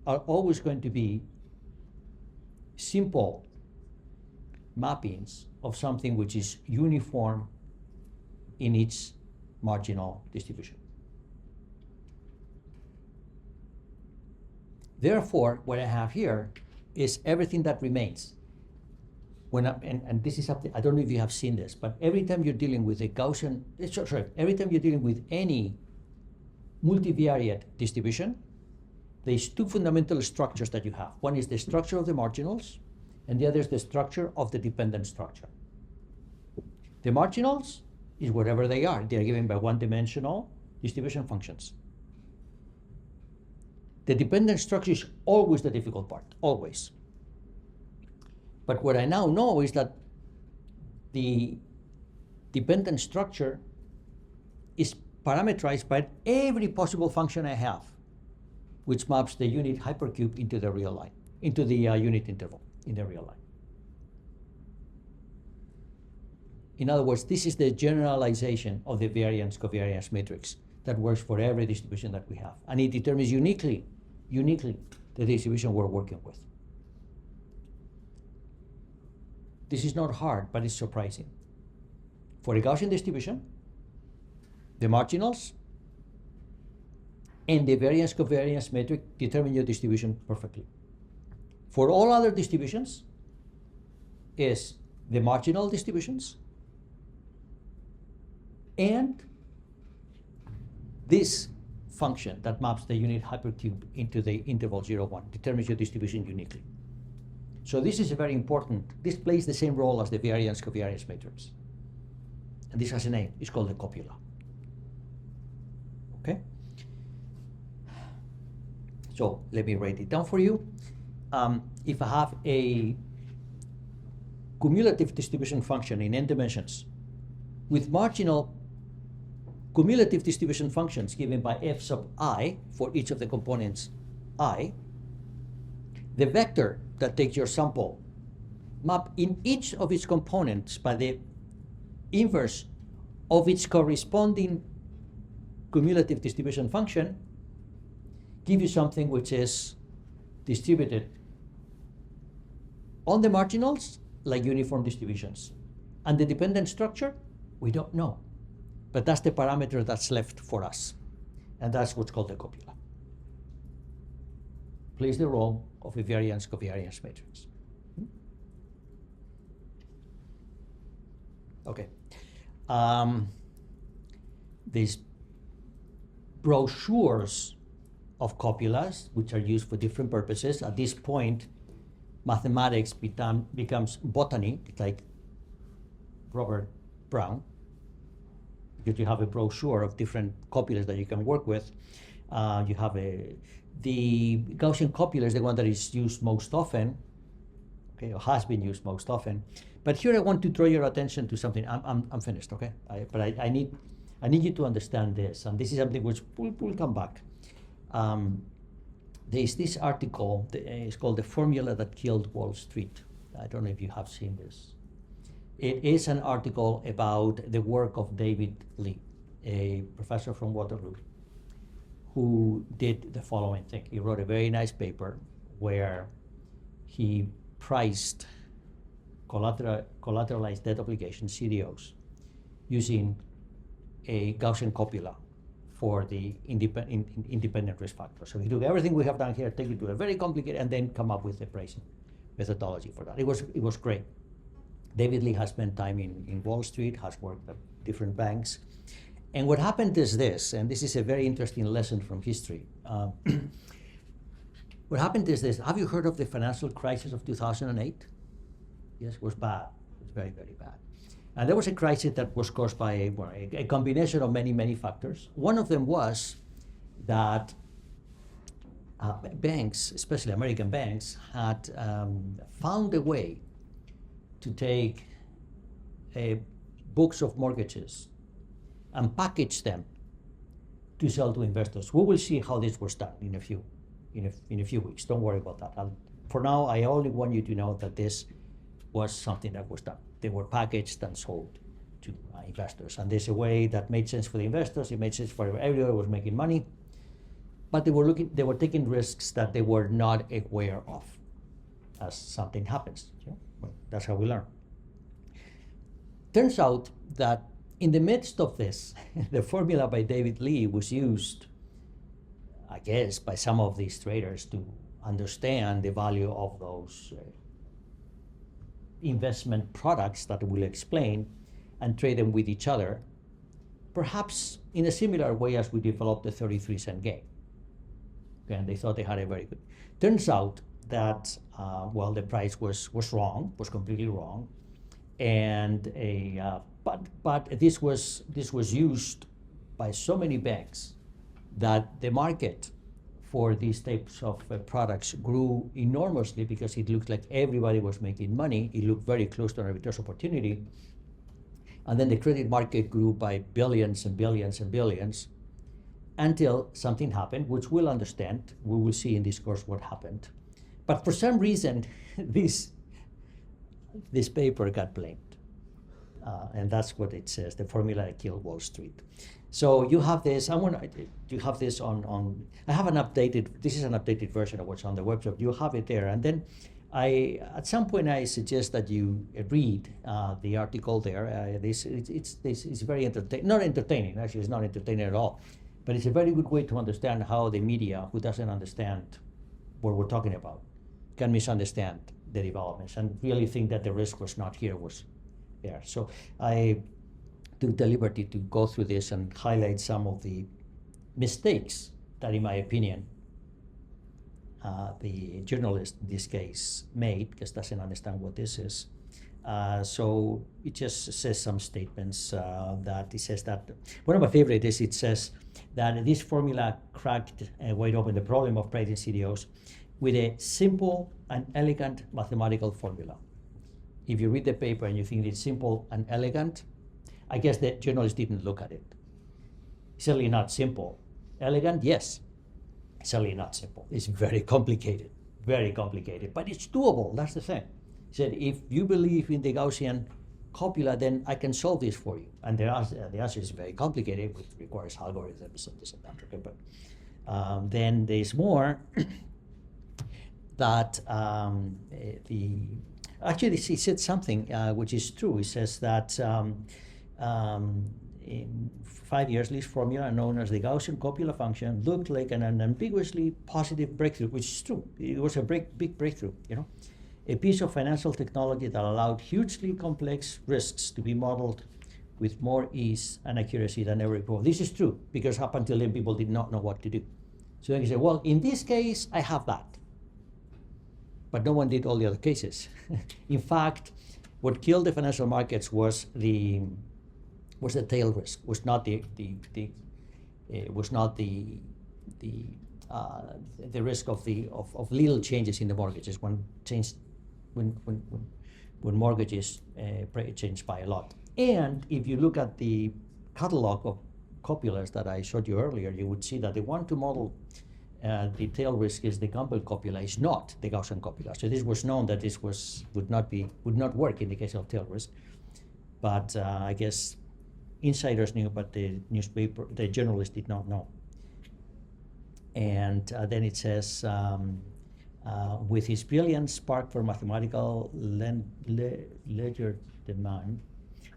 S1: are always going to be simple mappings of something which is uniform in its marginal distribution. Therefore, what I have here is everything that remains. And this is something, I don't know if you have seen this, but every time you're dealing with a Gaussian, every time you're dealing with any multivariate distribution, there's two fundamental structures that you have. One is the structure of the marginals, and the other is the structure of the dependent structure. The marginals is whatever they are. They are given by one-dimensional distribution functions. The dependent structure is always the difficult part, always. But what I now know is that the dependent structure is parameterized by every possible function I have, which maps the unit hypercube into the real line, into the unit interval in the real line. In other words, this is the generalization of the variance-covariance matrix that works for every distribution that we have. And it determines uniquely the distribution we're working with. This is not hard, but it's surprising. For a Gaussian distribution, the marginals and the variance-covariance matrix determine your distribution perfectly. For all other distributions, is the marginal distributions and this function that maps the unit hypercube into the interval 0, 1 determines your distribution uniquely. So this is a very important, this plays the same role as the variance-covariance matrix. And this has a name, it's called the copula. Okay? So let me write it down for you. If I have a cumulative distribution function in n dimensions with marginal cumulative distribution functions given by f sub I for each of the components I, the vector that takes your sample map in each of its components by the inverse of its corresponding cumulative distribution function give you something which is distributed on the marginals like uniform distributions. And the dependent structure, we don't know. But that's the parameter that's left for us. And that's what's called the copula. Plays the role of a variance-covariance matrix. Okay. These brochures of copulas, which are used for different purposes. At this point, mathematics becomes botany, like Robert Brown, because you have a brochure of different copulas that you can work with. You have the Gaussian copula is the one that is used most often, okay, or has been used most often. But here I want to draw your attention to something. I'm finished, okay? But I need you to understand this, and this is something which we'll come back. There's this article, it's called The Formula That Killed Wall Street. I don't know if you have seen this. It is an article about the work of David Lee, a professor from Waterloo, who did the following thing. He wrote a very nice paper where he priced collateralized debt obligations, CDOs, using a Gaussian copula for the independent risk factor. So he took everything we have done here, take it to a very complicated, and then come up with a pricing methodology for that. It was great. David Lee has spent time in Wall Street, has worked at different banks. And what happened is this, and this is a very interesting lesson from history. What happened is this. Have you heard of the financial crisis of 2008? Yes, it was bad. It was very, very bad. And there was a crisis that was caused by a combination of many, many factors. One of them was that banks, especially American banks, had found a way to take books of mortgages and package them to sell to investors. We will see how this was done in a few weeks. Don't worry about that. For now, I only want you to know that this was something that was done. They were packaged and sold to investors. And there's a way that made sense for the investors. It made sense for everyone who was making money. But they were taking risks that they were not aware of as something happens. Yeah? Well, that's how we learn. Turns out that in the midst of this, the formula by David Lee was used, I guess, by some of these traders to understand the value of those investment products that we'll explain and trade them with each other, perhaps in a similar way as we developed the 33-cent game. Okay, and they thought they had a very good. Turns out that, the price was wrong, was completely wrong, and but this was used by so many banks that the market for these types of products grew enormously because it looked like everybody was making money. It looked very close to an arbitrage opportunity. And then the credit market grew by billions and billions and billions until something happened, which we'll understand. We will see in this course what happened. But for some reason, this paper got blamed. And that's what it says, the formula that killed Wall Street. So you have this, you have this on, I have an updated, this is an updated version of what's on the website. You have it there. And then at some point I suggest that you read the article there. It's very entertaining, not entertaining, actually it's not entertaining at all. But it's a very good way to understand how the media, who doesn't understand what we're talking about, can misunderstand the developments and really think that the risk was not here, was there. So I took the liberty to go through this and highlight some of the mistakes that, in my opinion, the journalist in this case made, because doesn't understand what this is. So it just says some statements that it says that, one of my favorite is it says that this formula cracked wide open the problem of predicting CDOs with a simple and elegant mathematical formula. If you read the paper and you think it's simple and elegant, I guess the journalist didn't look at it. Certainly not simple. Elegant, yes. Certainly not simple. It's very complicated, but it's doable, that's the thing. He said, if you believe in the Gaussian copula, then I can solve this for you. And the answer is very complicated, which requires algorithms and this and that. Okay, but then there's more that actually he said something which is true. He says that in 5 years, this formula known as the Gaussian copula function looked like an unambiguously positive breakthrough, which is true. It was a big breakthrough, you know. A piece of financial technology that allowed hugely complex risks to be modeled with more ease and accuracy than ever before. This is true, because up until then people did not know what to do. So then you say, well, in this case, I have that. But no one did all the other cases. In fact, what killed the financial markets was the tail risk, was not the risk of little changes in the mortgages when mortgages change by a lot. And if you look at the catalog of copulas that I showed you earlier, you would see that the one to model the tail risk is the Campbell copula, is not the Gaussian copula. So this was known that this would not work in the case of tail risk. But I guess insiders knew, but the journalist did not know. And then it says, with his brilliant spark for mathematical ledger demand,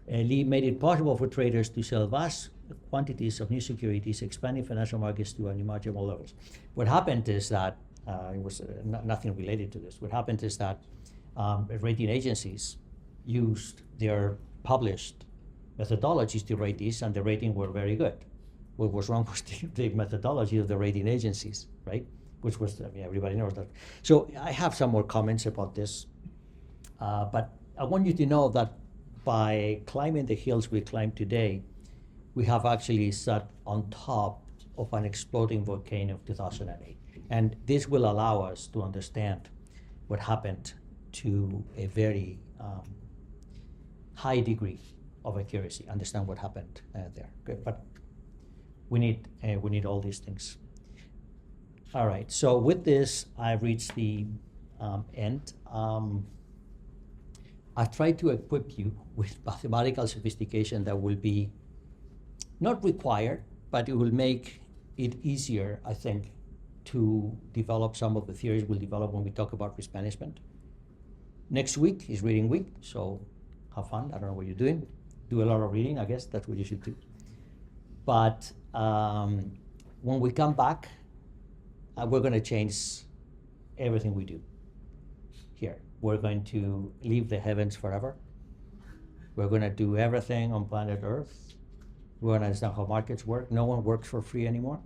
S1: Lee made it possible for traders to sell vast quantities of new securities, expanding financial markets to unimaginable levels. What happened is that, it was nothing related to this, what happened is that rating agencies used their published methodologies to rate these, and the ratings were very good. What was wrong was the methodology of the rating agencies, right? Which was, I mean, everybody knows that. So I have some more comments about this, but I want you to know that by climbing the hills we climb today, we have actually sat on top of an exploding volcano of 2008. And this will allow us to understand what happened to a very high degree of accuracy, understand what happened there. Okay, but we need all these things. All right, so with this, I've reached the end. I've tried to equip you with mathematical sophistication that will be not required, but it will make it easier, I think, to develop some of the theories we'll develop when we talk about risk management. Next week is reading week, so have fun. I don't know what you're doing. Do a lot of reading, I guess that's what you should do. But when we come back, we're going to change everything we do here. We're going to leave the heavens forever. We're going to do everything on planet Earth. We're going to understand how markets work. No one works for free anymore.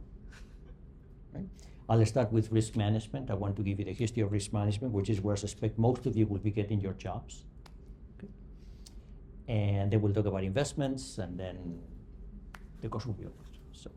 S1: Right? I'll start with risk management. I want to give you the history of risk management, which is where I suspect most of you will be getting your jobs. Okay. And then we'll talk about investments, and then the course will be over. So.